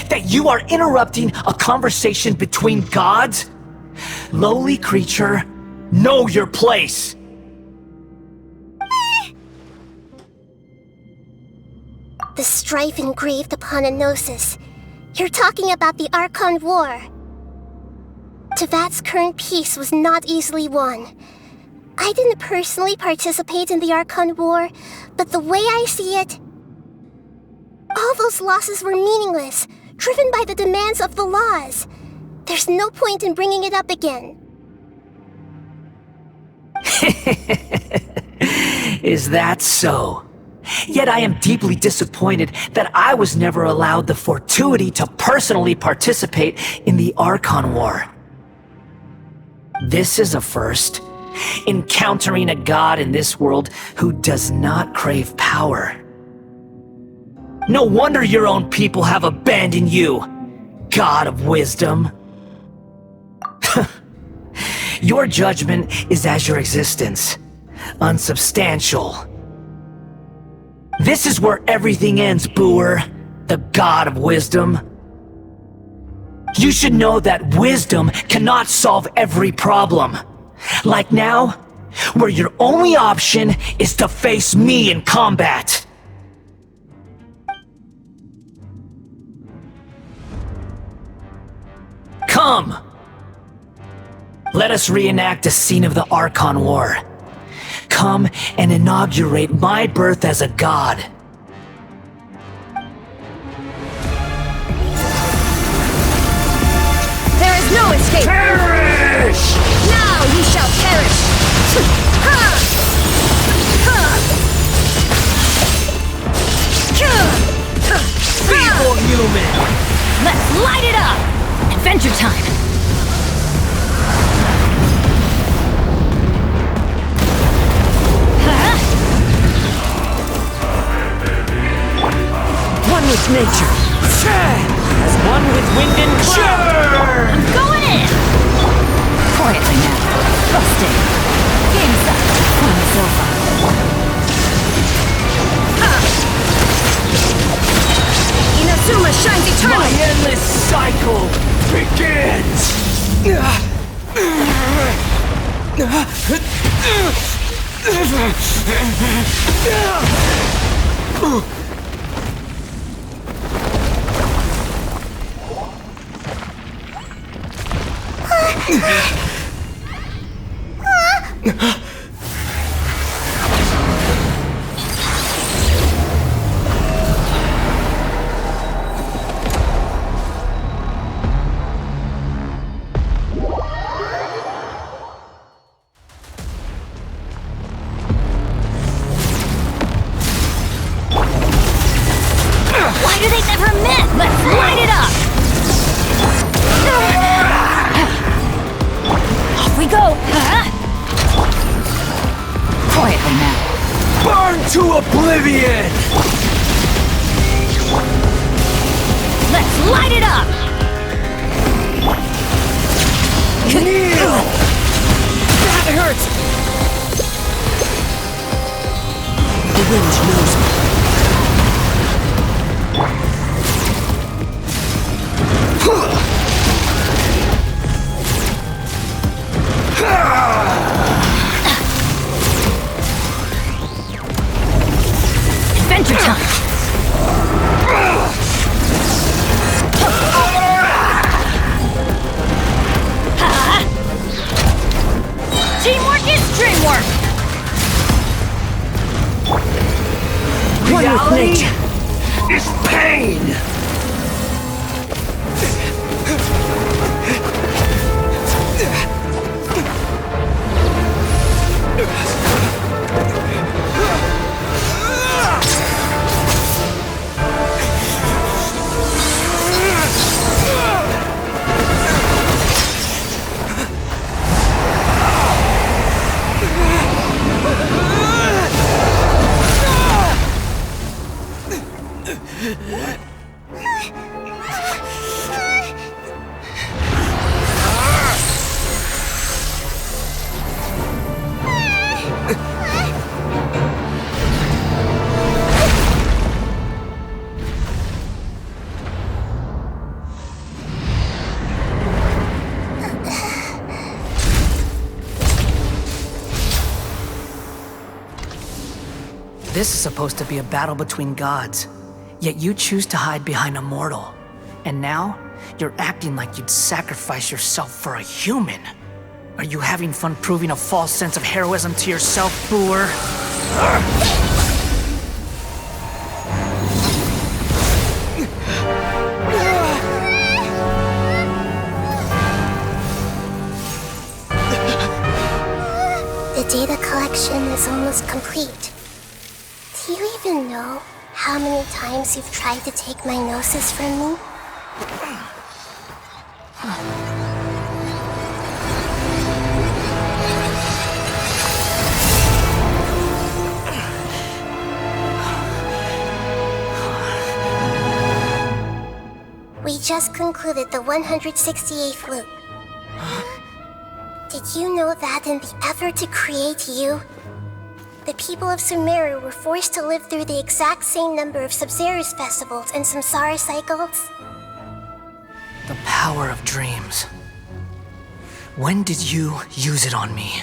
that you are interrupting a conversation between gods? Lowly creature, know your place! The strife engraved upon a gnosis. You're talking about the Archon War. Tevat's current peace was not easily won. I didn't personally participate in the Archon War, but the way I see it, all those losses were meaningless, driven by the demands of the laws. There's no point in bringing it up again. Is that so? Yet I am deeply disappointed that I was never allowed the fortuity to personally participate in the Archon War. This is a first. Encountering a god in this world who does not crave power. No wonder your own people have abandoned you, God of Wisdom. Your judgment is as your existence, unsubstantial. This is where everything ends, Booer, the God of Wisdom. You should know that wisdom cannot solve every problem. Like now, where your only option is to face me in combat. Come! Let us reenact a scene of the Archon War. Come and inaugurate my birth as a god. There is no escape! Perish! Now you shall perish! Feeble human! Let's light it up! Adventure time! One with nature. As one with wind and cloud. I'm going in! Quietly now. Busted. Game's up. Fun is over. Inazuma shines eternal! My endless cycle begins! Why do they never miss? Let's light it up! Off we go! Quietly now. Burn to oblivion! Let's light it up! Kneel! That hurts! The wind knows me. Adventure time! Teamwork is dreamwork! One with nature is pain! This is supposed to be a battle between gods, yet you choose to hide behind a mortal. And now, you're acting like you'd sacrifice yourself for a human. Are you having fun proving a false sense of heroism to yourself, Booer? The data collection is almost complete. Do you even know how many times you've tried to take my gnosis from me? We just concluded the 168th loop. Did you know that in the effort to create you, the people of Sumeru were forced to live through the exact same number of Sub-Zerus festivals and samsara cycles? The power of dreams. When did you use it on me?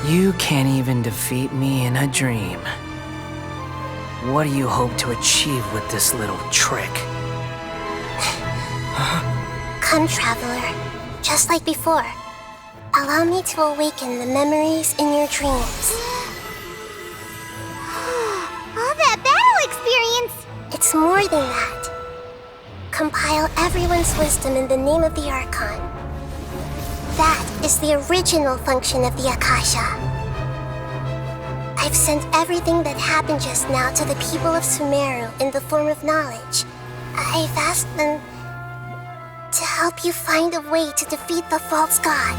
You can't even defeat me in a dream. What do you hope to achieve with this little trick? Come, Traveler. Just like before. Allow me to awaken the memories in your dreams. All that battle experience! It's more than that. Compile everyone's wisdom in the name of the Archon. That is the original function of the Akasha. I've sent everything that happened just now to the people of Sumeru in the form of knowledge. I've asked them to help you find a way to defeat the false god.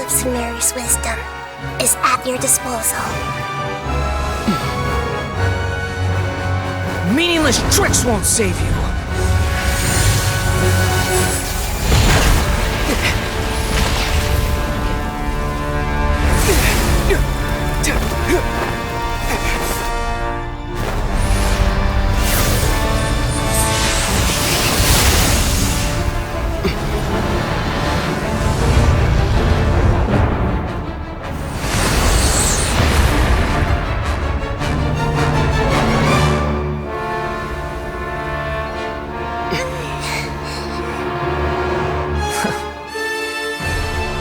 Sumeru's wisdom is at your disposal. Meaningless tricks won't save you.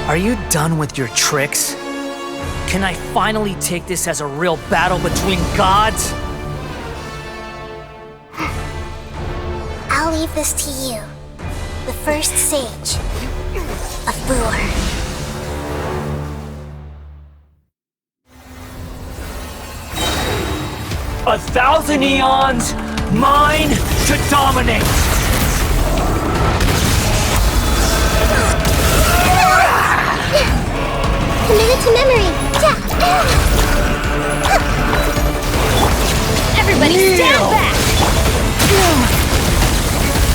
Are you done with your tricks? Can I finally take this as a real battle between gods? I'll leave this to you, the first sage of Boor. A thousand eons, mine to dominate! Committed to memory! Everybody stand back!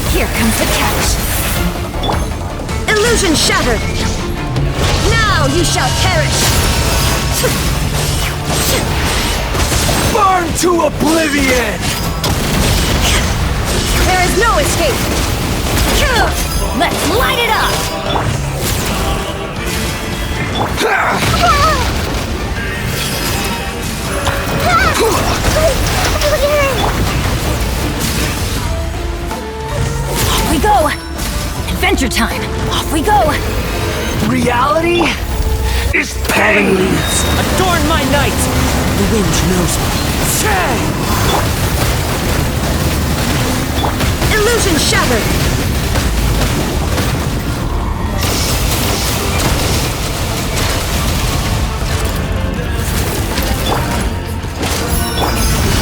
Here comes the catch. Illusion shattered! Now you shall perish! Burn to oblivion! There is no escape! Let's light it up! Off we go! Adventure time! Off we go! Reality is pain! Leaves, adorn my night! The wind knows me. Illusion shattered!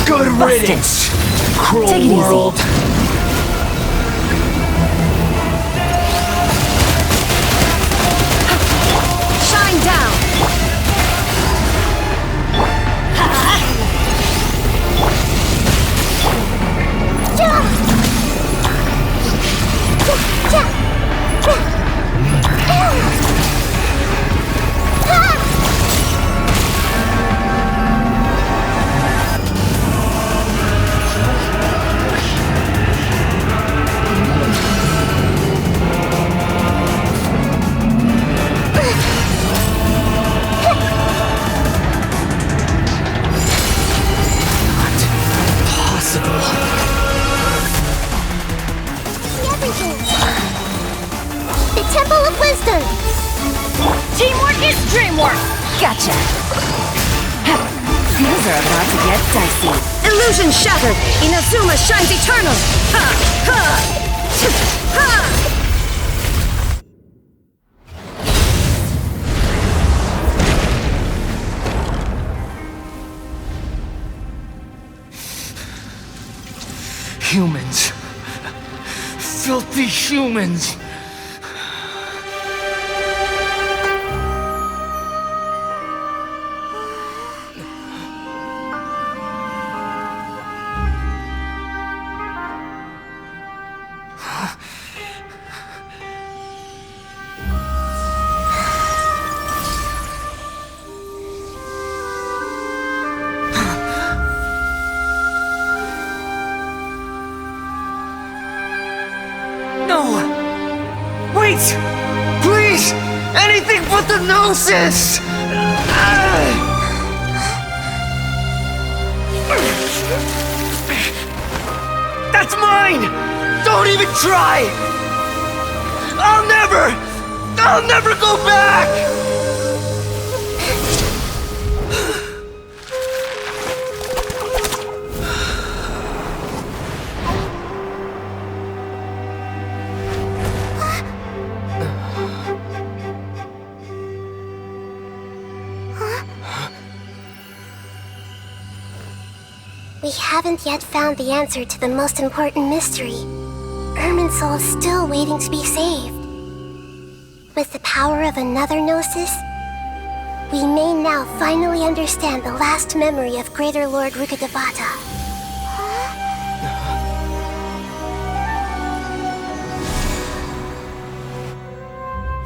Good riddance, cruel world! Shine down! Confrontation! Teamwork is dreamwork! Gotcha. Things are about to get dicey. Illusion shattered! Inazuma shines eternal! Ha! Ha! Ha! Humans. Filthy humans. Please! Anything but the Gnosis! That's mine! Don't even try! I'll never go back! We haven't yet found the answer to the most important mystery. Irminsul is still waiting to be saved. With the power of another Gnosis, we may now finally understand the last memory of Greater Lord Rukkhadevata.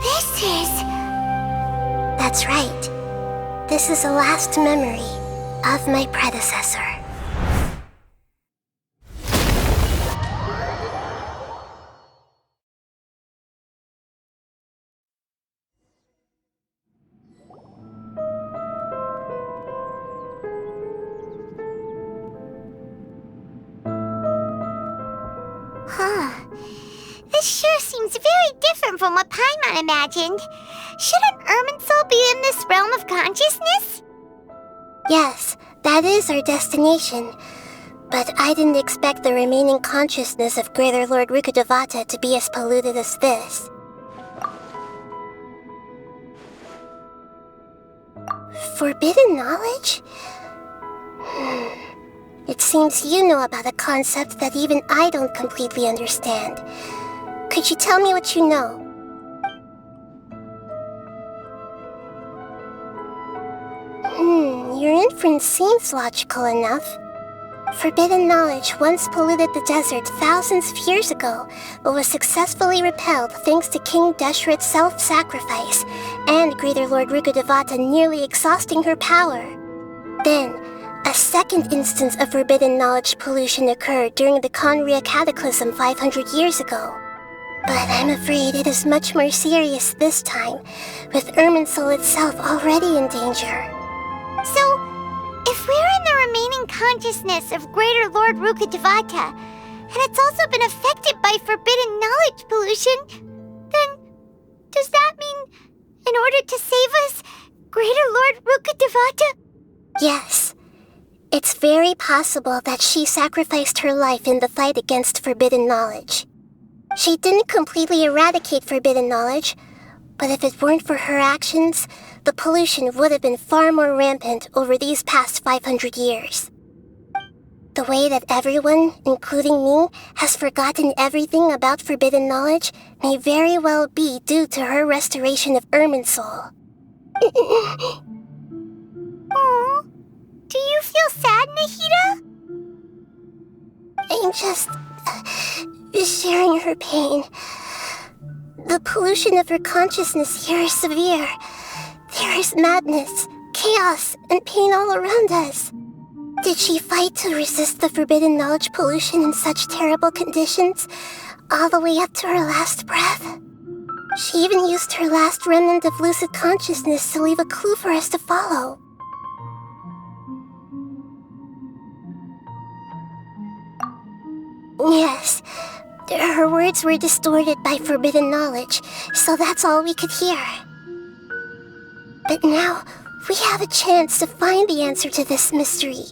This is... That's right. This is the last memory of my predecessor. This sure seems very different from what Paimon imagined. Shouldn't Irminsul be in this realm of consciousness? Yes, that is our destination. But I didn't expect the remaining consciousness of Greater Lord Rukkhadevata to be as polluted as this. Forbidden knowledge? It seems you know about a concept that even I don't completely understand. Could you tell me what you know? Your inference seems logical enough. Forbidden knowledge once polluted the desert thousands of years ago, but was successfully repelled thanks to King Deshret's self-sacrifice and Greater Lord Rukkhadevata nearly exhausting her power. Then, a second instance of forbidden knowledge pollution occurred during the Conria Cataclysm 500 years ago. But I'm afraid it is much more serious this time, with Irminsul itself already in danger. So, if we're in the remaining consciousness of Greater Lord Rukkhadevata, and it's also been affected by forbidden knowledge pollution, then does that mean, in order to save us, Greater Lord Rukkhadevata? Yes. It's very possible that she sacrificed her life in the fight against forbidden knowledge. She didn't completely eradicate forbidden knowledge, but if it weren't for her actions, the pollution would have been far more rampant over these past 500 years. The way that everyone, including me, has forgotten everything about forbidden knowledge may very well be due to her restoration of Irminsul. Aww. Do you feel sad, Nahida? I'm just sharing her pain. The pollution of her consciousness here is severe. There is madness, chaos, and pain all around us. Did she fight to resist the forbidden knowledge pollution in such terrible conditions, all the way up to her last breath? She even used her last remnant of lucid consciousness to leave a clue for us to follow. Yes, Her words were distorted by forbidden knowledge, so that's all we could hear. But now, we have a chance to find the answer to this mystery.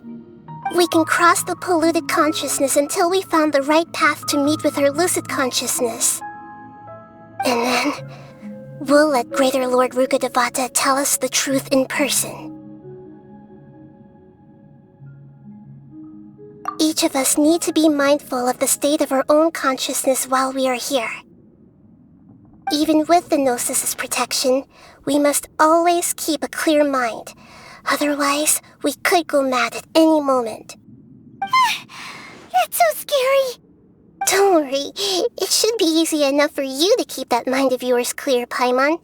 We can cross the polluted consciousness until we found the right path to meet with our lucid consciousness. And then, we'll let Greater Lord Rukkhadevata tell us the truth in person. Each of us need to be mindful of the state of our own consciousness while we are here. Even with the Gnosis' protection, we must always keep a clear mind. Otherwise, we could go mad at any moment. That's so scary. Don't worry, it should be easy enough for you to keep that mind of yours clear, Paimon.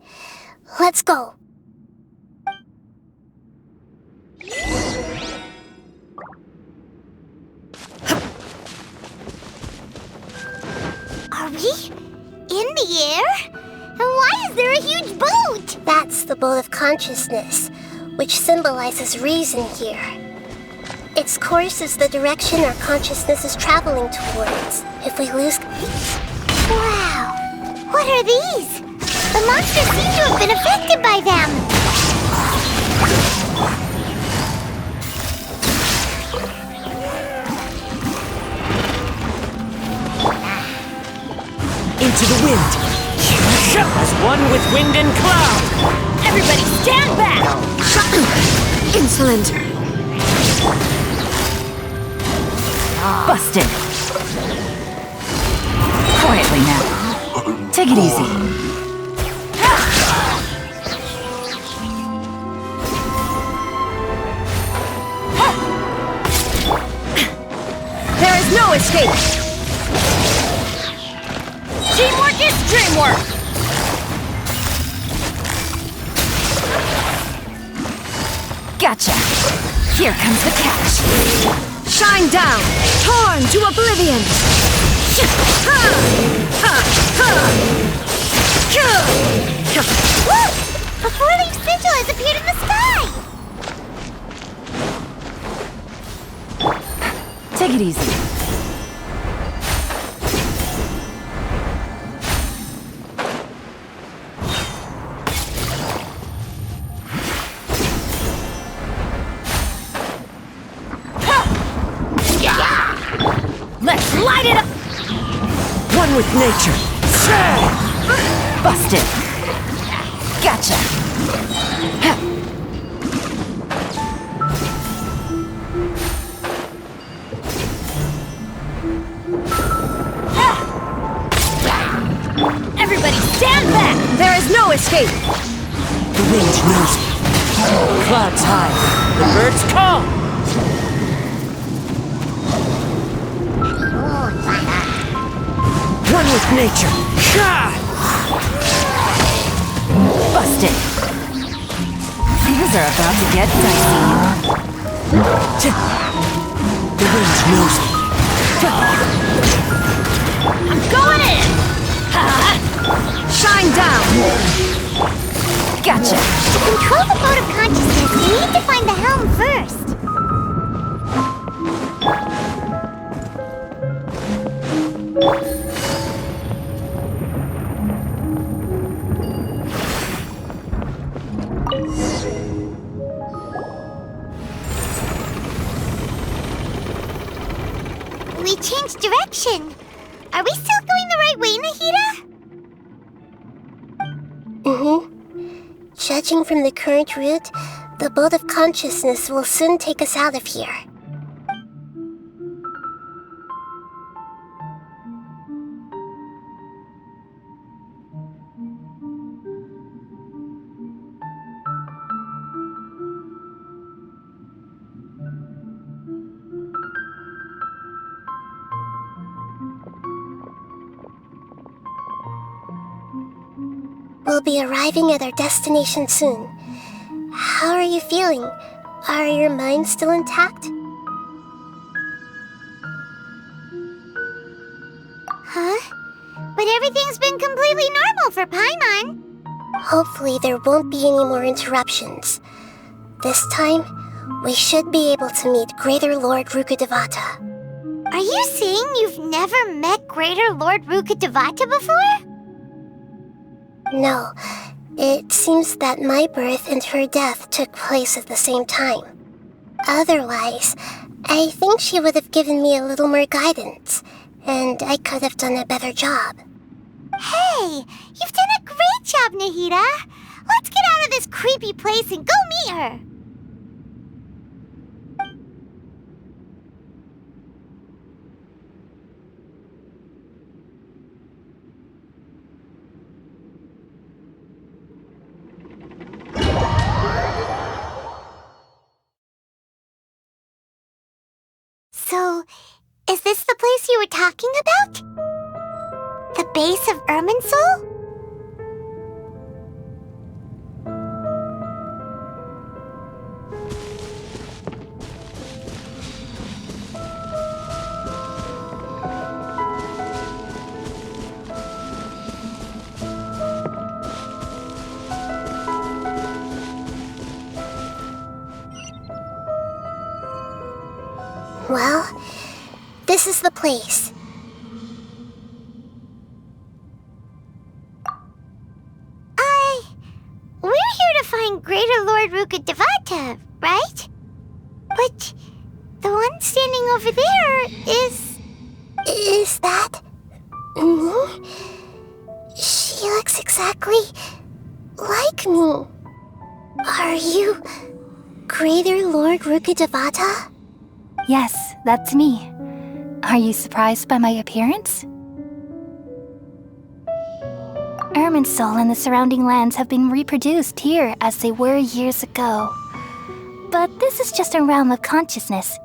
Let's go. Are we in the air? And why is there a huge boat? That's the boat of consciousness, which symbolizes reason here. Its course is the direction our consciousness is traveling towards. If we lose... Wow! What are these? The monsters seem to have been affected by them! Into the wind! As one with wind and cloud! Everybody stand back! Insolent! Busted! Quietly now. Take it easy. There is no escape! Teamwork is dreamwork! Gotcha! Here comes the catch! Shine down! Torn to oblivion! Woo! A four-leaf sigil has appeared in the sky! Take it easy. Let's light it up! One with nature. Busted. Gotcha. Everybody stand back! There is no escape! The wind knows me. Clouds high. The birds call! One with nature. Busted. Things are about to get dicey. The wind knows me. I'm going in! Shine down! Gotcha. To control the boat of consciousness, we need to find the helm first. We changed direction. Are we still going the right way, Nahida? Judging from the current route, the boat of consciousness will soon take us out of here. We'll be arriving at our destination soon. How are you feeling? Are your minds still intact? Huh? But everything's been completely normal for Paimon. Hopefully there won't be any more interruptions. This time, we should be able to meet Greater Lord Rukkhadevata. Are you saying you've never met Greater Lord Rukkhadevata before? No. It seems that my birth and her death took place at the same time. Otherwise, I think she would have given me a little more guidance, and I could have done a better job. Hey, you've done a great job, Nahida. Let's get out of this creepy place and go meet her. So, is this the place you were talking about? The base of Irminsul? Well, this is the place. We're here to find Greater Lord Rukkhadevata, right? But the one standing over there is... Is that... me? She looks exactly like me. Are you Greater Lord Rukkhadevata? Yes, that's me. Are you surprised by my appearance? Irminsul and the surrounding lands have been reproduced here as they were years ago. But this is just a realm of consciousness.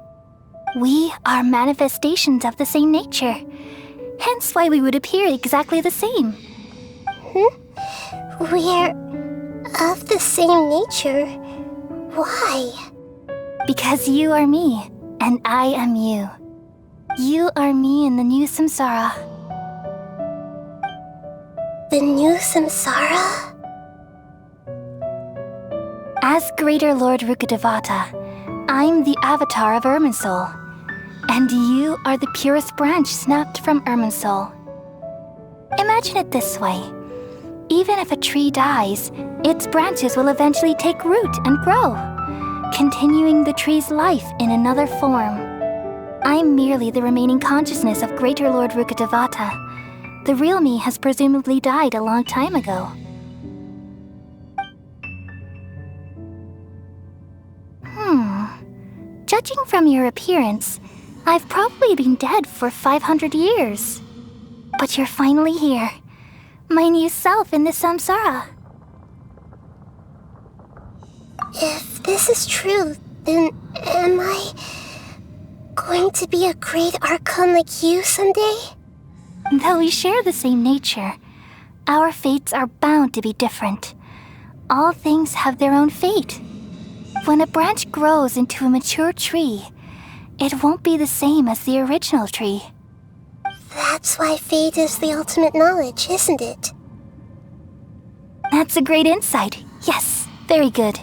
We are manifestations of the same nature. Hence why we would appear exactly the same. We're of the same nature? Why? Because you are me, and I am you. You are me in the new samsara. The new samsara? As Greater Lord Rukkhadevata, I'm the avatar of Irminsul, and you are the purest branch snapped from Irminsul. Imagine it this way. Even if a tree dies, its branches will eventually take root and grow, continuing the tree's life in another form. I'm merely the remaining consciousness of Greater Lord Rukkhadevata. The real me has presumably died a long time ago. Judging from your appearance, I've probably been dead for 500 years. But you're finally here. My new self in the samsara. If this is true, then am I going to be a great Archon like you someday? Though we share the same nature, our fates are bound to be different. All things have their own fate. When a branch grows into a mature tree, it won't be the same as the original tree. That's why fate is the ultimate knowledge, isn't it? That's a great insight. Yes, very good.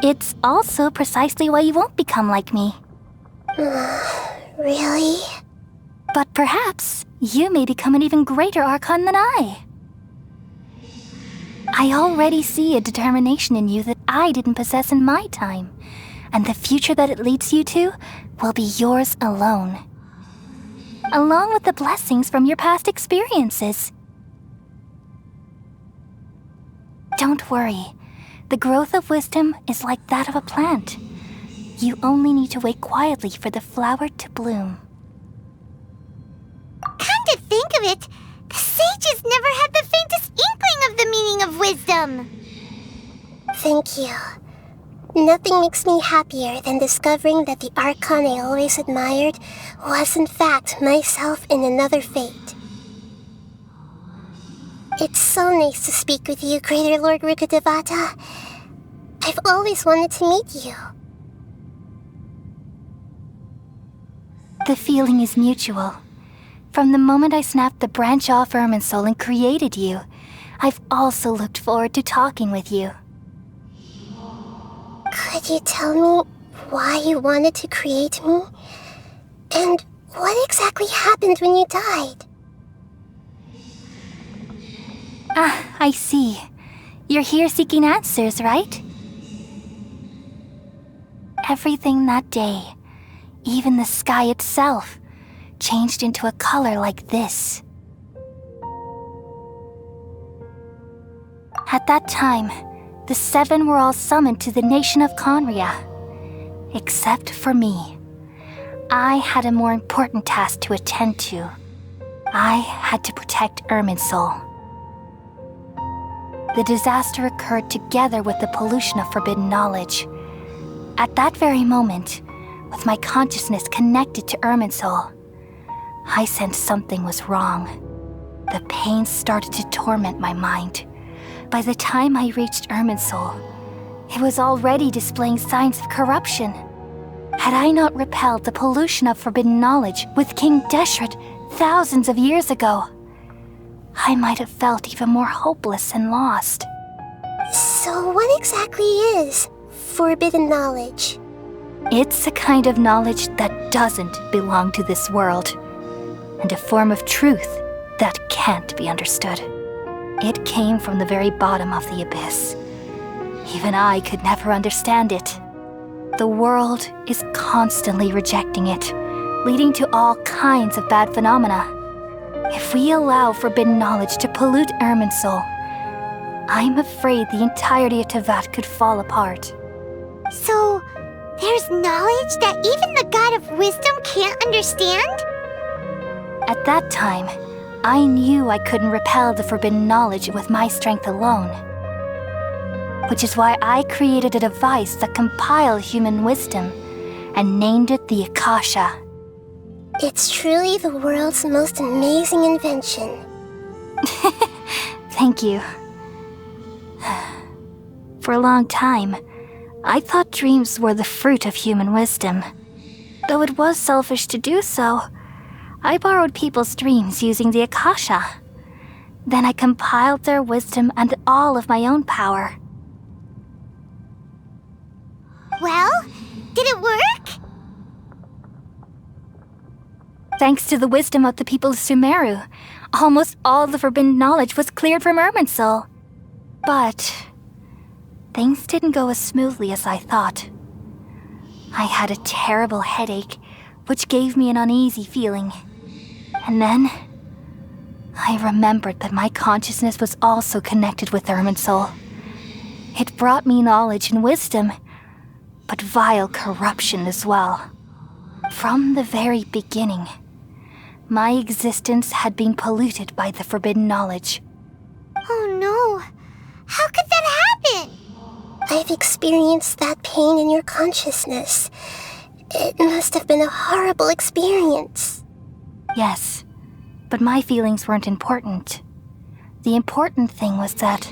It's also precisely why you won't become like me. Really? But perhaps you may become an even greater Archon than I. I already see a determination in you that I didn't possess in my time, and the future that it leads you to will be yours alone. Along with the blessings from your past experiences. Don't worry. The growth of wisdom is like that of a plant. You only need to wait quietly for the flower to bloom. Come to think of it, the sages never had the faintest inkling of the meaning of wisdom. Thank you. Nothing makes me happier than discovering that the Archon I always admired was in fact myself in another fate. It's so nice to speak with you, Greater Lord Rukkhadevata. I've always wanted to meet you. The feeling is mutual. From the moment I snapped the branch off Irminsul and created you, I've also looked forward to talking with you. Could you tell me why you wanted to create me? And what exactly happened when you died? Ah, I see. You're here seeking answers, right? Everything that day, even the sky itself, changed into a color like this. At that time, the seven were all summoned to the nation of Conria. Except for me. I had a more important task to attend to. I had to protect Irminsul. The disaster occurred together with the pollution of forbidden knowledge. At that very moment, with my consciousness connected to Irminsul, I sensed something was wrong. The pain started to torment my mind. By the time I reached Irminsul, it was already displaying signs of corruption. Had I not repelled the pollution of forbidden knowledge with King Deshret thousands of years ago, I might have felt even more hopeless and lost. So what exactly is forbidden knowledge? It's a kind of knowledge that doesn't belong to this world, and a form of truth that can't be understood. It came from the very bottom of the abyss. Even I could never understand it. The world is constantly rejecting it, leading to all kinds of bad phenomena. If we allow forbidden knowledge to pollute Irminsul, I'm afraid the entirety of Teyvat could fall apart. So, there's knowledge that even the God of Wisdom can't understand? At that time, I knew I couldn't repel the forbidden knowledge with my strength alone. Which is why I created a device that compiled human wisdom and named it the Akasha. It's truly the world's most amazing invention. Thank you. For a long time, I thought dreams were the fruit of human wisdom. Though it was selfish to do so, I borrowed people's dreams using the Akasha. Then I compiled their wisdom and all of my own power. Well, did it work? Thanks to the wisdom of the people of Sumeru, almost all the forbidden knowledge was cleared from Irminsul. But things didn't go as smoothly as I thought. I had a terrible headache, which gave me an uneasy feeling. And then I remembered that my consciousness was also connected with Irminsul. It brought me knowledge and wisdom, but vile corruption as well. From the very beginning, my existence had been polluted by the forbidden knowledge. Oh no! How could that happen? I've experienced that pain in your consciousness. It must have been a horrible experience. Yes, but my feelings weren't important. The important thing was that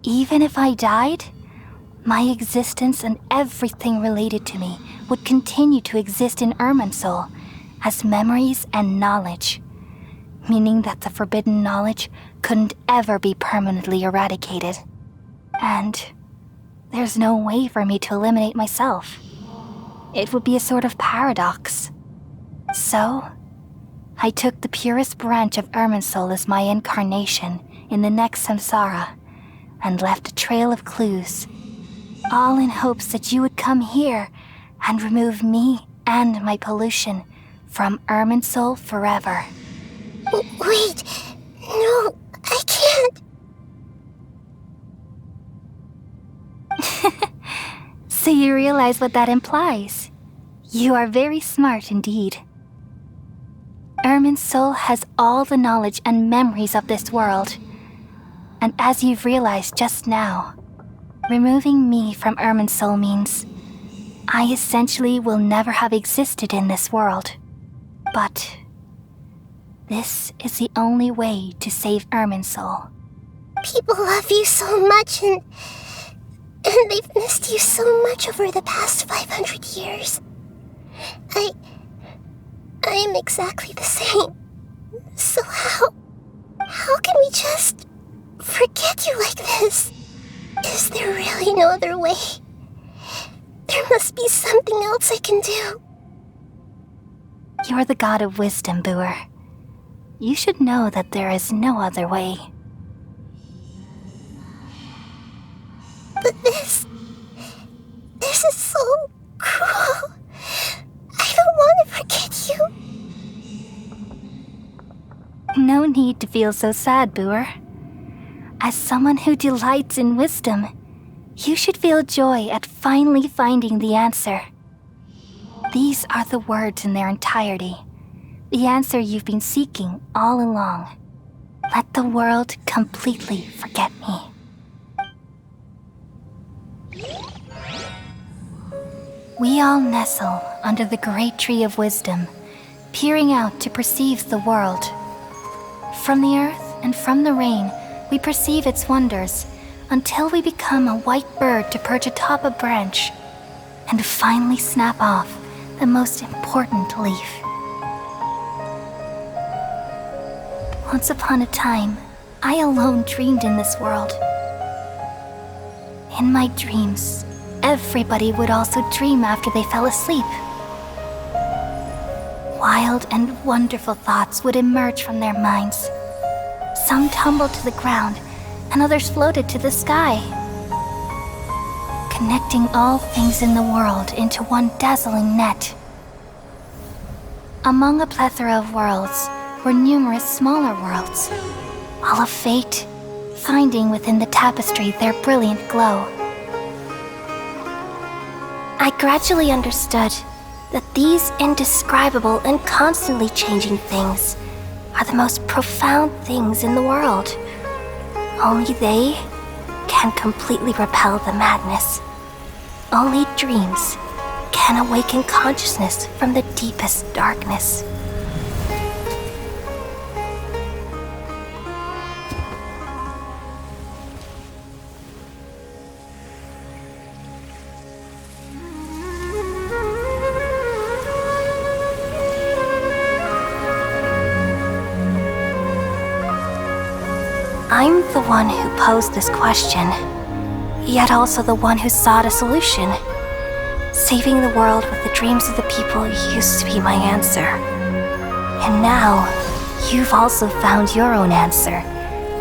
even if I died, my existence and everything related to me would continue to exist in Irminsul as memories and knowledge, meaning that the forbidden knowledge couldn't ever be permanently eradicated. And there's no way for me to eliminate myself. It would be a sort of paradox. So, I took the purest branch of Irminsul as my incarnation in the next samsara and left a trail of clues, all in hopes that you would come here and remove me and my pollution from Irminsul forever. Wait, no, I can't. So you realize what that implies. You are very smart indeed. Irminsul has all the knowledge and memories of this world. And as you've realized just now, removing me from Irminsul means I essentially will never have existed in this world. But this is the only way to save Irminsul. People love you so much and they've missed you so much over the past 500 years. I am exactly the same. So how can we just forget you like this? Is there really no other way? There must be something else I can do. You're the god of wisdom, Boer. You should know that there is no other way. But this is so cruel. I don't want to forget you. No need to feel so sad, Boer. As someone who delights in wisdom, you should feel joy at finally finding the answer. These are the words in their entirety. The answer you've been seeking all along. Let the world completely forget me. We all nestle under the great tree of wisdom, peering out to perceive the world. From the earth and from the rain, we perceive its wonders, until we become a white bird to perch atop a branch, and finally snap off the most important leaf. Once upon a time, I alone dreamed in this world. In my dreams, everybody would also dream after they fell asleep. Wild and wonderful thoughts would emerge from their minds. Some tumbled to the ground, and others floated to the sky, connecting all things in the world into one dazzling net. Among a plethora of worlds were numerous smaller worlds, all of fate, finding within the tapestry their brilliant glow. I gradually understood that these indescribable and constantly changing things are the most profound things in the world. Only they can completely repel the madness. Only dreams can awaken consciousness from the deepest darkness. I'm the one who posed this question, yet also the one who sought a solution. Saving the world with the dreams of the people used to be my answer. And now, you've also found your own answer,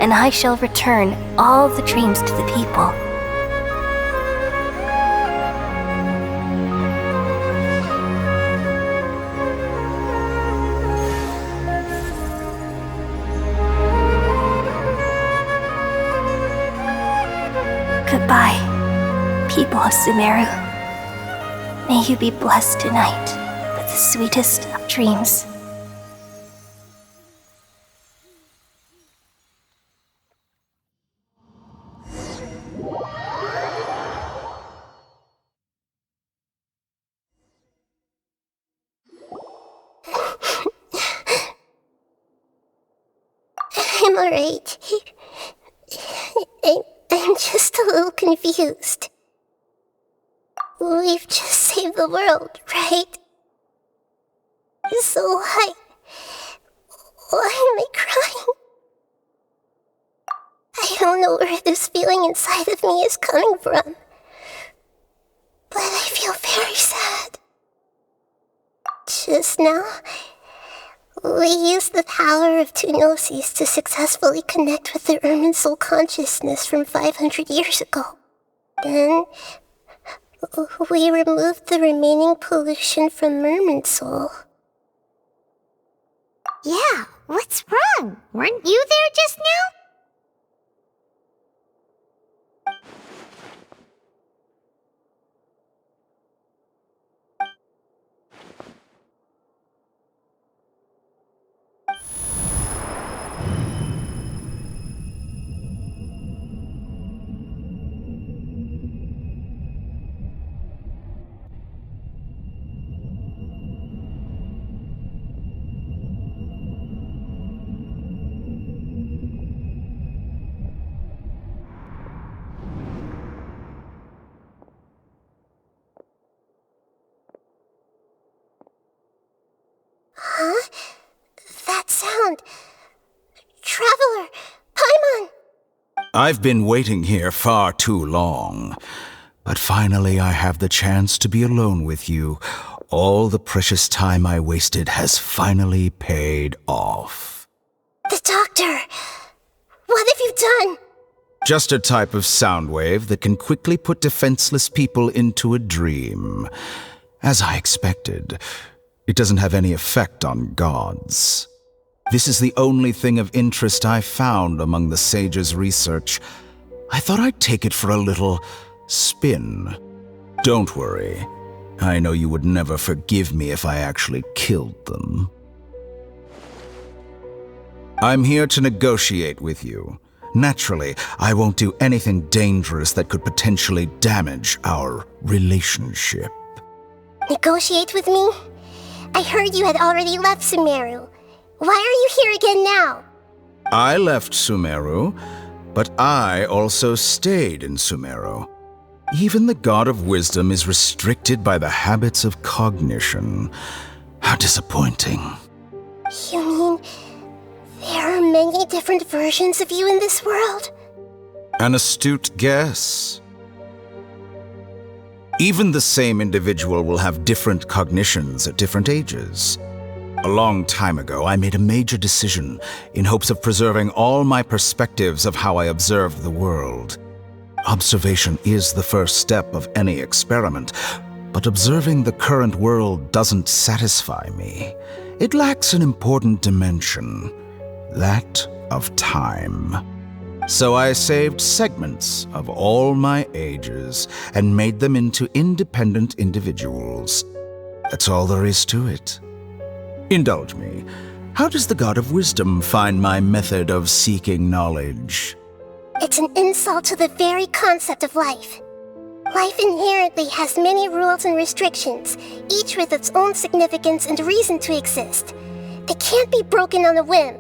and I shall return all the dreams to the people. Goodbye, people of Sumeru. May you be blessed tonight with the sweetest of dreams. I'm alright. I'm just a little confused. We've just saved the world, right? So why am I crying? I don't know where this feeling inside of me is coming from, but I feel very sad. Just now, we used the power of two gnosis to successfully connect with the Ermin soul consciousness from 500 years ago. Then, we removed the remaining pollution from Merman soul. Yeah, what's wrong? Weren't you there just now? Huh? That sound. Traveler! Paimon! I've been waiting here far too long. But finally I have the chance to be alone with you. All the precious time I wasted has finally paid off. The doctor! What have you done? Just a type of sound wave that can quickly put defenseless people into a dream. As I expected, it doesn't have any effect on gods. This is the only thing of interest I found among the sage's research. I thought I'd take it for a little spin. Don't worry. I know you would never forgive me if I actually killed them. I'm here to negotiate with you. Naturally, I won't do anything dangerous that could potentially damage our relationship. Negotiate with me? I heard you had already left Sumeru. Why are you here again now? I left Sumeru, but I also stayed in Sumeru. Even the God of Wisdom is restricted by the habits of cognition. How disappointing. You mean there are many different versions of you in this world? An astute guess. Even the same individual will have different cognitions at different ages. A long time ago, I made a major decision in hopes of preserving all my perspectives of how I observed the world. Observation is the first step of any experiment, but observing the current world doesn't satisfy me. It lacks an important dimension, that of time. So I saved segments of all my ages and made them into independent individuals. That's all there is to it. Indulge me. How does the God of Wisdom find my method of seeking knowledge? It's an insult to the very concept of life. Life inherently has many rules and restrictions, each with its own significance and reason to exist. They can't be broken on a whim.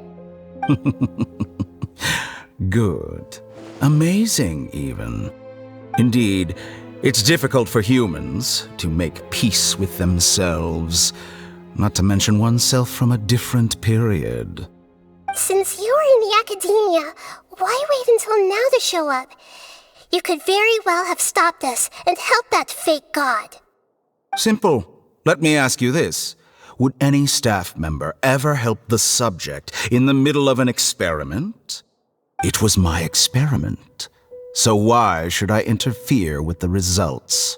Good. Amazing, even. Indeed, it's difficult for humans to make peace with themselves, not to mention oneself from a different period. Since you were in the Akademiya, why wait until now to show up? You could very well have stopped us and helped that fake god. Simple. Let me ask you this. Would any staff member ever help the subject in the middle of an experiment? It was my experiment. So why should I interfere with the results?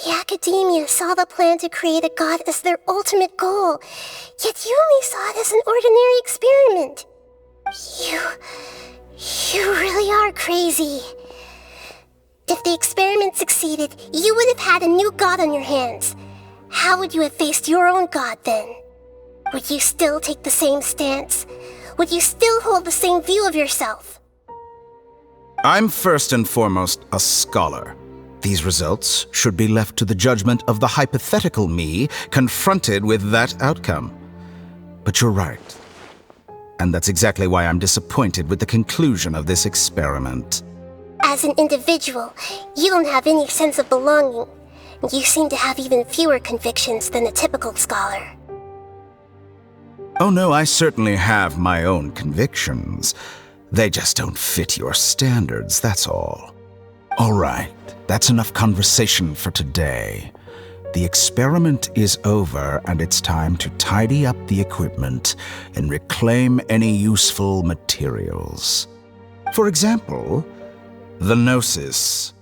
The Akademiya saw the plan to create a god as their ultimate goal, yet you only saw it as an ordinary experiment. You really are crazy. If the experiment succeeded, you would have had a new god on your hands. How would you have faced your own god then? Would you still take the same stance? Would you still hold the same view of yourself? I'm first and foremost a scholar. These results should be left to the judgment of the hypothetical me confronted with that outcome. But you're right. And that's exactly why I'm disappointed with the conclusion of this experiment. As an individual, you don't have any sense of belonging. You seem to have even fewer convictions than a typical scholar. Oh no, I certainly have my own convictions. They just don't fit your standards, that's all. All right, that's enough conversation for today. The experiment is over, and it's time to tidy up the equipment and reclaim any useful materials. For example, the Gnosis.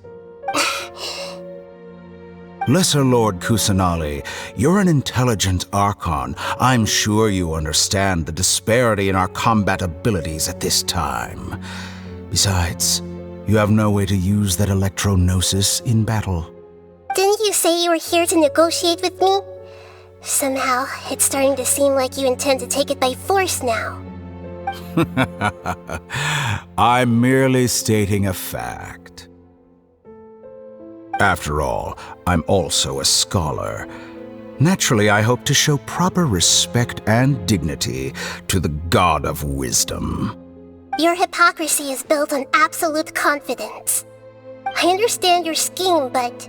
Lesser Lord Kusanali, you're an intelligent Archon. I'm sure you understand the disparity in our combat abilities at this time. Besides, you have no way to use that electro-gnosis in battle. Didn't you say you were here to negotiate with me? Somehow, it's starting to seem like you intend to take it by force now. I'm merely stating a fact. After all, I'm also a scholar. Naturally, I hope to show proper respect and dignity to the God of Wisdom. Your hypocrisy is built on absolute confidence. I understand your scheme, but...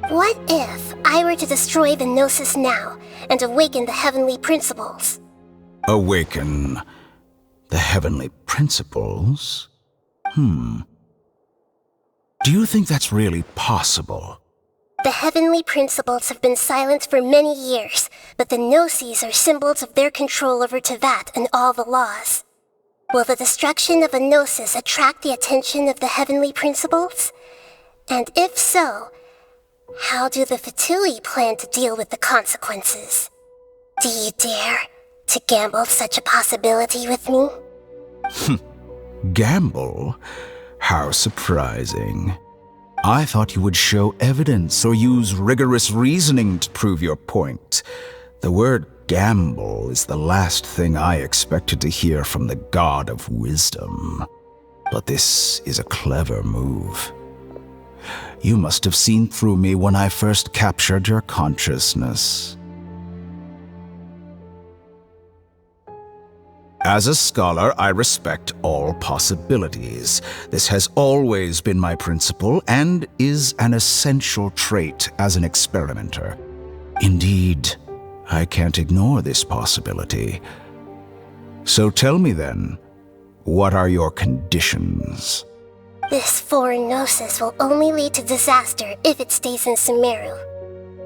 what if I were to destroy the Gnosis now and awaken the heavenly principles? Awaken the heavenly principles? Do you think that's really possible? The heavenly principles have been silent for many years, but the Gnosis are symbols of their control over Tevat and all the laws. Will the destruction of a Gnosis attract the attention of the heavenly principles? And if so, how do the Fatui plan to deal with the consequences? Do you dare to gamble such a possibility with me? Gamble? How surprising. I thought you would show evidence or use rigorous reasoning to prove your point. The word gamble is the last thing I expected to hear from the God of Wisdom. But this is a clever move. You must have seen through me when I first captured your consciousness. As a scholar, I respect all possibilities. This has always been my principle and is an essential trait as an experimenter. Indeed, I can't ignore this possibility. So tell me then, what are your conditions? This foreign Gnosis will only lead to disaster if it stays in Sumeru.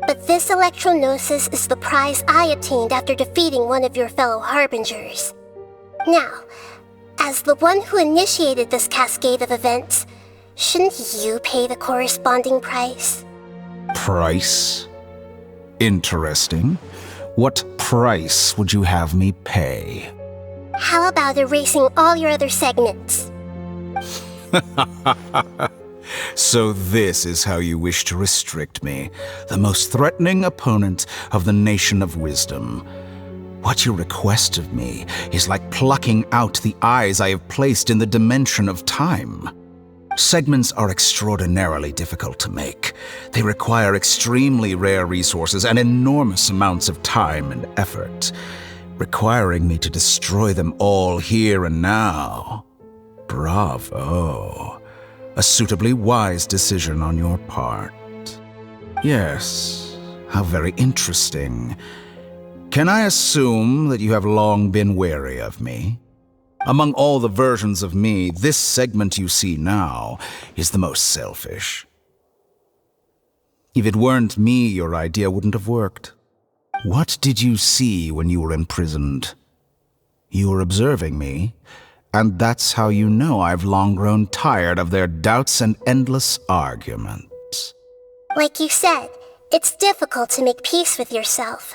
But this Electro-Gnosis is the prize I obtained after defeating one of your fellow Harbingers. Now, as the one who initiated this cascade of events, shouldn't you pay the corresponding price? Price? Interesting. What price would you have me pay? How about erasing all your other segments? So this is how you wish to restrict me, the most threatening opponent of the Nation of Wisdom. What you request of me is like plucking out the eyes I have placed in the dimension of time. Segments are extraordinarily difficult to make. They require extremely rare resources and enormous amounts of time and effort, requiring me to destroy them all here and now. Bravo. A suitably wise decision on your part. Yes, how very interesting. Can I assume that you have long been wary of me? Among all the versions of me, this segment you see now is the most selfish. If it weren't me, your idea wouldn't have worked. What did you see when you were imprisoned? You were observing me, and that's how you know I've long grown tired of their doubts and endless arguments. Like you said, it's difficult to make peace with yourself.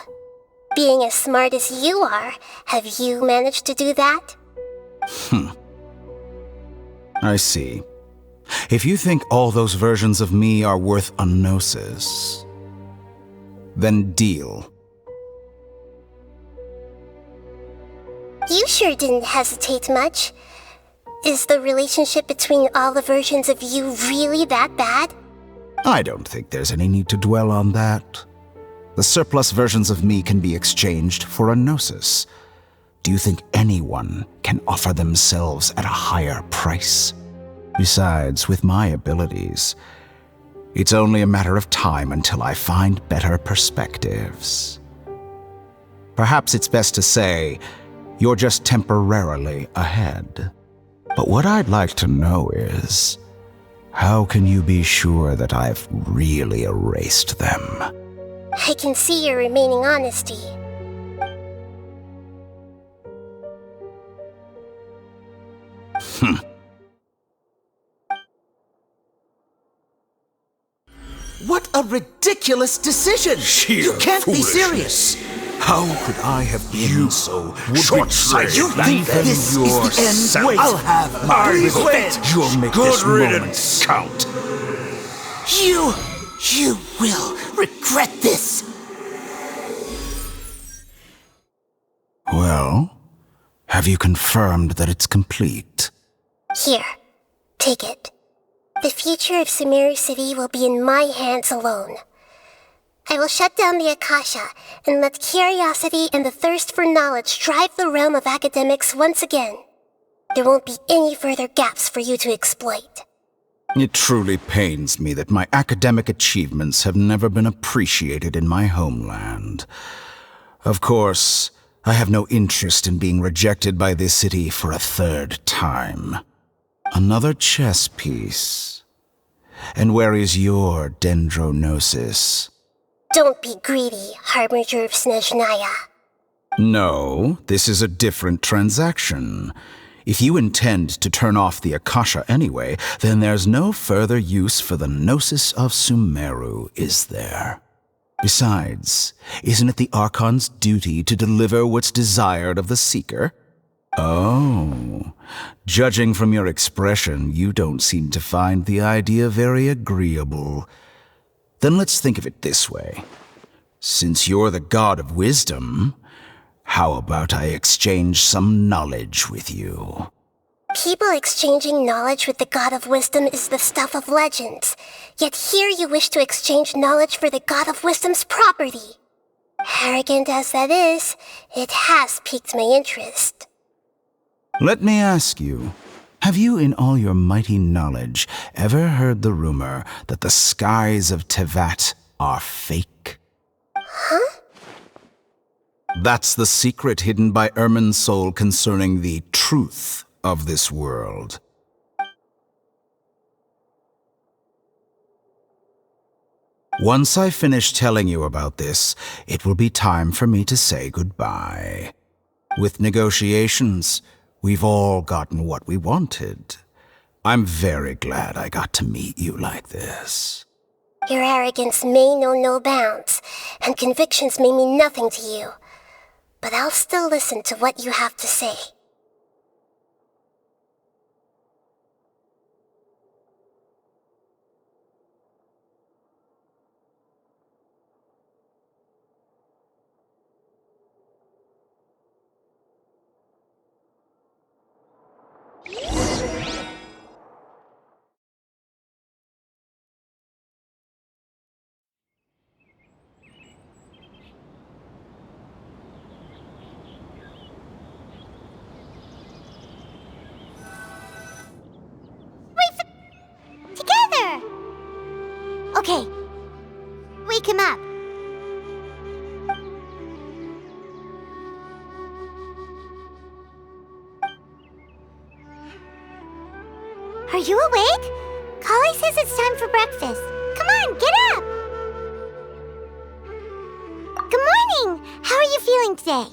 Being as smart as you are, have you managed to do that? I see. If you think all those versions of me are worth a gnosis, then deal. You sure didn't hesitate much. Is the relationship between all the versions of you really that bad? I don't think there's any need to dwell on that. The surplus versions of me can be exchanged for a gnosis. Do you think anyone can offer themselves at a higher price? Besides, with my abilities, it's only a matter of time until I find better perspectives. Perhaps it's best to say, you're just temporarily ahead. But what I'd like to know is, how can you be sure that I've really erased them? I can see your remaining honesty. What a ridiculous decision! You can't be serious! How could I have been so short-sighted? You think this is the end? Wait, I'll have my revenge! You'll make this moment count. You will regret this! Well, have you confirmed that it's complete? Here, take it. The future of Sumeru City will be in my hands alone. I will shut down the Akasha and let curiosity and the thirst for knowledge drive the realm of academics once again. There won't be any further gaps for you to exploit. It truly pains me that my academic achievements have never been appreciated in my homeland. Of course, I have no interest in being rejected by this city for a third time. Another chess piece. And where is your dendronosis? Don't be greedy, Harbinger of Snezhnaya. No, this is a different transaction. If you intend to turn off the Akasha anyway, then there's no further use for the Gnosis of Sumeru, is there? Besides, isn't it the Archon's duty to deliver what's desired of the Seeker? Oh, judging from your expression, you don't seem to find the idea very agreeable. Then let's think of it this way. Since you're the god of wisdom, how about I exchange some knowledge with you? People exchanging knowledge with the god of wisdom is the stuff of legends. Yet here you wish to exchange knowledge for the god of wisdom's property. Arrogant as that is, it has piqued my interest. Let me ask you, have you in all your mighty knowledge ever heard the rumor that the skies of Tevat are fake? Huh? That's the secret hidden by Ermin's soul concerning the truth of this world. Once I finish telling you about this, it will be time for me to say goodbye. With negotiations, we've all gotten what we wanted. I'm very glad I got to meet you like this. Your arrogance may know no bounds, and convictions may mean nothing to you. But I'll still listen to what you have to say. Okay. Wake him up. Are you awake? Kali says it's time for breakfast. Come on, get up! Good morning! How are you feeling today?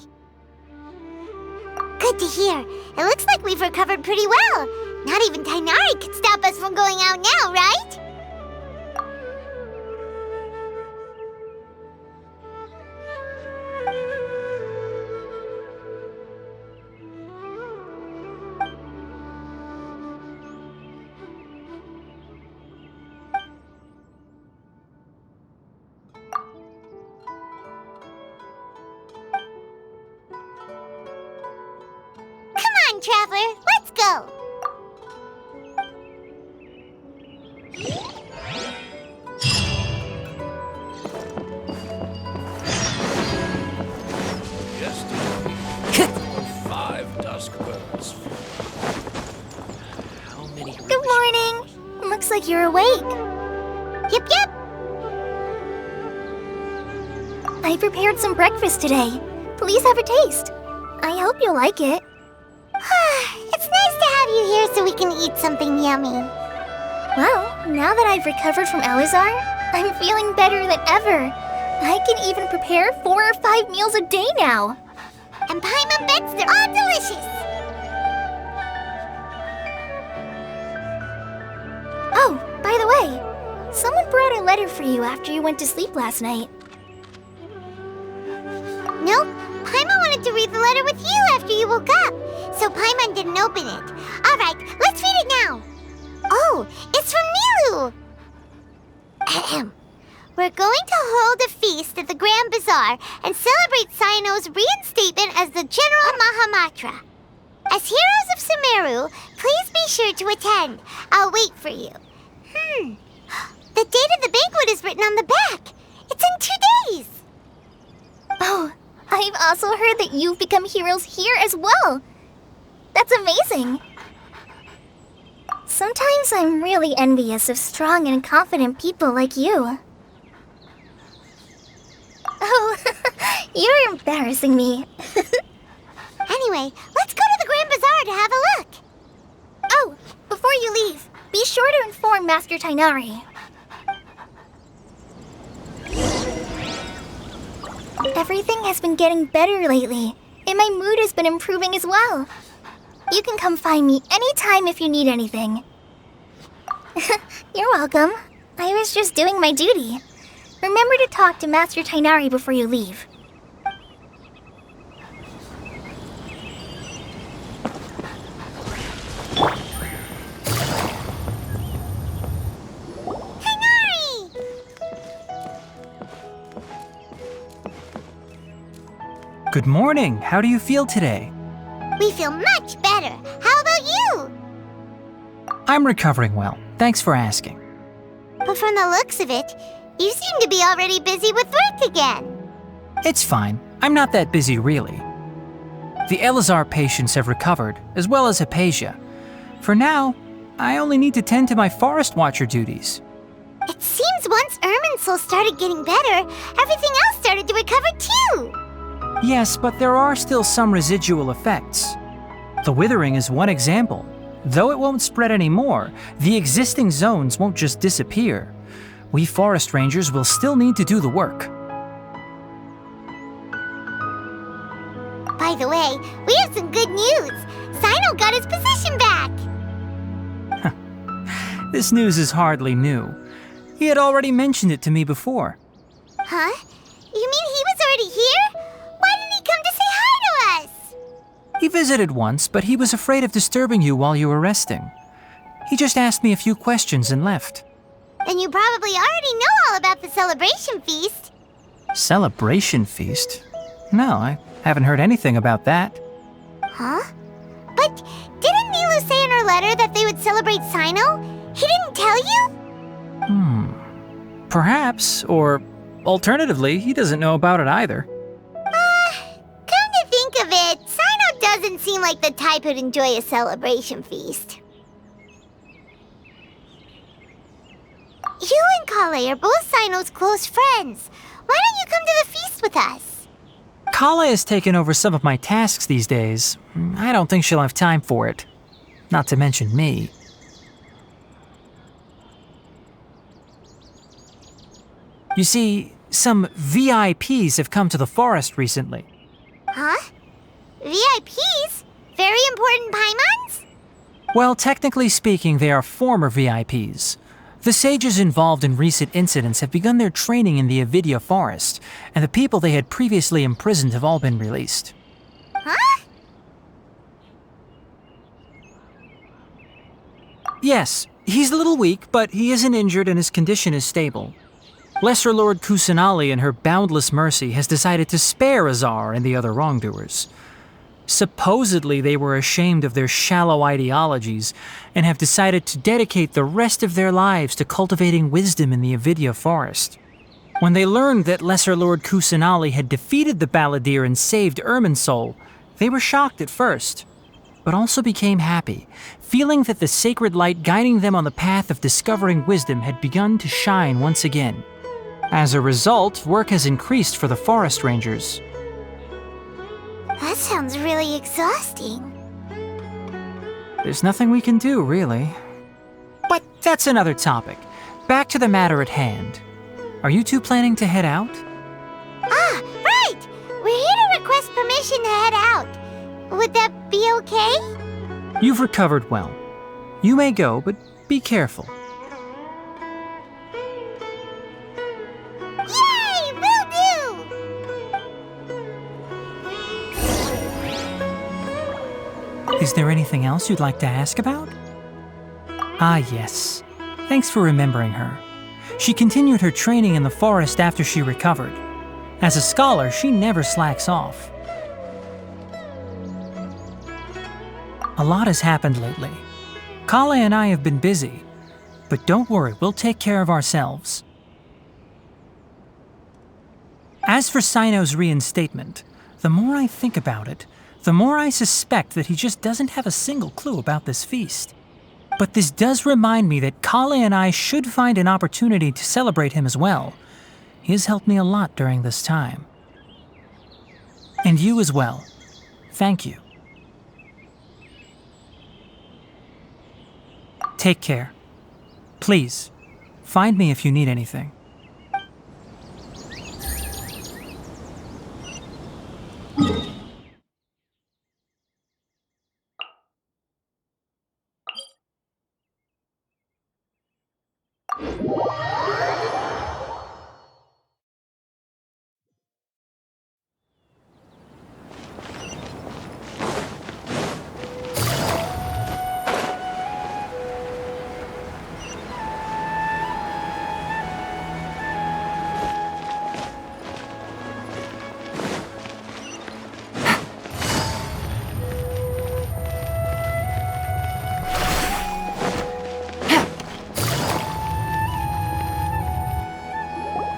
Good to hear. It looks like we've recovered pretty well. Not even Tighnari could stop us from going out now, right? Traveler, let's go! Five dusk birds. How many? Good morning! Looks like you're awake. Yep, yep! I prepared some breakfast today. Please have a taste. I hope you'll like it. It's nice to have you here so we can eat something yummy. Well, now that I've recovered from Elazar, I'm feeling better than ever. I can even prepare 4 or 5 meals a day now. And Paimon bets they're all delicious. Oh, by the way, someone brought a letter for you after you went to sleep last night. Nope, Paimon wanted to read the letter with you after you woke up. So Paimon didn't open it. All right, let's read it now. Oh, it's from Nilou. Ahem. We're going to hold a feast at the Grand Bazaar and celebrate Cyano's reinstatement as the General Mahamatra. As heroes of Sumeru, please be sure to attend. I'll wait for you. The date of the banquet is written on the back. It's in 2 days. Oh, I've also heard that you've become heroes here as well. That's amazing. Sometimes I'm really envious of strong and confident people like you. Oh, you're embarrassing me. Anyway, let's go to the Grand Bazaar to have a look. Oh, before you leave, be sure to inform Master Tighnari. Everything has been getting better lately, and my mood has been improving as well. You can come find me anytime if you need anything. You're welcome. I was just doing my duty. Remember to talk to Master Tighnari before you leave. Good morning. How do you feel today? We feel much better. How about you? I'm recovering well. Thanks for asking. But from the looks of it, you seem to be already busy with work again. It's fine. I'm not that busy, really. The Elazar patients have recovered, as well as Haypasia. For now, I only need to tend to my Forest Watcher duties. It seems once Irminsul started getting better, everything else started to recover too. Yes, but there are still some residual effects. The Withering is one example. Though it won't spread anymore, the existing zones won't just disappear. We Forest Rangers will still need to do the work. By the way, we have some good news. Sino got his position back. This news is hardly new. He had already mentioned it to me before. Huh? You mean he was already here? Why didn't he come to say hi to us? He visited once, but he was afraid of disturbing you while you were resting. He just asked me a few questions and left. Then you probably already know all about the celebration feast. Celebration feast? No, I haven't heard anything about that. Huh? But didn't Nilou say in her letter that they would celebrate Sino? He didn't tell you? Perhaps, or alternatively, he doesn't know about it either. Come to think of it, Sino doesn't seem like the type who'd enjoy a celebration feast. You and Kale are both Sino's close friends. Why don't you come to the feast with us? Kale has taken over some of my tasks these days. I don't think she'll have time for it. Not to mention me. You see, some VIPs have come to the forest recently. Huh? VIPs? Very important Paimons? Well, technically speaking, they are former VIPs. The sages involved in recent incidents have begun their training in the Avidya forest, and the people they had previously imprisoned have all been released. Huh? Yes, he's a little weak, but he isn't injured and his condition is stable. Lesser Lord Kusanali, in her boundless mercy, has decided to spare Azar and the other wrongdoers. Supposedly, they were ashamed of their shallow ideologies and have decided to dedicate the rest of their lives to cultivating wisdom in the Avidya forest. When they learned that Lesser Lord Kusanali had defeated the Balladeer and saved Irminsul, they were shocked at first, but also became happy, feeling that the sacred light guiding them on the path of discovering wisdom had begun to shine once again. As a result, work has increased for the Forest Rangers. That sounds really exhausting. There's nothing we can do, really. But that's another topic. Back to the matter at hand. Are you two planning to head out? Ah, right! We're here to request permission to head out. Would that be okay? You've recovered well. You may go, but be careful. Yay! Will do! Is there anything else you'd like to ask about? Ah, yes. Thanks for remembering her. She continued her training in the forest after she recovered. As a scholar, she never slacks off. A lot has happened lately. Kale and I have been busy, but don't worry, we'll take care of ourselves. As for Sino's reinstatement, the more I think about it, the more I suspect that he just doesn't have a single clue about this feast. But this does remind me that Kale and I should find an opportunity to celebrate him as well. He has helped me a lot during this time. And you as well. Thank you. Take care. Please, find me if you need anything.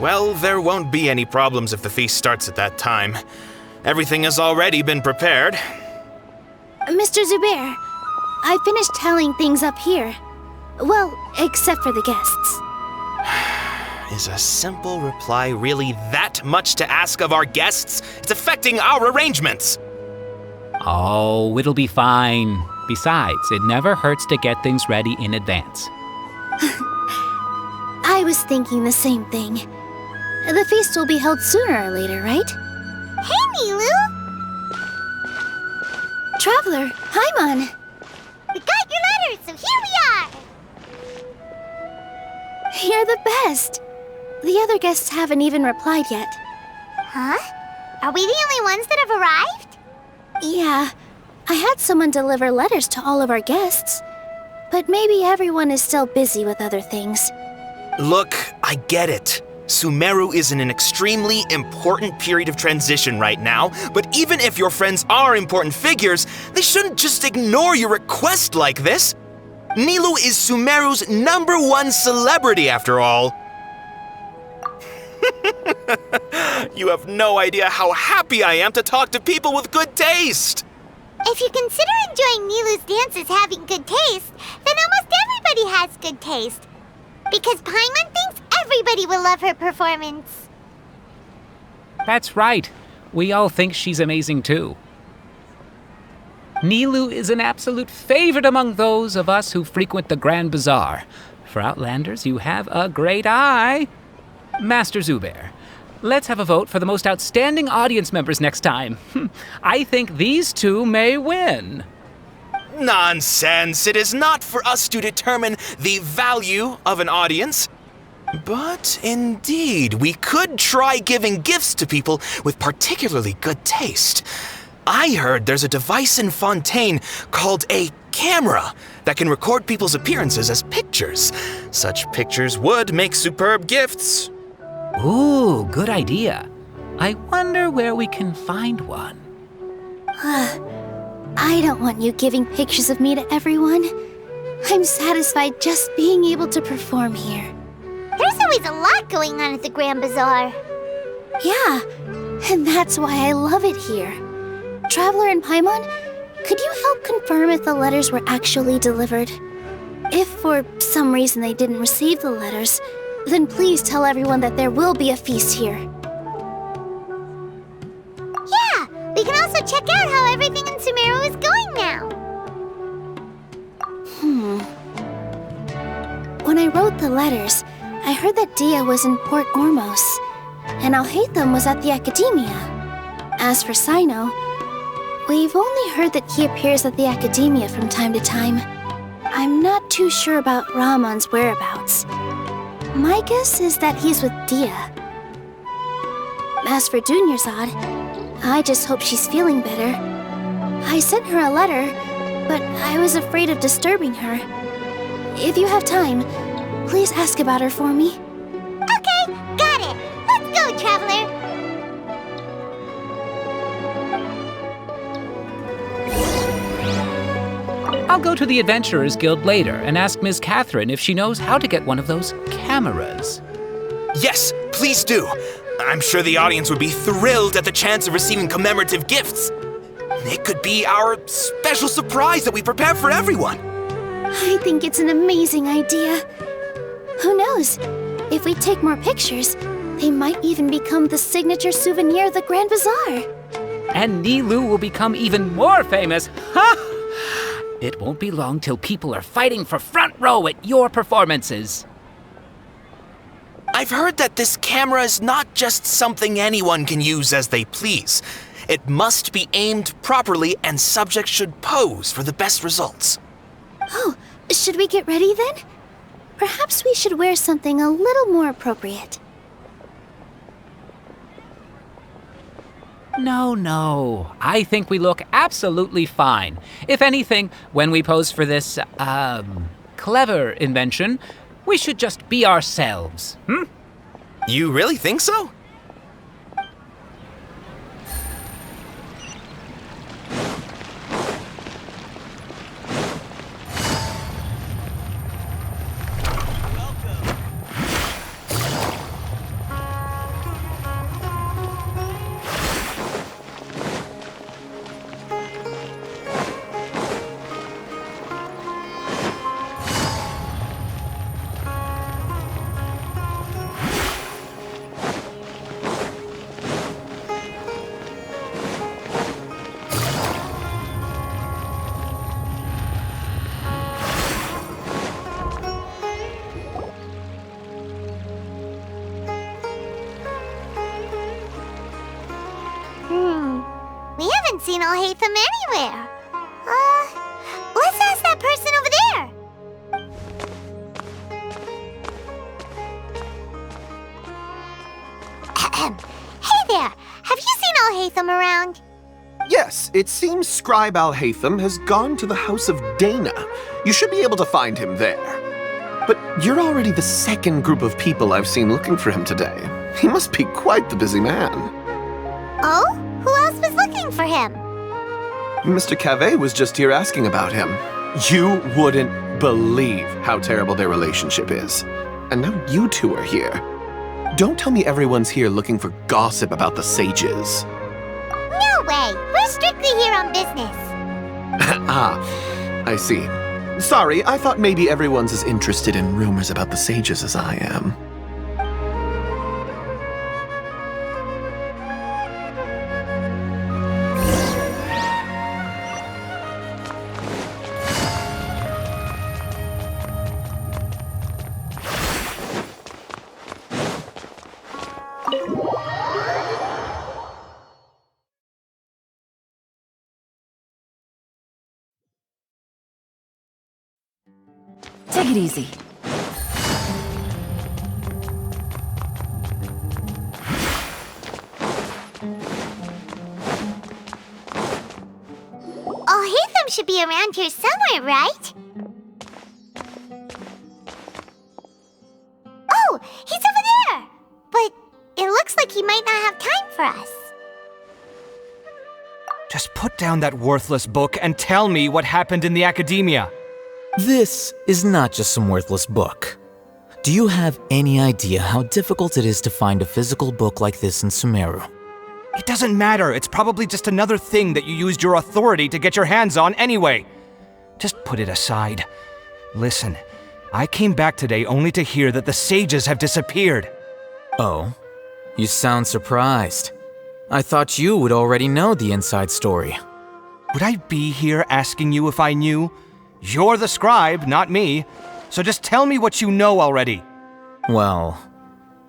Well, there won't be any problems if the feast starts at that time. Everything has already been prepared. Mr. Zubair, I finished tallying things up here. Well, except for the guests. Is a simple reply really that much to ask of our guests? It's affecting our arrangements. Oh, it'll be fine. Besides, it never hurts to get things ready in advance. I was thinking the same thing. The feast will be held sooner or later, right? Hey, Nilou! Traveler, Paimon! We got your letters, so here we are! You're the best! The other guests haven't even replied yet. Huh? Are we the only ones that have arrived? Yeah, I had someone deliver letters to all of our guests. But maybe everyone is still busy with other things. Look, I get it. Sumeru is in an extremely important period of transition right now, but even if your friends are important figures, they shouldn't just ignore your request like this. Nilou is Sumeru's #1 celebrity after all. You have no idea how happy I am to talk to people with good taste. If you consider enjoying Nilou's dances having good taste, then almost everybody has good taste. Because Paimon thinks everybody will love her performance. That's right. We all think she's amazing too. Nilou is an absolute favorite among those of us who frequent the Grand Bazaar. For Outlanders, you have a great eye. Master Zubair, let's have a vote for the most outstanding audience members next time. I think these two may win. Nonsense! It is not for us to determine the value of an audience. But indeed, we could try giving gifts to people with particularly good taste. I heard there's a device in Fontaine called a camera that can record people's appearances as pictures. Such pictures would make superb gifts. Ooh, good idea. I wonder where we can find one. I don't want you giving pictures of me to everyone. I'm satisfied just being able to perform here. There's always a lot going on at the Grand Bazaar. Yeah, and that's why I love it here. Traveler and Paimon, could you help confirm if the letters were actually delivered? If for some reason they didn't receive the letters, then please tell everyone that there will be a feast here. Yeah, we can also check out how everything in Sumeru is going now. When I wrote the letters, I heard that Dehya was in Port Ormos, and Alhaitham was at the Akademiya. As for Sino, we've only heard that he appears at the Akademiya from time to time. I'm not too sure about Ramon's whereabouts. My guess is that he's with Dehya. As for Dunyarzad, I just hope she's feeling better. I sent her a letter, but I was afraid of disturbing her. If you have time, please ask about her for me. Okay, got it. Let's go, Traveler. I'll go to the Adventurers Guild later and ask Ms. Catherine if she knows how to get one of those cameras. Yes, please do. I'm sure the audience would be thrilled at the chance of receiving commemorative gifts. It could be our special surprise that we prepare for everyone. I think it's an amazing idea. Who knows? If we take more pictures, they might even become the signature souvenir of the Grand Bazaar. And Nilou will become even more famous. Ha! It won't be long till people are fighting for front row at your performances. I've heard that this camera is not just something anyone can use as they please. It must be aimed properly, and subjects should pose for the best results. Oh, should we get ready then? Perhaps we should wear something a little more appropriate. No. I think we look absolutely fine. If anything, when we pose for this, clever invention, we should just be ourselves, You really think so? We haven't seen Alhaitham anywhere. Let's ask that person over there. Hey there, have you seen Alhaitham around? Yes, it seems Scribe Alhaitham has gone to the House of Dehya. You should be able to find him there. But you're already the second group of people I've seen looking for him today. He must be quite the busy man. Oh? Who else was looking for him? Mr. Cave was just here asking about him. You wouldn't believe how terrible their relationship is. And now you two are here. Don't tell me everyone's here looking for gossip about the sages. No way! We're strictly here on business. I see. Sorry, I thought maybe everyone's as interested in rumors about the sages as I am. Take it easy. Alhaitham should be around here somewhere, right? Oh, he's over there! But it looks like he might not have time for us. Just put down that worthless book and tell me what happened in the Akademiya. This is not just some worthless book. Do you have any idea how difficult it is to find a physical book like this in Sumeru? It doesn't matter. It's probably just another thing that you used your authority to get your hands on anyway. Just put it aside. Listen, I came back today only to hear that the sages have disappeared. Oh, you sound surprised. I thought you would already know the inside story. Would I be here asking you if I knew? You're the scribe, not me. So just tell me what you know already. Well,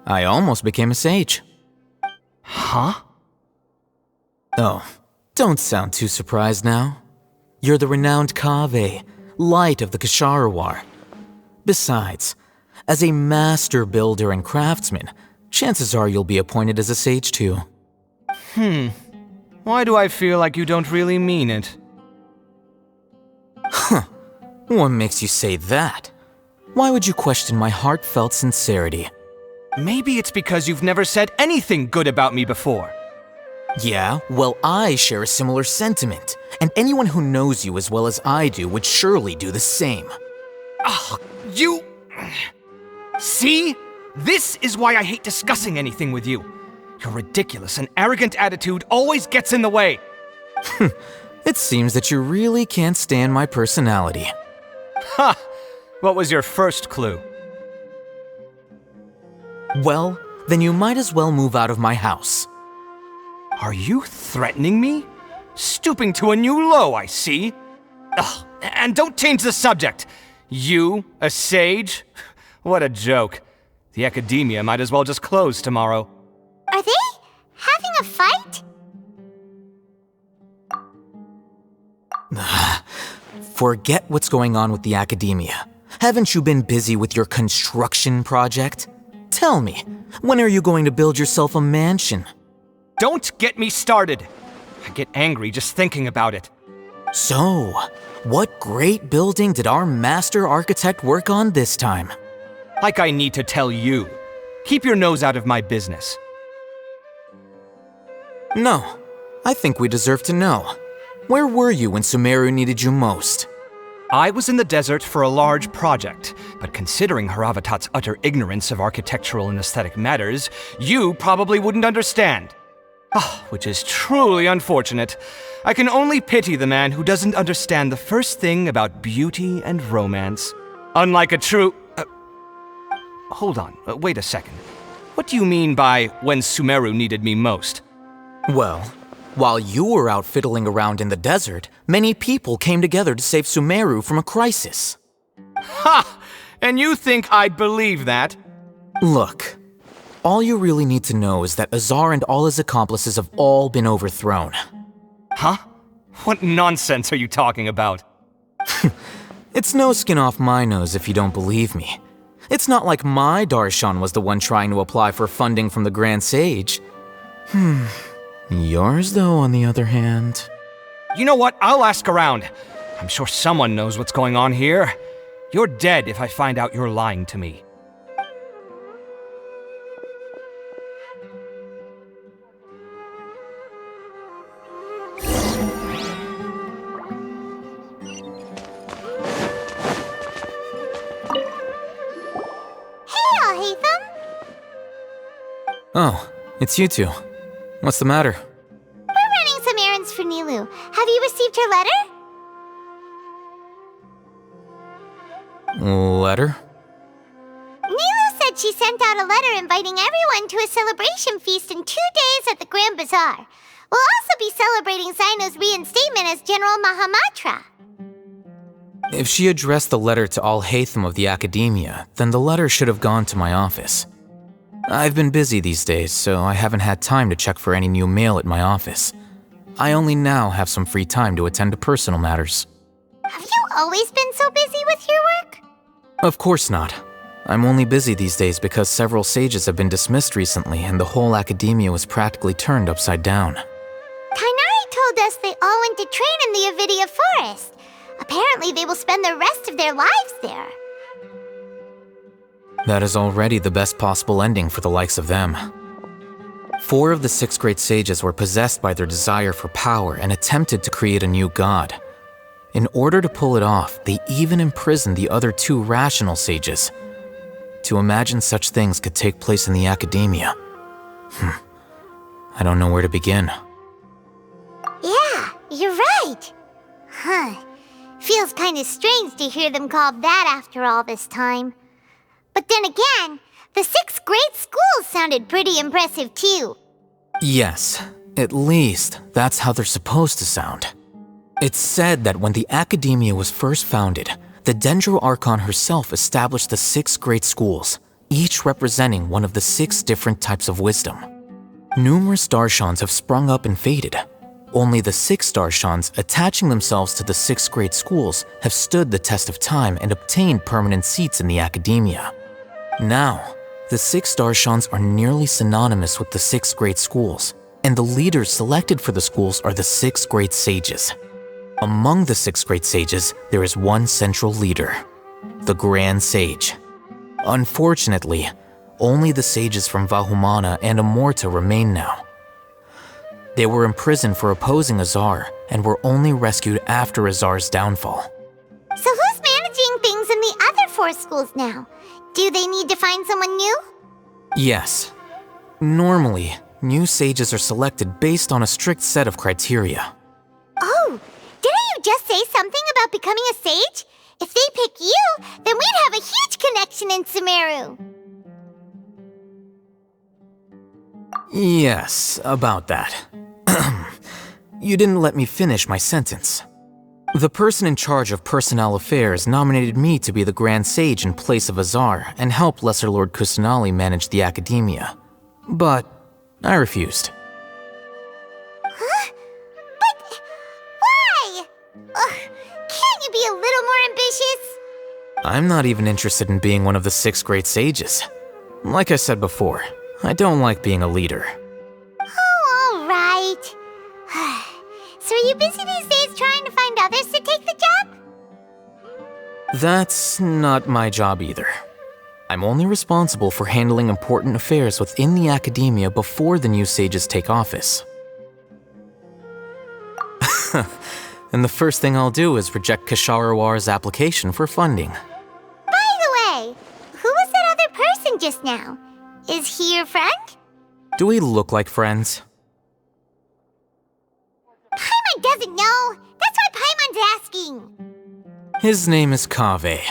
I almost became a sage. Huh? Oh, don't sound too surprised now. You're the renowned Kaveh, light of the Ksharawar. Besides, as a master builder and craftsman, chances are you'll be appointed as a sage too. Why do I feel like you don't really mean it? Huh. What makes you say that? Why would you question my heartfelt sincerity? Maybe it's because you've never said anything good about me before. Yeah, well, I share a similar sentiment, and anyone who knows you as well as I do would surely do the same. Ugh, you... See? This is why I hate discussing anything with you. Your ridiculous and arrogant attitude always gets in the way. It seems that you really can't stand my personality. Ha! What was your first clue? Well, then you might as well move out of my house. Are you threatening me? Stooping to a new low, I see. Ugh, And don't change the subject! You, a sage? What a joke. The Akademiya might as well just close tomorrow. Are they having a fight? Forget what's going on with the Akademiya. Haven't you been busy with your construction project? Tell me, when are you going to build yourself a mansion? Don't get me started. I get angry just thinking about it. So, what great building did our master architect work on this time? Like I need to tell you. Keep your nose out of my business. No, I think we deserve to know. Where were you when Sumeru needed you most? I was in the desert for a large project, but considering Haravatat's utter ignorance of architectural and aesthetic matters, you probably wouldn't understand. Which is truly unfortunate. I can only pity the man who doesn't understand the first thing about beauty and romance. Unlike a true... hold on, wait a second. What do you mean by when Sumeru needed me most? Well, while you were out fiddling around in the desert, many people came together to save Sumeru from a crisis. Ha! And you think I'd believe that? Look, all you really need to know is that Azar and all his accomplices have all been overthrown. Huh? What nonsense are you talking about? It's no skin off my nose if you don't believe me. It's not like my Darshan was the one trying to apply for funding from the Grand Sage. Yours, though, on the other hand... You know what? I'll ask around. I'm sure someone knows what's going on here. You're dead if I find out you're lying to me. Hey, Alhaitham! Oh, it's you two. What's the matter? We're running some errands for Nilou. Have you received her letter? Letter? Nilou said she sent out a letter inviting everyone to a celebration feast in 2 days at the Grand Bazaar. We'll also be celebrating Zaino's reinstatement as General Mahamatra. If she addressed the letter to Alhaitham of the Akademiya, then the letter should have gone to my office. I've been busy these days, so I haven't had time to check for any new mail at my office. I only now have some free time to attend to personal matters. Have you always been so busy with your work? Of course not. I'm only busy these days because several sages have been dismissed recently and the whole Akademiya was practically turned upside down. Tighnari told us they all went to train in the Avidia Forest. Apparently they will spend the rest of their lives there. That is already the best possible ending for the likes of them. 4 of the 6 great sages were possessed by their desire for power and attempted to create a new god. In order to pull it off, they even imprisoned the other 2 rational sages. To imagine such things could take place in the Akademiya. I don't know where to begin. Yeah, you're right. Feels kind of strange to hear them called that after all this time. But then again, the 6 great schools sounded pretty impressive too. Yes, at least that's how they're supposed to sound. It's said that when the Akademiya was first founded, the Dendro Archon herself established the 6 great schools, each representing one of the 6 different types of wisdom. Numerous Darshans have sprung up and faded. Only the 6 Darshans attaching themselves to the 6 great schools have stood the test of time and obtained permanent seats in the Akademiya. Now, the 6 Darshans are nearly synonymous with the 6 great schools, and the leaders selected for the schools are the 6 great sages. Among the 6 great sages, there is one central leader, the Grand Sage. Unfortunately, only the sages from Vahumana and Amorta remain now. They were imprisoned for opposing Azar and were only rescued after Azar's downfall. So who's managing things in the other 4 schools now? Do they need to find someone new? Yes. Normally, new sages are selected based on a strict set of criteria. Oh, didn't you just say something about becoming a sage? If they pick you, then we'd have a huge connection in Sumeru. Yes, about that. You didn't let me finish my sentence. The person in charge of personnel affairs nominated me to be the Grand Sage in place of Azar and help Lesser Lord Kusanali manage the Akademiya. But I refused. Huh? But why? Can't you be a little more ambitious? I'm not even interested in being one of the 6 great sages. Like I said before, I don't like being a leader. Oh, all right. So are you busy these days trying to find others to take the job? That's not my job either. I'm only responsible for handling important affairs within the Akademiya before the new sages take office. And the first thing I'll do is reject Kasharawar's application for funding. By the way, who was that other person just now? Is he your friend? Do we look like friends? Paimon doesn't know. That's why Paimon's asking. His name is Kaveh,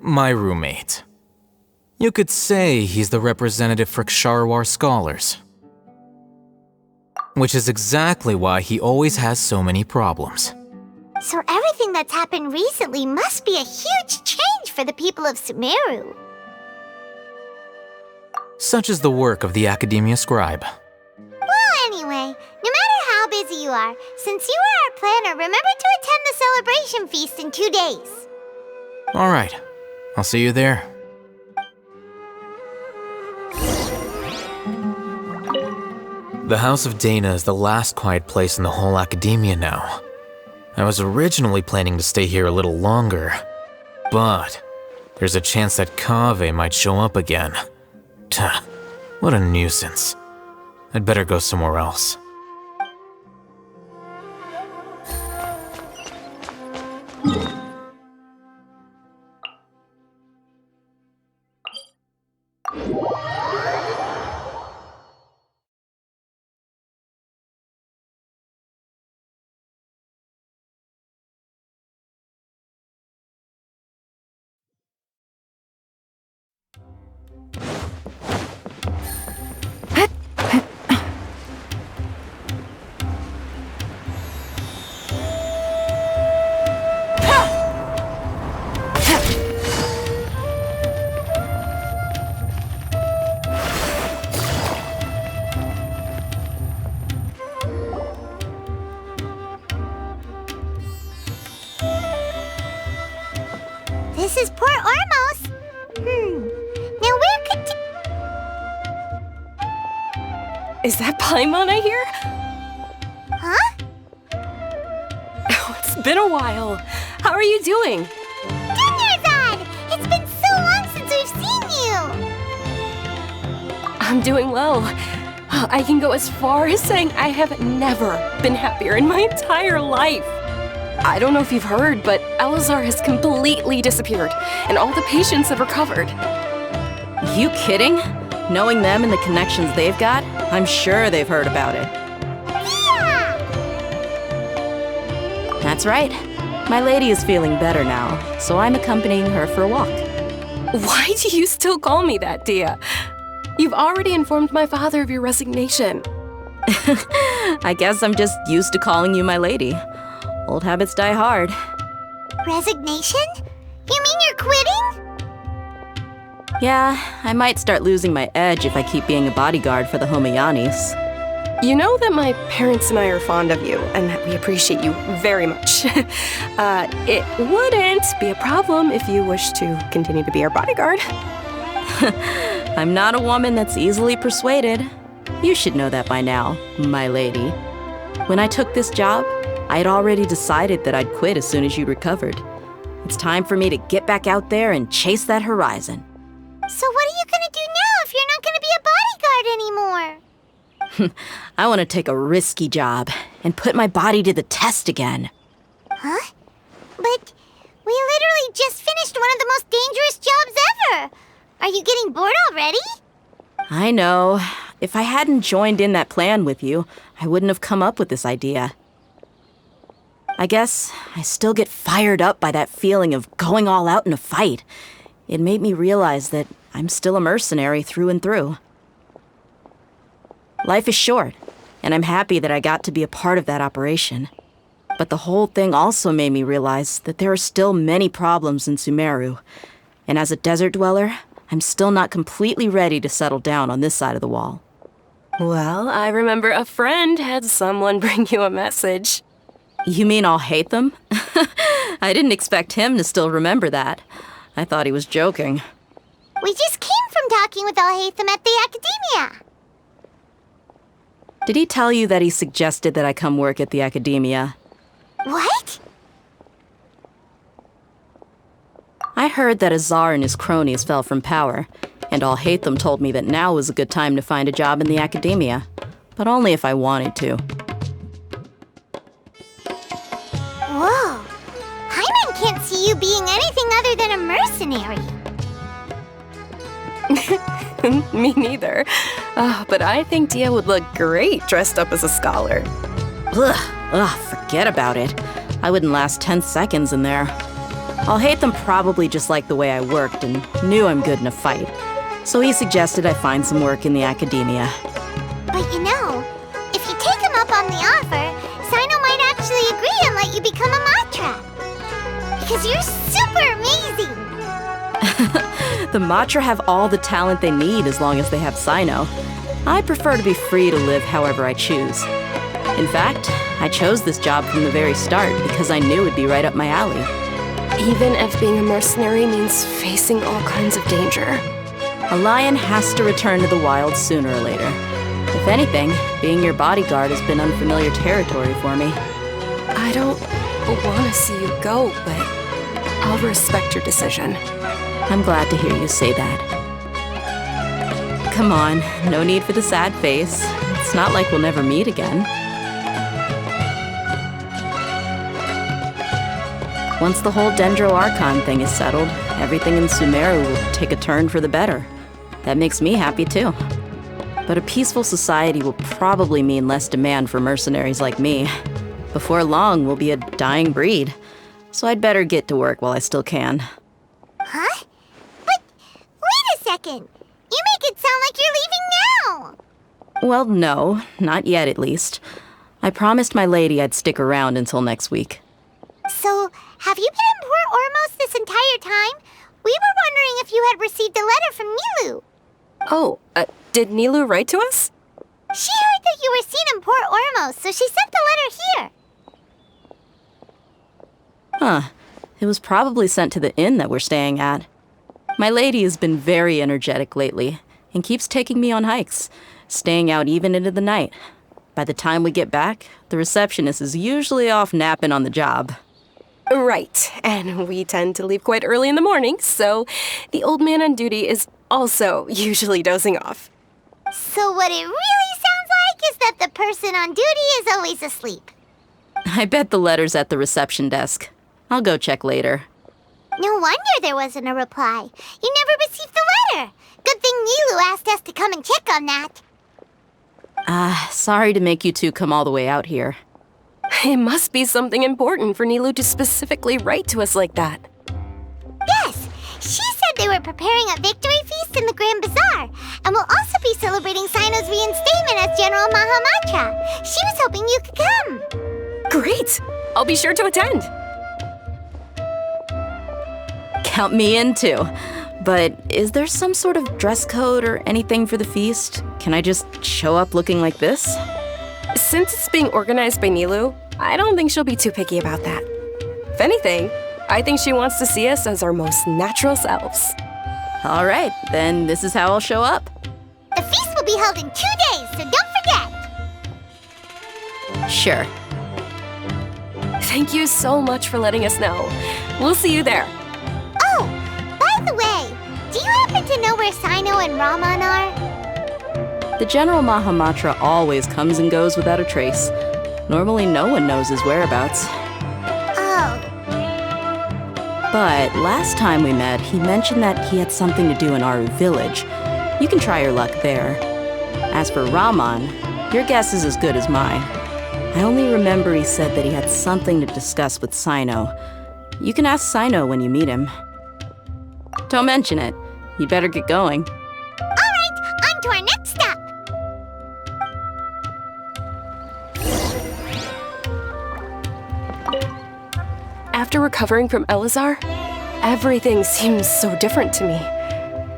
my roommate. You could say he's the representative for Ksharawar scholars. Which is exactly why he always has so many problems. So everything that's happened recently must be a huge change for the people of Sumeru. Such is the work of the Akademiya scribe. Well, anyway, no matter how busy you are, since you are our planner, remember to attend the celebration feast in 2 days. Alright, I'll see you there. The House of Dehya is the last quiet place in the whole Akademiya now. I was originally planning to stay here a little longer, but there's a chance that Kaveh might show up again. Tuh, what a nuisance. I'd better go somewhere else. This is Port Ormos. Now where could... Is that Paimon I hear? Huh? Oh, it's been a while. How are you doing? Dunyarzad! It's been so long since we've seen you! I'm doing well. I can go as far as saying I have never been happier in my entire life. I don't know if you've heard, but Elazar has completely disappeared, and all the patients have recovered. You kidding? Knowing them and the connections they've got, I'm sure they've heard about it. Yeah! That's right. My lady is feeling better now, so I'm accompanying her for a walk. Why do you still call me that, Dehya? You've already informed my father of your resignation. I guess I'm just used to calling you my lady. Old habits die hard. Resignation? You mean you're quitting? Yeah, I might start losing my edge if I keep being a bodyguard for the Homayanis. You know that my parents and I are fond of you, and that we appreciate you very much. It wouldn't be a problem if you wish to continue to be our bodyguard. I'm not a woman that's easily persuaded. You should know that by now, my lady. When I took this job, I had already decided that I'd quit as soon as you recovered. It's time for me to get back out there and chase that horizon. So what are you gonna do now if you're not gonna be a bodyguard anymore? I want to take a risky job and put my body to the test again. Huh? But we literally just finished one of the most dangerous jobs ever! Are you getting bored already? I know. If I hadn't joined in that plan with you, I wouldn't have come up with this idea. I guess I still get fired up by that feeling of going all out in a fight. It made me realize that I'm still a mercenary through and through. Life is short, and I'm happy that I got to be a part of that operation. But the whole thing also made me realize that there are still many problems in Sumeru. And as a desert dweller, I'm still not completely ready to settle down on this side of the wall. Well, I remember a friend had someone bring you a message. You mean Alhaitham? I didn't expect him to still remember that. I thought he was joking. We just came from talking with Alhaitham at the Akademiya. Did he tell you that he suggested that I come work at the Akademiya? What? I heard that Azar and his cronies fell from power, and Alhaitham told me that now was a good time to find a job in the Akademiya, but only if I wanted to. Whoa. Paimon can't see you being anything other than a mercenary. Me neither. But I think Dehya would look great dressed up as a scholar. Ugh, forget about it. I wouldn't last 10 seconds in there. Alhaitham probably just liked the way I worked and knew I'm good in a fight. So he suggested I find some work in the Akademiya. But you know, if you take him up on the offer, Sino might actually agree and let you become a Matra. Because you're super amazing! The Matra have all the talent they need as long as they have Sino. I prefer to be free to live however I choose. In fact, I chose this job from the very start because I knew it'd be right up my alley. Even if being a mercenary means facing all kinds of danger. A lion has to return to the wild sooner or later. If anything, being your bodyguard has been unfamiliar territory for me. I don't want to see you go, but I'll respect your decision. I'm glad to hear you say that. Come on, no need for the sad face. It's not like we'll never meet again. Once the whole Dendro Archon thing is settled, everything in Sumeru will take a turn for the better. That makes me happy too. But a peaceful society will probably mean less demand for mercenaries like me. Before long, we'll be a dying breed. So I'd better get to work while I still can. Huh? But wait a second! You make it sound like you're leaving now! Well, no, not yet at least. I promised my lady I'd stick around until next week. So, have you been in Port Ormos this entire time? We were wondering if you had received a letter from Nilou. Oh, did Nilou write to us? She heard that you were seen in Port Ormos, so she sent the letter here. Huh. It was probably sent to the inn that we're staying at. My lady has been very energetic lately and keeps taking me on hikes, staying out even into the night. By the time we get back, the receptionist is usually off napping on the job. Right, and we tend to leave quite early in the morning, so the old man on duty is also usually dozing off. So what it really sounds like is that the person on duty is always asleep. I bet the letter's at the reception desk. I'll go check later. No wonder there wasn't a reply. You never received the letter. Good thing Nilou asked us to come and check on that. Sorry to make you two come all the way out here. It must be something important for Nilou to specifically write to us like that. Yes, she said they were preparing a victory feast in the Grand Bazaar, and will also be celebrating Sino's reinstatement as General Mahamatra. She was hoping you could come. Great! I'll be sure to attend. Count me in too. But is there some sort of dress code or anything for the feast? Can I just show up looking like this? Since it's being organized by Nilou, I don't think she'll be too picky about that. If anything, I think she wants to see us as our most natural selves. All right, then this is how I'll show up. The feast will be held in 2 days, so don't forget. Sure. Thank you so much for letting us know. We'll see you there. Oh, by the way, do you happen to know where Sino and Raman are? The General Mahamatra always comes and goes without a trace. Normally no one knows his whereabouts. Oh. But last time we met, he mentioned that he had something to do in Aaru village. You can try your luck there. As for Raman, your guess is as good as mine. I only remember he said that he had something to discuss with Sino. You can ask Sino when you meet him. Don't mention it. You'd better get going. All right, on to our next stop. After recovering from Elazar, everything seems so different to me.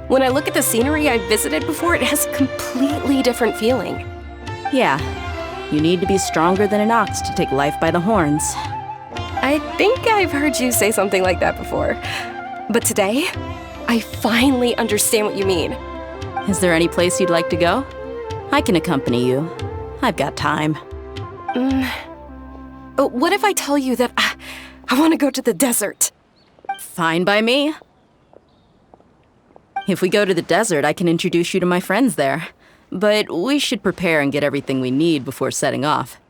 When I look at the scenery I visited before, it has a completely different feeling. Yeah, you need to be stronger than an ox to take life by the horns. I think I've heard you say something like that before. But today, I finally understand what you mean. Is there any place you'd like to go? I can accompany you. I've got time. But what if I tell you that I want to go to the desert? Fine by me. If we go to the desert, I can introduce you to my friends there. But we should prepare and get everything we need before setting off.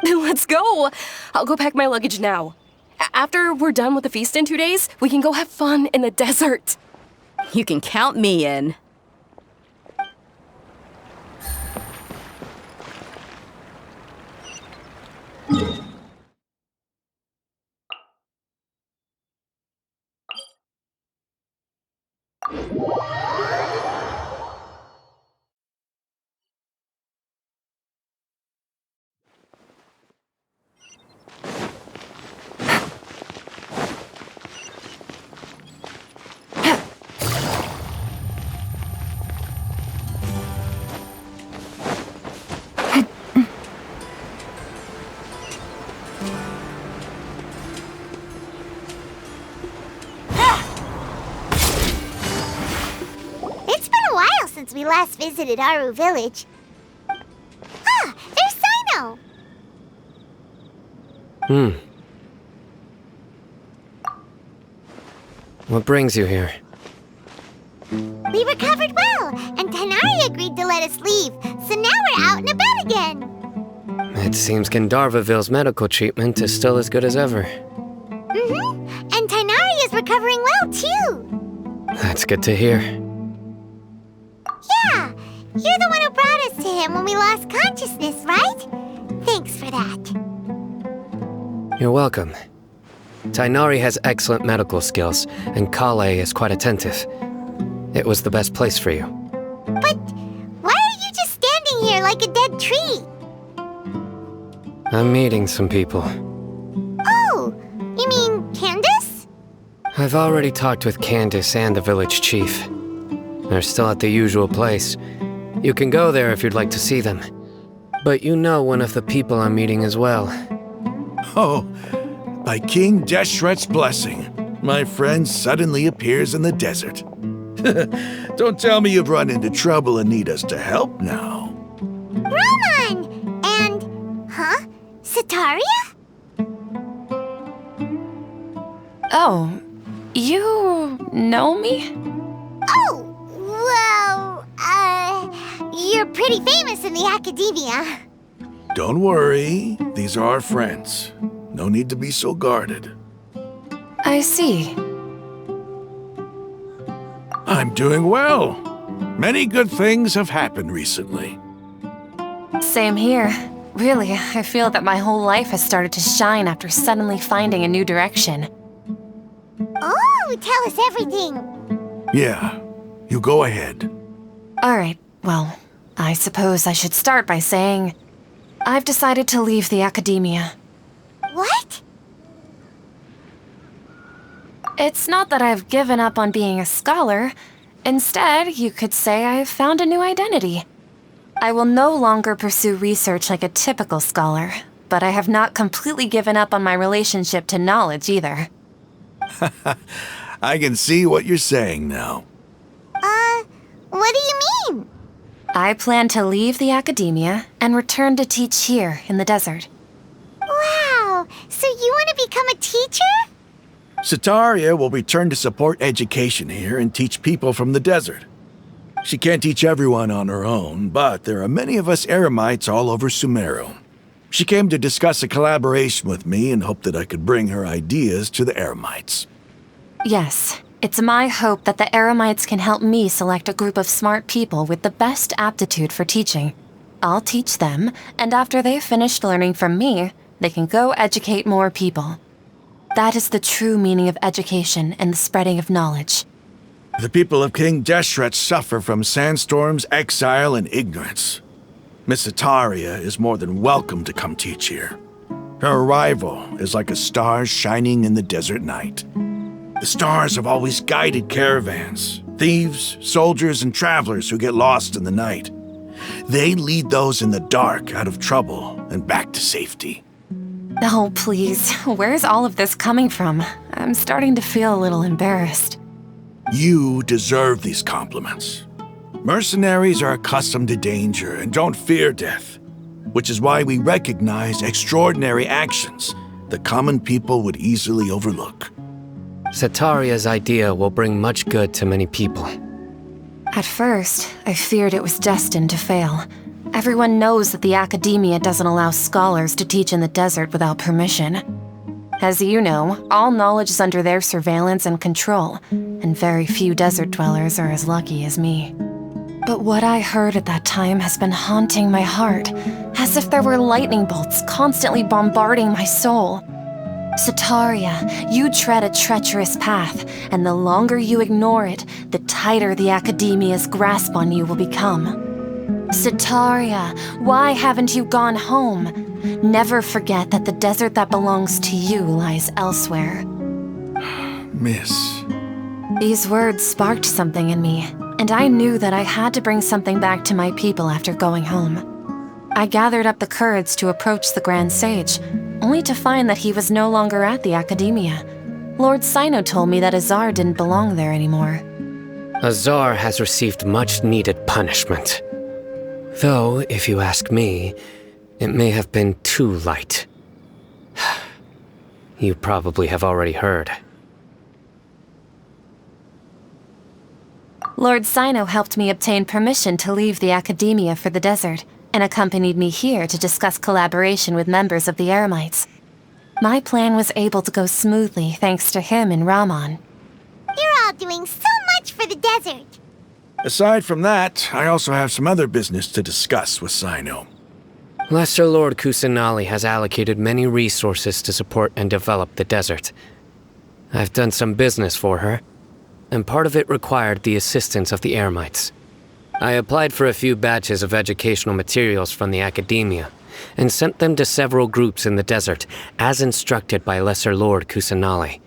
Let's go! I'll go pack my luggage now. After we're done with the feast in 2 days, we can go have fun in the desert. You can count me in. Since we last visited Aaru village. Ah, there's Sino! What brings you here? We recovered well, and Tighnari agreed to let us leave, so now we're out and about again. It seems Gandharvaville's medical treatment is still as good as ever. And Tighnari is recovering well, too. That's good to hear. Yeah, you're the one who brought us to him when we lost consciousness, right? Thanks for that. You're welcome. Tighnari has excellent medical skills, and Kale is quite attentive. It was the best place for you. But why are you just standing here like a dead tree? I'm meeting some people. Oh, you mean Candace? I've already talked with Candace and the village chief. They're still at the usual place. You can go there if you'd like to see them. But you know one of the people I'm meeting as well. Oh, by King Deshret's blessing, my friend suddenly appears in the desert. Don't tell me you've run into trouble and need us to help now. Roman! And, Setaria? Oh, you know me? Oh, well, you're pretty famous in the Akademiya. Don't worry, these are our friends. No need to be so guarded. I see. I'm doing well. Many good things have happened recently. Same here. Really, I feel that my whole life has started to shine after suddenly finding a new direction. Oh, tell us everything. Yeah, you go ahead. Alright, well, I suppose I should start by saying I've decided to leave the Akademiya. What? It's not that I've given up on being a scholar. Instead, you could say I've found a new identity. I will no longer pursue research like a typical scholar, but I have not completely given up on my relationship to knowledge either. I can see what you're saying now. What do you mean? I plan to leave the Akademiya and return to teach here in the desert. Wow, so you want to become a teacher? Setaria will return to support education here and teach people from the desert. She can't teach everyone on her own, but there are many of us Eremites all over Sumeru. She came to discuss a collaboration with me and hoped that I could bring her ideas to the Eremites. Yes, it's my hope that the Eremites can help me select a group of smart people with the best aptitude for teaching. I'll teach them, and after they've finished learning from me, they can go educate more people. That is the true meaning of education and the spreading of knowledge. The people of King Deshret suffer from sandstorms, exile, and ignorance. Miss Setaria is more than welcome to come teach here. Her arrival is like a star shining in the desert night. The stars have always guided caravans, thieves, soldiers, and travelers who get lost in the night. They lead those in the dark out of trouble and back to safety. Oh, please. Where's all of this coming from? I'm starting to feel a little embarrassed. You deserve these compliments. Mercenaries are accustomed to danger and don't fear death, which is why we recognize extraordinary actions that common people would easily overlook. Setaria's idea will bring much good to many people. At first, I feared it was destined to fail. Everyone knows that the Akademiya doesn't allow scholars to teach in the desert without permission. As you know, all knowledge is under their surveillance and control, and very few desert dwellers are as lucky as me. But what I heard at that time has been haunting my heart, as if there were lightning bolts constantly bombarding my soul. Setaria, you tread a treacherous path, and the longer you ignore it, the tighter the Akademiya's grasp on you will become. Setaria, why haven't you gone home? Never forget that the desert that belongs to you lies elsewhere. Miss. These words sparked something in me, and I knew that I had to bring something back to my people after going home. I gathered up the courage to approach the Grand Sage, only to find that he was no longer at the Akademiya. Lord Sino told me that Azar didn't belong there anymore. Azar has received much-needed punishment. Though, if you ask me, it may have been too light. You probably have already heard. Lord Sino helped me obtain permission to leave the Akademiya for the desert, and accompanied me here to discuss collaboration with members of the Eremites. My plan was able to go smoothly thanks to him and Rahman. You're all doing so much for the desert. Aside from that, I also have some other business to discuss with Sino. Lesser Lord Kusanali has allocated many resources to support and develop the desert. I've done some business for her, and part of it required the assistance of the Eremites. I applied for a few batches of educational materials from the Akademiya, and sent them to several groups in the desert, as instructed by Lesser Lord Kusanali.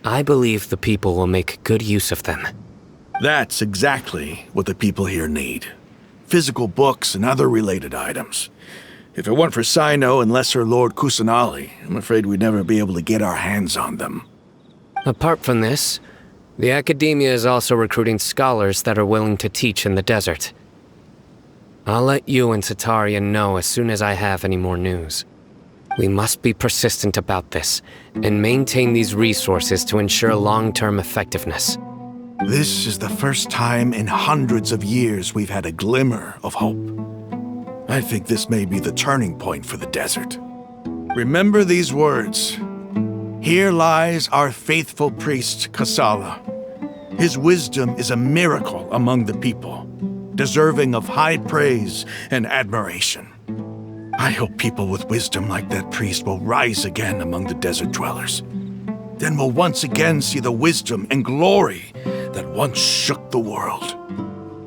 I believe the people will make good use of them. That's exactly what the people here need. Physical books and other related items. If it weren't for Sino and Lesser Lord Kusanali, I'm afraid we'd never be able to get our hands on them. Apart from this, the Akademiya is also recruiting scholars that are willing to teach in the desert. I'll let you and Setaria know as soon as I have any more news. We must be persistent about this, and maintain these resources to ensure long-term effectiveness. This is the first time in hundreds of years we've had a glimmer of hope. I think this may be the turning point for the desert. Remember these words. Here lies our faithful priest, Kasala. His wisdom is a miracle among the people, deserving of high praise and admiration. I hope people with wisdom like that priest will rise again among the desert dwellers. Then we'll once again see the wisdom and glory that once shook the world.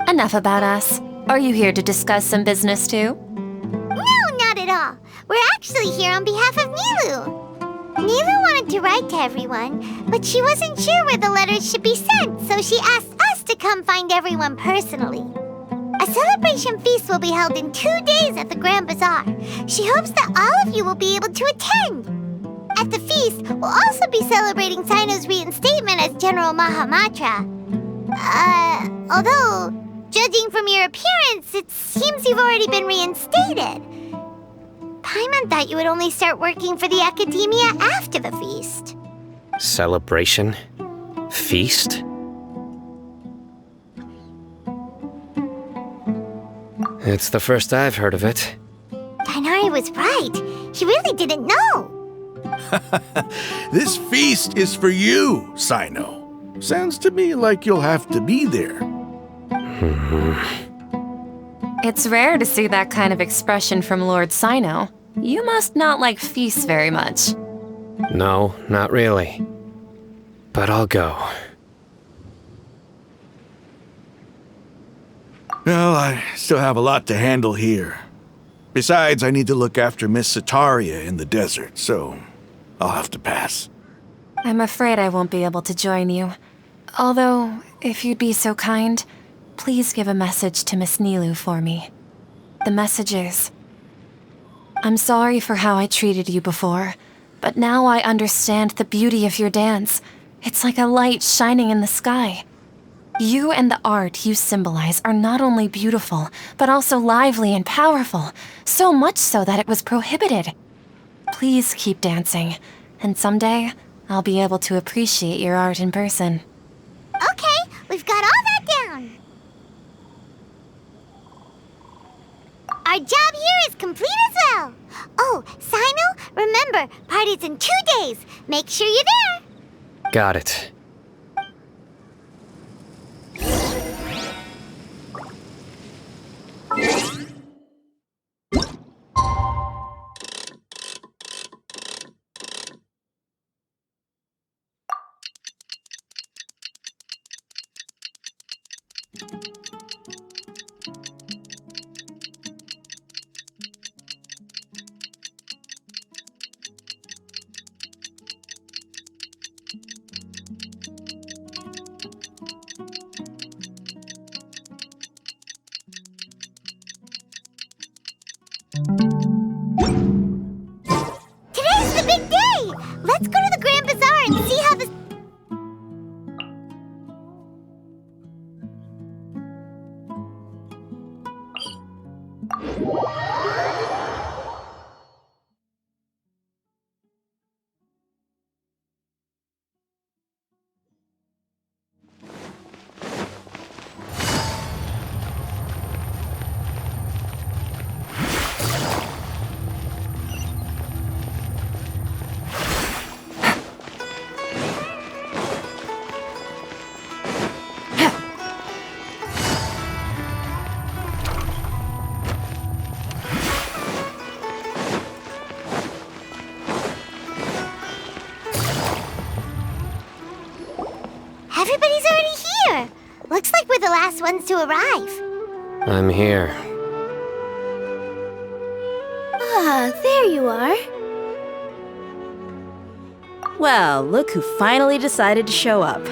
Enough about us. Are you here to discuss some business too? No, not at all. We're actually here on behalf of Nilou. Nilou wanted to write to everyone, but she wasn't sure where the letters should be sent, so she asked us to come find everyone personally. A celebration feast will be held in 2 days at the Grand Bazaar. She hopes that all of you will be able to attend. At the feast, we'll also be celebrating Sino's reinstatement as General Mahamatra. Although, judging from your appearance, it seems you've already been reinstated. Paimon thought you would only start working for the Akademiya after the feast. Celebration? Feast? It's the first I've heard of it. Tighnari was right. He really didn't know. This feast is for you, Sino. Sounds to me like you'll have to be there. It's rare to see that kind of expression from Lord Sino. You must not like feasts very much. No, not really. But I'll go. Well, I still have a lot to handle here. Besides, I need to look after Miss Sataria in the desert, so I'll have to pass. I'm afraid I won't be able to join you. Although, if you'd be so kind, please give a message to Miss Nilou for me. The message is, I'm sorry for how I treated you before, but now I understand the beauty of your dance. It's like a light shining in the sky. You and the art you symbolize are not only beautiful, but also lively and powerful, so much so that it was prohibited. Please keep dancing, and someday I'll be able to appreciate your art in person. Okay, we've got all that down. Our job here is complete as well. Oh, Sino, remember, party's in 2 days. Make sure you're there. Got it. Today's the big day! Let's go to the Grand Bazaar and see how this... Everybody's already here. Looks like we're the last ones to arrive. I'm here. Ah, there you are. Well, look who finally decided to show up.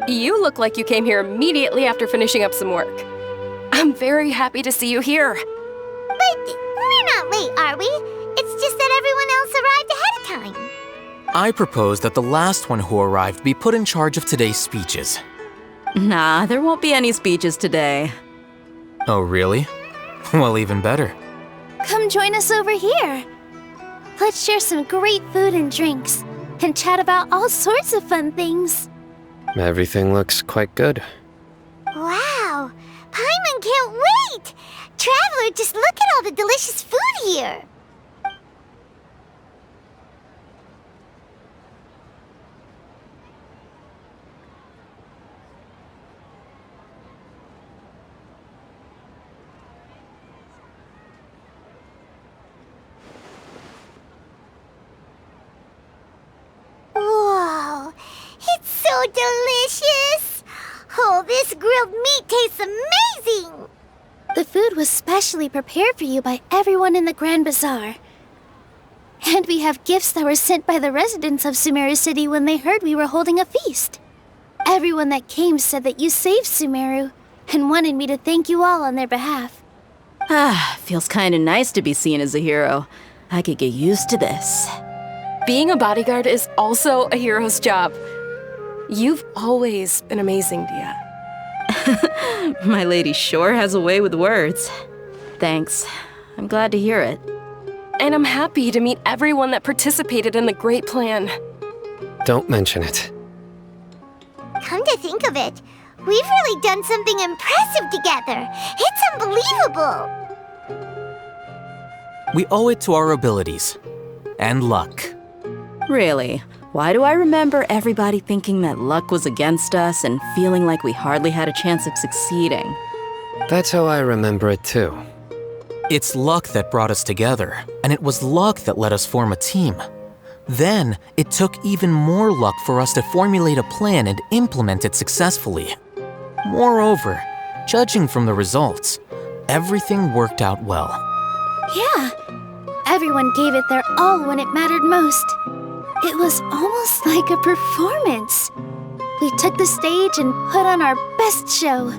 You look like you came here immediately after finishing up some work. I'm very happy to see you here. But we're not late, are we? It's just that everyone else arrived ahead of time. I propose that the last one who arrived be put in charge of today's speeches. Nah, there won't be any speeches today. Oh, really? Well, even better. Come join us over here. Let's share some great food and drinks, and chat about all sorts of fun things. Everything looks quite good. Wow! Paimon can't wait! Traveler, just look at all the delicious food here! Whoa! It's so delicious! Oh, this grilled meat tastes amazing! The food was specially prepared for you by everyone in the Grand Bazaar. And we have gifts that were sent by the residents of Sumeru City when they heard we were holding a feast. Everyone that came said that you saved Sumeru and wanted me to thank you all on their behalf. Ah, feels kinda nice to be seen as a hero. I could get used to this. Being a bodyguard is also a hero's job. You've always been amazing, Dehya. My lady sure has a way with words. Thanks. I'm glad to hear it. And I'm happy to meet everyone that participated in the great plan. Don't mention it. Come to think of it, we've really done something impressive together. It's unbelievable! We owe it to our abilities. And luck. Really? Why do I remember everybody thinking that luck was against us and feeling like we hardly had a chance of succeeding? That's how I remember it too. It's luck that brought us together, and it was luck that let us form a team. Then, it took even more luck for us to formulate a plan and implement it successfully. Moreover, judging from the results, everything worked out well. Yeah, everyone gave it their all when it mattered most. It was almost like a performance. We took the stage and put on our best show.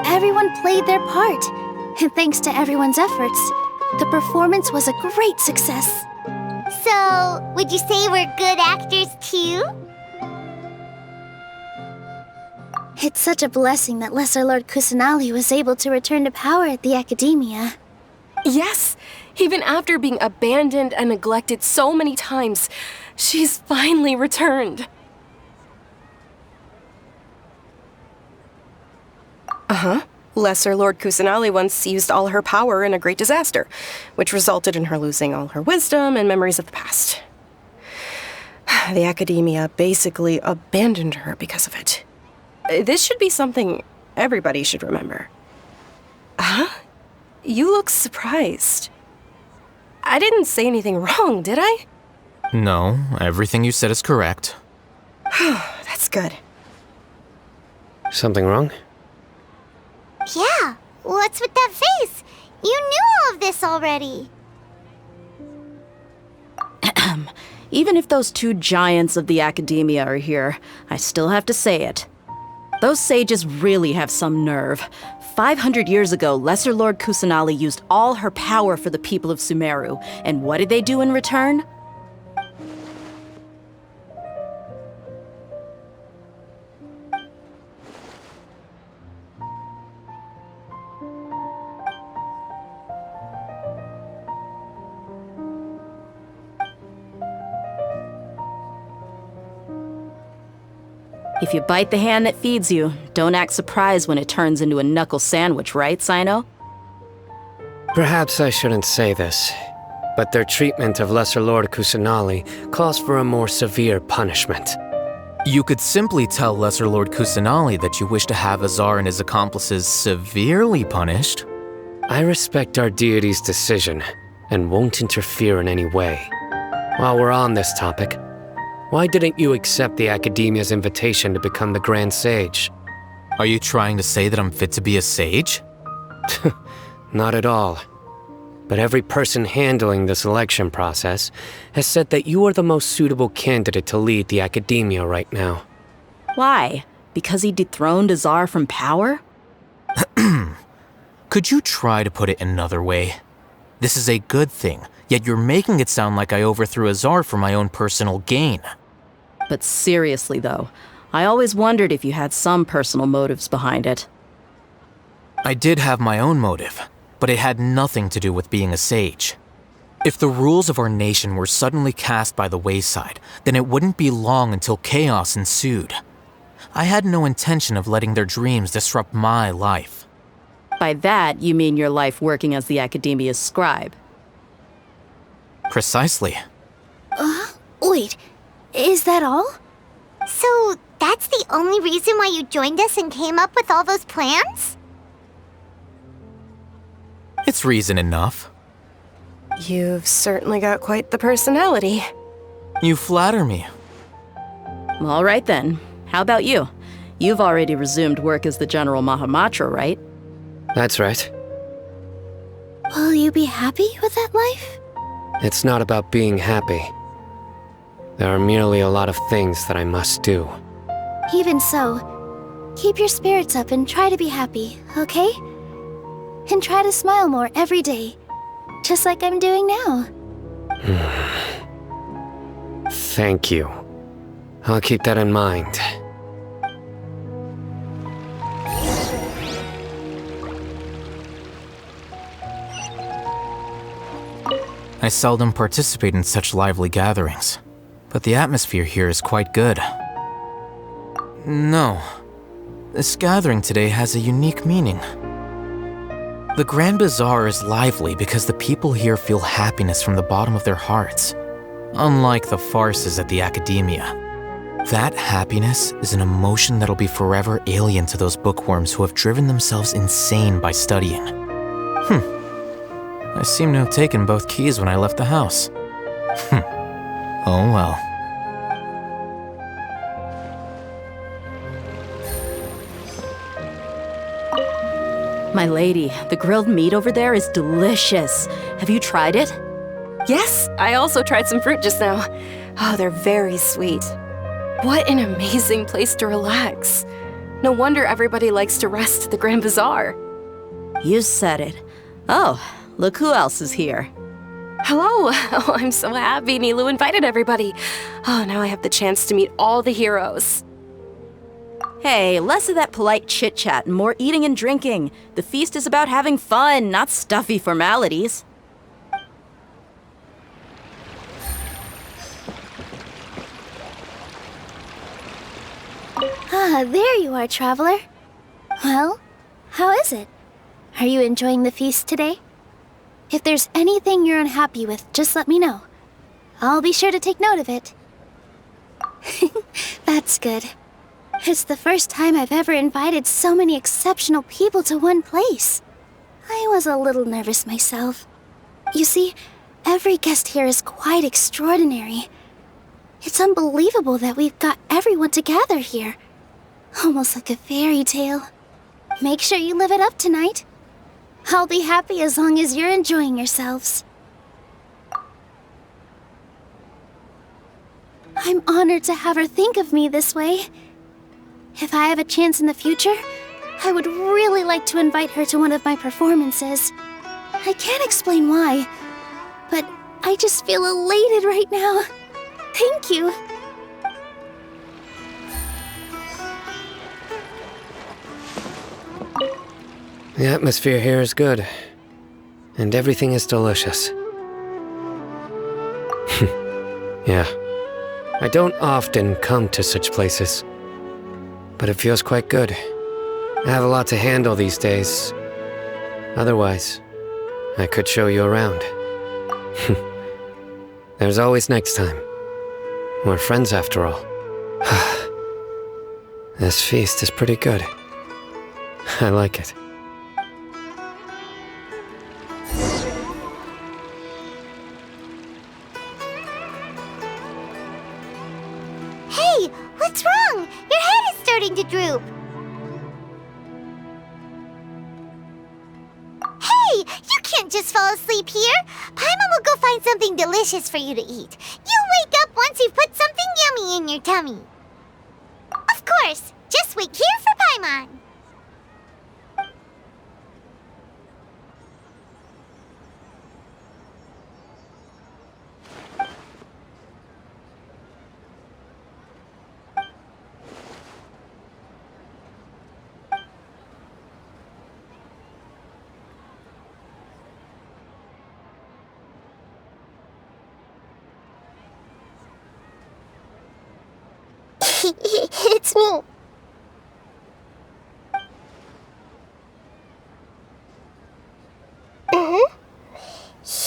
Everyone played their part, and thanks to everyone's efforts, the performance was a great success. So, would you say we're good actors too? It's such a blessing that Lesser Lord Kusanali was able to return to power at the Akademiya. Yes! Even after being abandoned and neglected so many times, she's finally returned. Uh-huh. Lesser Lord Kusanali once used all her power in a great disaster, which resulted in her losing all her wisdom and memories of the past. The Akademiya basically abandoned her because of it. This should be something everybody should remember. Huh? You look surprised. I didn't say anything wrong, did I? No, everything you said is correct. That's good. Something wrong? Yeah, what's with that face? You knew all of this already. Even if those two giants of the Akademiya are here, I still have to say it. Those sages really have some nerve. 500 years ago, Lesser Lord Kusanali used all her power for the people of Sumeru, and what did they do in return? If you bite the hand that feeds you, don't act surprised when it turns into a knuckle sandwich, right, Sino? Perhaps I shouldn't say this, but their treatment of Lesser Lord Kusanali calls for a more severe punishment. You could simply tell Lesser Lord Kusanali that you wish to have Azar and his accomplices severely punished. I respect our deity's decision, and won't interfere in any way. While we're on this topic, why didn't you accept the Akademiya's invitation to become the Grand Sage? Are you trying to say that I'm fit to be a sage? Not at all. But every person handling the selection process has said that you are the most suitable candidate to lead the Akademiya right now. Why? Because he dethroned Azar from power? Could you try to put it another way? This is a good thing, yet you're making it sound like I overthrew Azar for my own personal gain. But seriously, though, I always wondered if you had some personal motives behind it. I did have my own motive, but it had nothing to do with being a sage. If the rules of our nation were suddenly cast by the wayside, then it wouldn't be long until chaos ensued. I had no intention of letting their dreams disrupt my life. By that, you mean your life working as the Akademiya's scribe? Precisely. Wait, is that all? So, that's the only reason why you joined us and came up with all those plans? It's reason enough. You've certainly got quite the personality. You flatter me. All right then. How about you? You've already resumed work as the General Mahamatra, right? That's right. Will you be happy with that life? It's not about being happy. There are merely a lot of things that I must do. Even so, keep your spirits up and try to be happy, okay? And try to smile more every day, just like I'm doing now. Thank you. I'll keep that in mind. I seldom participate in such lively gatherings, but the atmosphere here is quite good. No, this gathering today has a unique meaning. The Grand Bazaar is lively because the people here feel happiness from the bottom of their hearts, unlike the farces at the Akademiya. That happiness is an emotion that'll be forever alien to those bookworms who have driven themselves insane by studying. I seem to have taken both keys when I left the house. Oh well. My lady, the grilled meat over there is delicious. Have you tried it? Yes, I also tried some fruit just now. Oh, they're very sweet. What an amazing place to relax. No wonder everybody likes to rest at the Grand Bazaar. You said it. Oh, look who else is here. Hello! Oh, I'm so happy Nilou invited everybody. Oh, now I have the chance to meet all the heroes. Hey, less of that polite chit-chat and more eating and drinking. The feast is about having fun, not stuffy formalities. Ah, there you are, traveler. Well, how is it? Are you enjoying the feast today? If there's anything you're unhappy with, just let me know. I'll be sure to take note of it. That's good. It's the first time I've ever invited so many exceptional people to one place. I was a little nervous myself. You see, every guest here is quite extraordinary. It's unbelievable that we've got everyone together here. Almost like a fairy tale. Make sure you live it up tonight. I'll be happy as long as you're enjoying yourselves. I'm honored to have her think of me this way. If I have a chance in the future, I would really like to invite her to one of my performances. I can't explain why, but I just feel elated right now. Thank you. The atmosphere here is good, and everything is delicious. Yeah, I don't often come to such places, but it feels quite good. I have a lot to handle these days. Otherwise, I could show you around. There's always next time. We're friends after all. This feast is pretty good. I like it. Hey, what's wrong? Your head is starting to droop. Hey, you can't just fall asleep here. Paimon will go find something delicious for you to eat. You'll wake up once you've put something yummy in your tummy. Of course, just wait here for Paimon. It's me.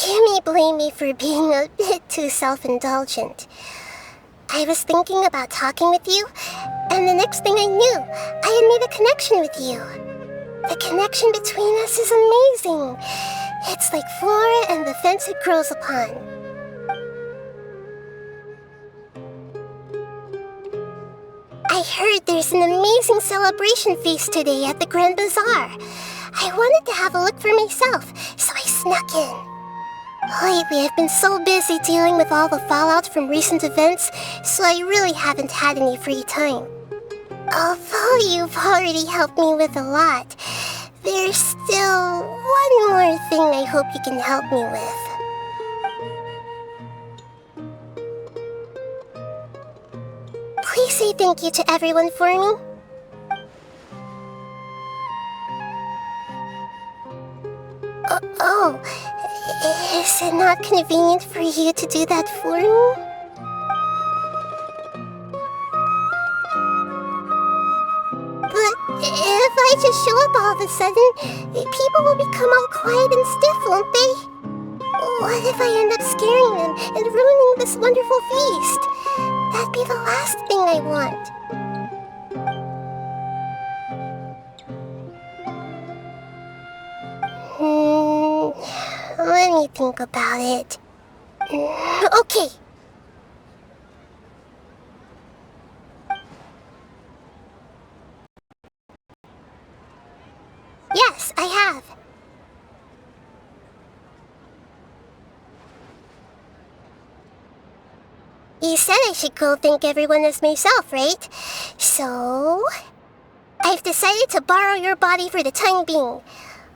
You may blame me for being a bit too self-indulgent. I was thinking about talking with you, and the next thing I knew, I had made a connection with you. The connection between us is amazing. It's like flora and the fence it grows upon. I heard there's an amazing celebration feast today at the Grand Bazaar. I wanted to have a look for myself, so I snuck in. Lately, I've been so busy dealing with all the fallout from recent events, so I really haven't had any free time. Although you've already helped me with a lot, there's still one more thing I hope you can help me with. Please say thank you to everyone for me. Oh, is it not convenient for you to do that for me? But if I just show up all of a sudden, people will become all quiet and stiff, won't they? What if I end up scaring them and ruining this wonderful feast? That'd be the last thing I want. Let me think about it. Okay. Yes, Yes, I have. You said I should go thank everyone as myself, right? So... I've decided to borrow your body for the time being.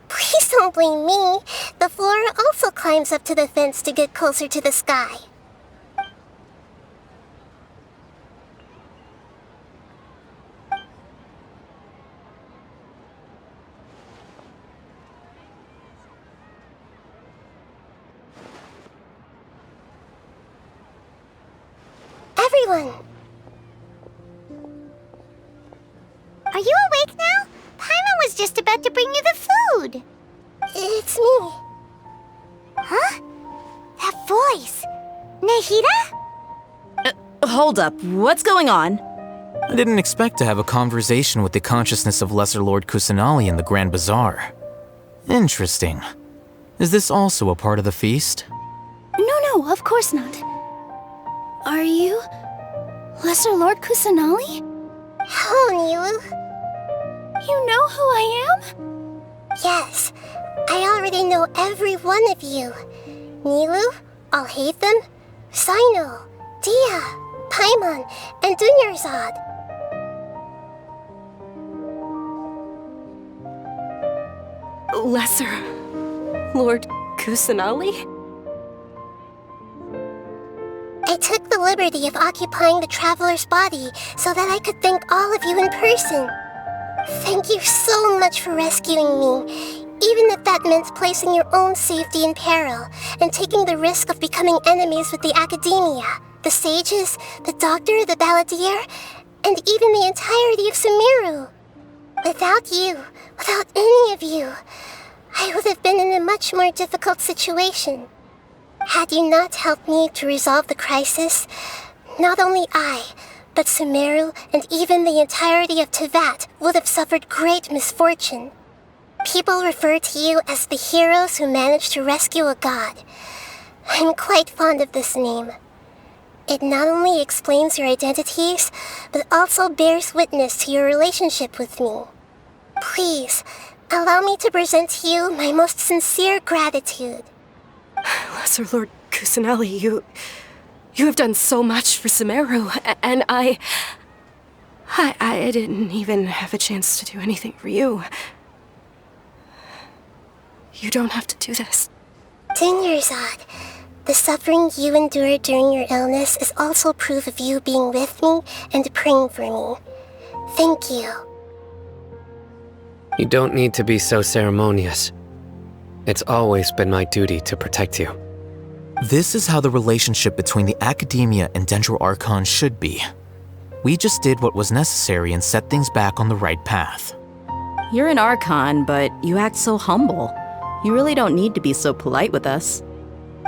Please don't blame me. The flora also climbs up to the fence to get closer to the sky. Everyone! Are you awake now? Paimon was just about to bring you the food. It's me. Huh? That voice. Nahida? Hold up, what's going on? I didn't expect to have a conversation with the consciousness of Lesser Lord Kusanali in the Grand Bazaar. Interesting. Is this also a part of the feast? No, of course not. Are you... Lesser Lord Kusanali? Hello, Nilou. You know who I am? Yes, I already know every one of you. Nilou, Alhaitham, Sino, Dehya, Paimon, and Dunyarzad. Lesser Lord Kusanali? I took the liberty of occupying the Traveler's body so that I could thank all of you in person. Thank you so much for rescuing me, even if that meant placing your own safety in peril and taking the risk of becoming enemies with the Akademiya, the sages, the doctor, the Balladeer, and even the entirety of Sumeru. Without you, without any of you, I would have been in a much more difficult situation. Had you not helped me to resolve the crisis, not only I, but Sumeru and even the entirety of Teyvat would have suffered great misfortune. People refer to you as the heroes who managed to rescue a god. I'm quite fond of this name. It not only explains your identities, but also bears witness to your relationship with me. Please, allow me to present to you my most sincere gratitude. Lesser Lord Kusanali, you have done so much for Sumeru, and I didn't even have a chance to do anything for you. You don't have to do this. Dunyarzad, the suffering you endured during your illness is also proof of you being with me and praying for me. Thank you. You don't need to be so ceremonious. It's always been my duty to protect you. This is how the relationship between the Akademiya and Dendro Archon should be. We just did what was necessary and set things back on the right path. You're an Archon, but you act so humble. You really don't need to be so polite with us.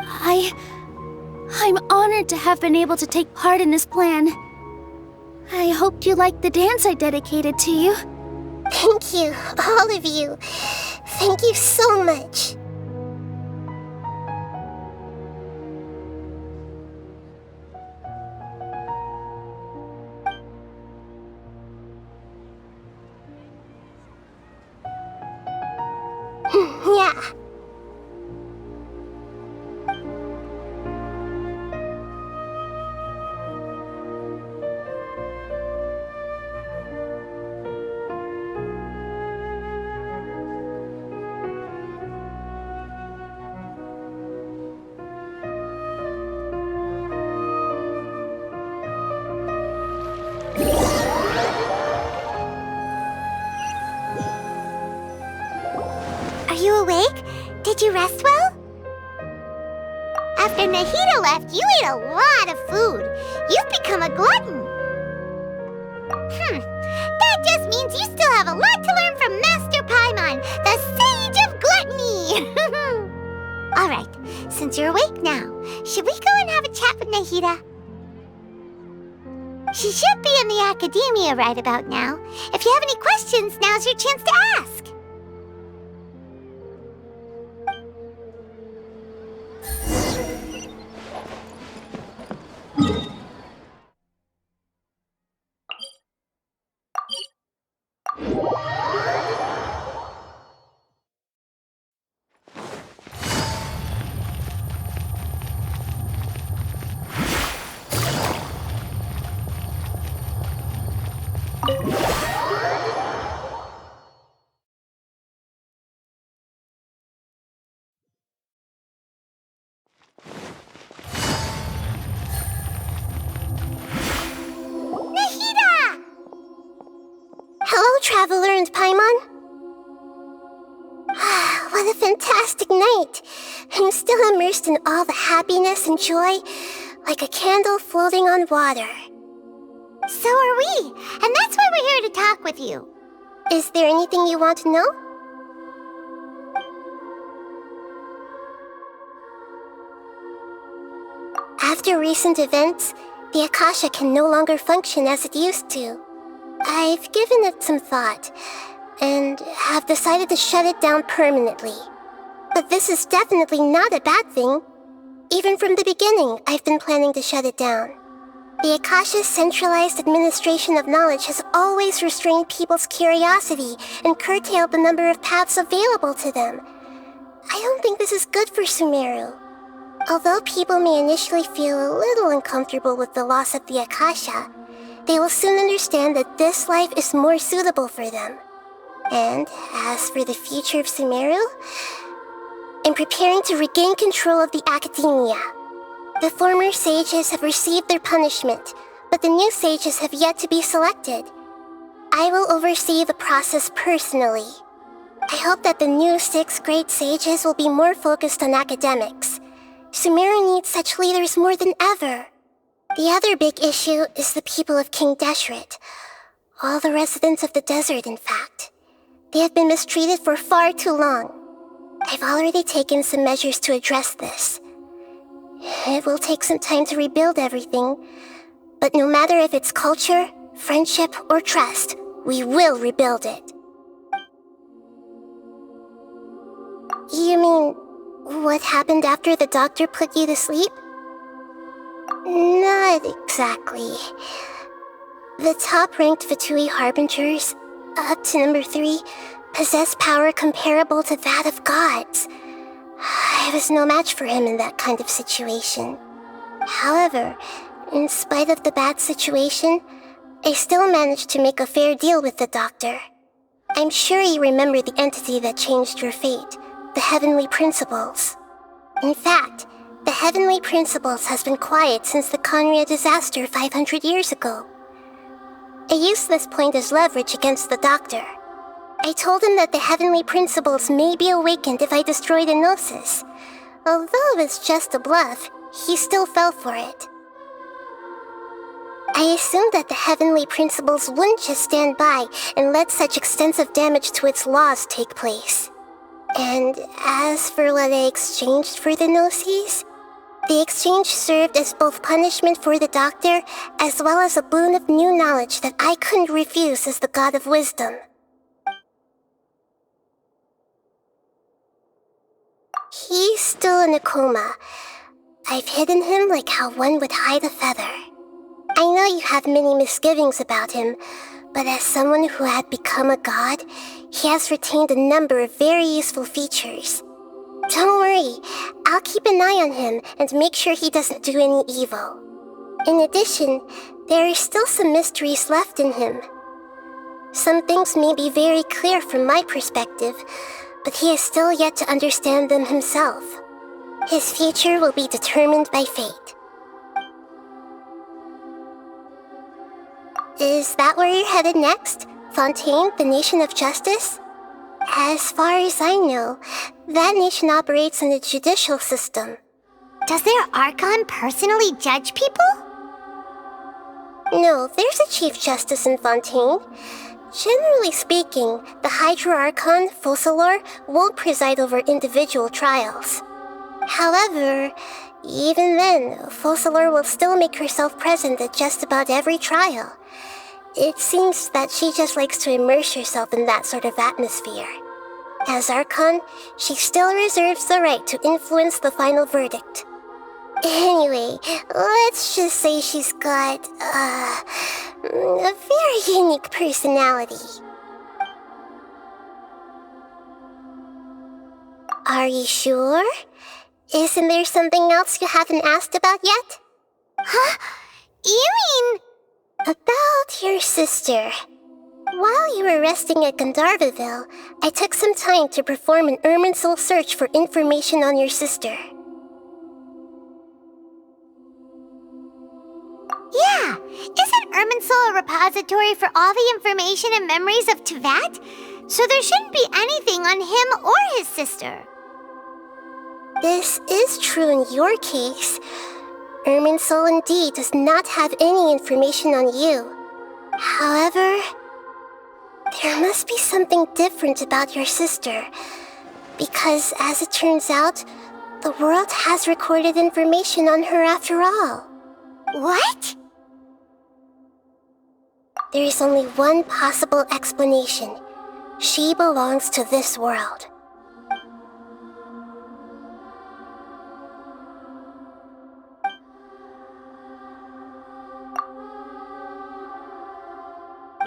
I'm honored to have been able to take part in this plan. I hoped you liked the dance I dedicated to you. Thank you, all of you. Thank you so much. Yeah. Are you awake? Did you rest well? After Nahida left, you ate a lot of food. You've become a glutton. That just means you still have a lot to learn from Master Paimon, the Sage of Gluttony. Alright, since you're awake now, should we go and have a chat with Nahida? She should be in the Akademiya right about now. If you have any questions, now's your chance to ask. traveler and Paimon. What a fantastic night. I'm still immersed in all the happiness and joy, like a candle floating on water. So are we, and that's why we're here to talk with you. Is there anything you want to know? After recent events, the Akasha can no longer function as it used to. I've given it some thought, and have decided to shut it down permanently. But this is definitely not a bad thing. Even from the beginning, I've been planning to shut it down. The Akasha's centralized administration of knowledge has always restrained people's curiosity and curtailed the number of paths available to them. I don't think this is good for Sumeru. Although people may initially feel a little uncomfortable with the loss of the Akasha, they will soon understand that this life is more suitable for them. And as for the future of Sumeru, I'm preparing to regain control of the Akademiya. The former sages have received their punishment, but the new sages have yet to be selected. I will oversee the process personally. I hope that the new 6 great sages will be more focused on academics. Sumeru needs such leaders more than ever. The other big issue is the people of King Deshret. All the residents of the desert, in fact. They have been mistreated for far too long. I've already taken some measures to address this. It will take some time to rebuild everything, but no matter if it's culture, friendship, or trust, we will rebuild it. You mean, what happened after the doctor put you to sleep? Not exactly. The top-ranked Fatui Harbingers, up to number 3, possess power comparable to that of gods. I was no match for him in that kind of situation. However, in spite of the bad situation, I still managed to make a fair deal with the doctor. I'm sure you remember the entity that changed your fate, the Heavenly Principles. In fact, the Heavenly Principles has been quiet since the Conria disaster 500 years ago. I used this point as leverage against the doctor. I told him that the Heavenly Principles may be awakened if I destroy the Gnosis. Although it's just a bluff, he still fell for it. I assumed that the Heavenly Principles wouldn't just stand by and let such extensive damage to its laws take place. And as for what I exchanged for the Gnosis, the exchange served as both punishment for the doctor as well as a boon of new knowledge that I couldn't refuse as the God of Wisdom. He's still in a coma. I've hidden him like how one would hide a feather. I know you have many misgivings about him, but as someone who had become a god, he has retained a number of very useful features. Don't worry, I'll keep an eye on him and make sure he doesn't do any evil. In addition, there are still some mysteries left in him. Some things may be very clear from my perspective, but he is still yet to understand them himself. His future will be determined by fate. Is that where you're headed next? Fontaine, the Nation of Justice? As far as I know, that nation operates in a judicial system. Does their Archon personally judge people? No, there's a Chief Justice in Fontaine. Generally speaking, the Hydra Archon, Focalor, won't preside over individual trials. However, even then, Focalor will still make herself present at just about every trial. It seems that she just likes to immerse herself in that sort of atmosphere. As Archon, she still reserves the right to influence the final verdict. Anyway, let's just say she's got, a very unique personality. Are you sure? Isn't there something else you haven't asked about yet? Huh? You mean... About your sister. While you were resting at Gandharvaville, I took some time to perform an Irminsul search for information on your sister. Yeah, Isn't Irminsul a repository for all the information and memories of Teyvat? So there shouldn't be anything on him or his sister. This is true in your case. Irminsul indeed does not have any information on you. However, there must be something different about your sister. Because, as it turns out, the world has recorded information on her after all. What? There is only one possible explanation. She belongs to this world.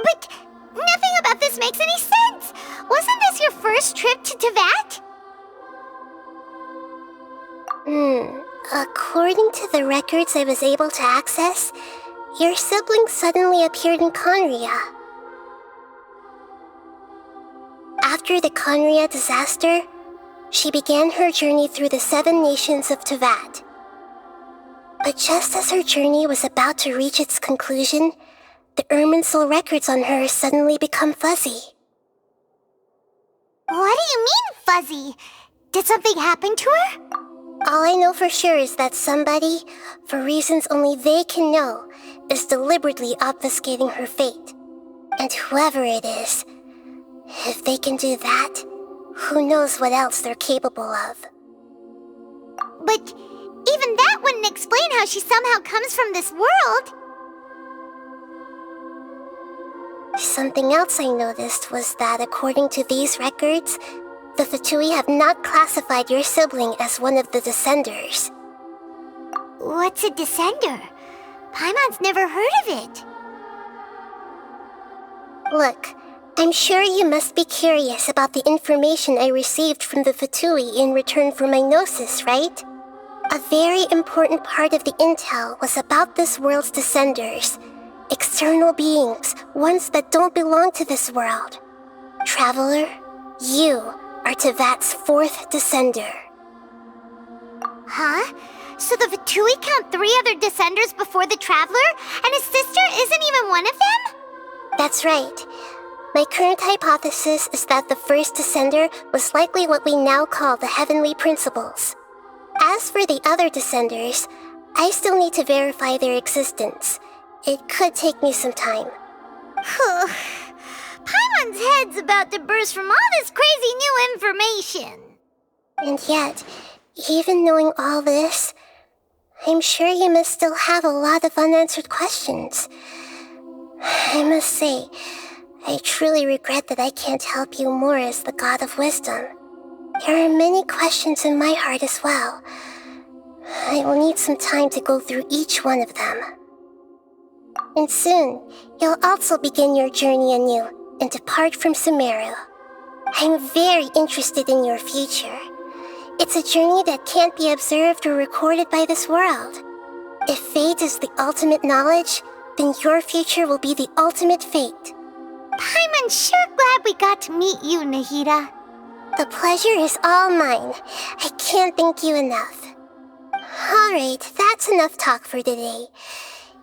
But nothing about this makes any sense! Wasn't this your first trip to Teyvat? According to the records I was able to access, your sibling suddenly appeared in Khaenri'ah. After the Khaenri'ah disaster, she began her journey through the 7 nations of Teyvat. But just as her journey was about to reach its conclusion, the Irminsul records on her suddenly become fuzzy. What do you mean, fuzzy? Did something happen to her? All I know for sure is that somebody, for reasons only they can know, is deliberately obfuscating her fate. And whoever it is, if they can do that, who knows what else they're capable of. But even that wouldn't explain how she somehow comes from this world. Something else I noticed was that according to these records, the Fatui have not classified your sibling as one of the Descenders. What's a Descender? Paimon's never heard of it. Look, I'm sure you must be curious about the information I received from the Fatui in return for my gnosis, right? A very important part of the intel was about this world's Descenders. External beings, ones that don't belong to this world. Traveler, you are Teyvat's 4th Descender. Huh? So the Fatui count 3 other Descenders before the Traveler, and his sister isn't even one of them? That's right. My current hypothesis is that the first Descender was likely what we now call the Heavenly Principles. As for the other Descenders, I still need to verify their existence. It could take me some time. Paimon's head's about to burst from all this crazy new information. And yet, even knowing all this, I'm sure you must still have a lot of unanswered questions. I must say, I truly regret that I can't help you more as the God of Wisdom. There are many questions in my heart as well. I will need some time to go through each one of them. And soon, you'll also begin your journey anew and depart from Sumeru. I'm very interested in your future. It's a journey that can't be observed or recorded by this world. If fate is the ultimate knowledge, then your future will be the ultimate fate. Paimon's sure glad we got to meet you, Nahida. The pleasure is all mine. I can't thank you enough. Alright, that's enough talk for today.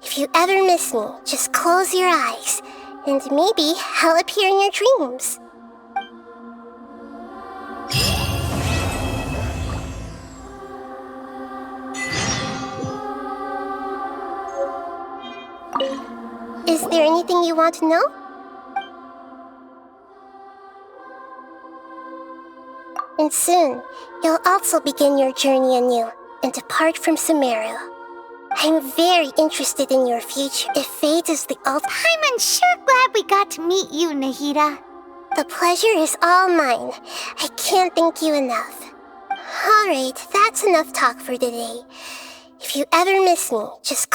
If you ever miss me, just close your eyes, and maybe I'll appear in your dreams. Is there anything you want to know? And soon, you'll also begin your journey anew and depart from Sumeru. I'm very interested in your future. If fate is the ultimate... Paimon's sure glad we got to meet you, Nahida. The pleasure is all mine. I can't thank you enough. Alright, that's enough talk for today. If you ever miss me, just...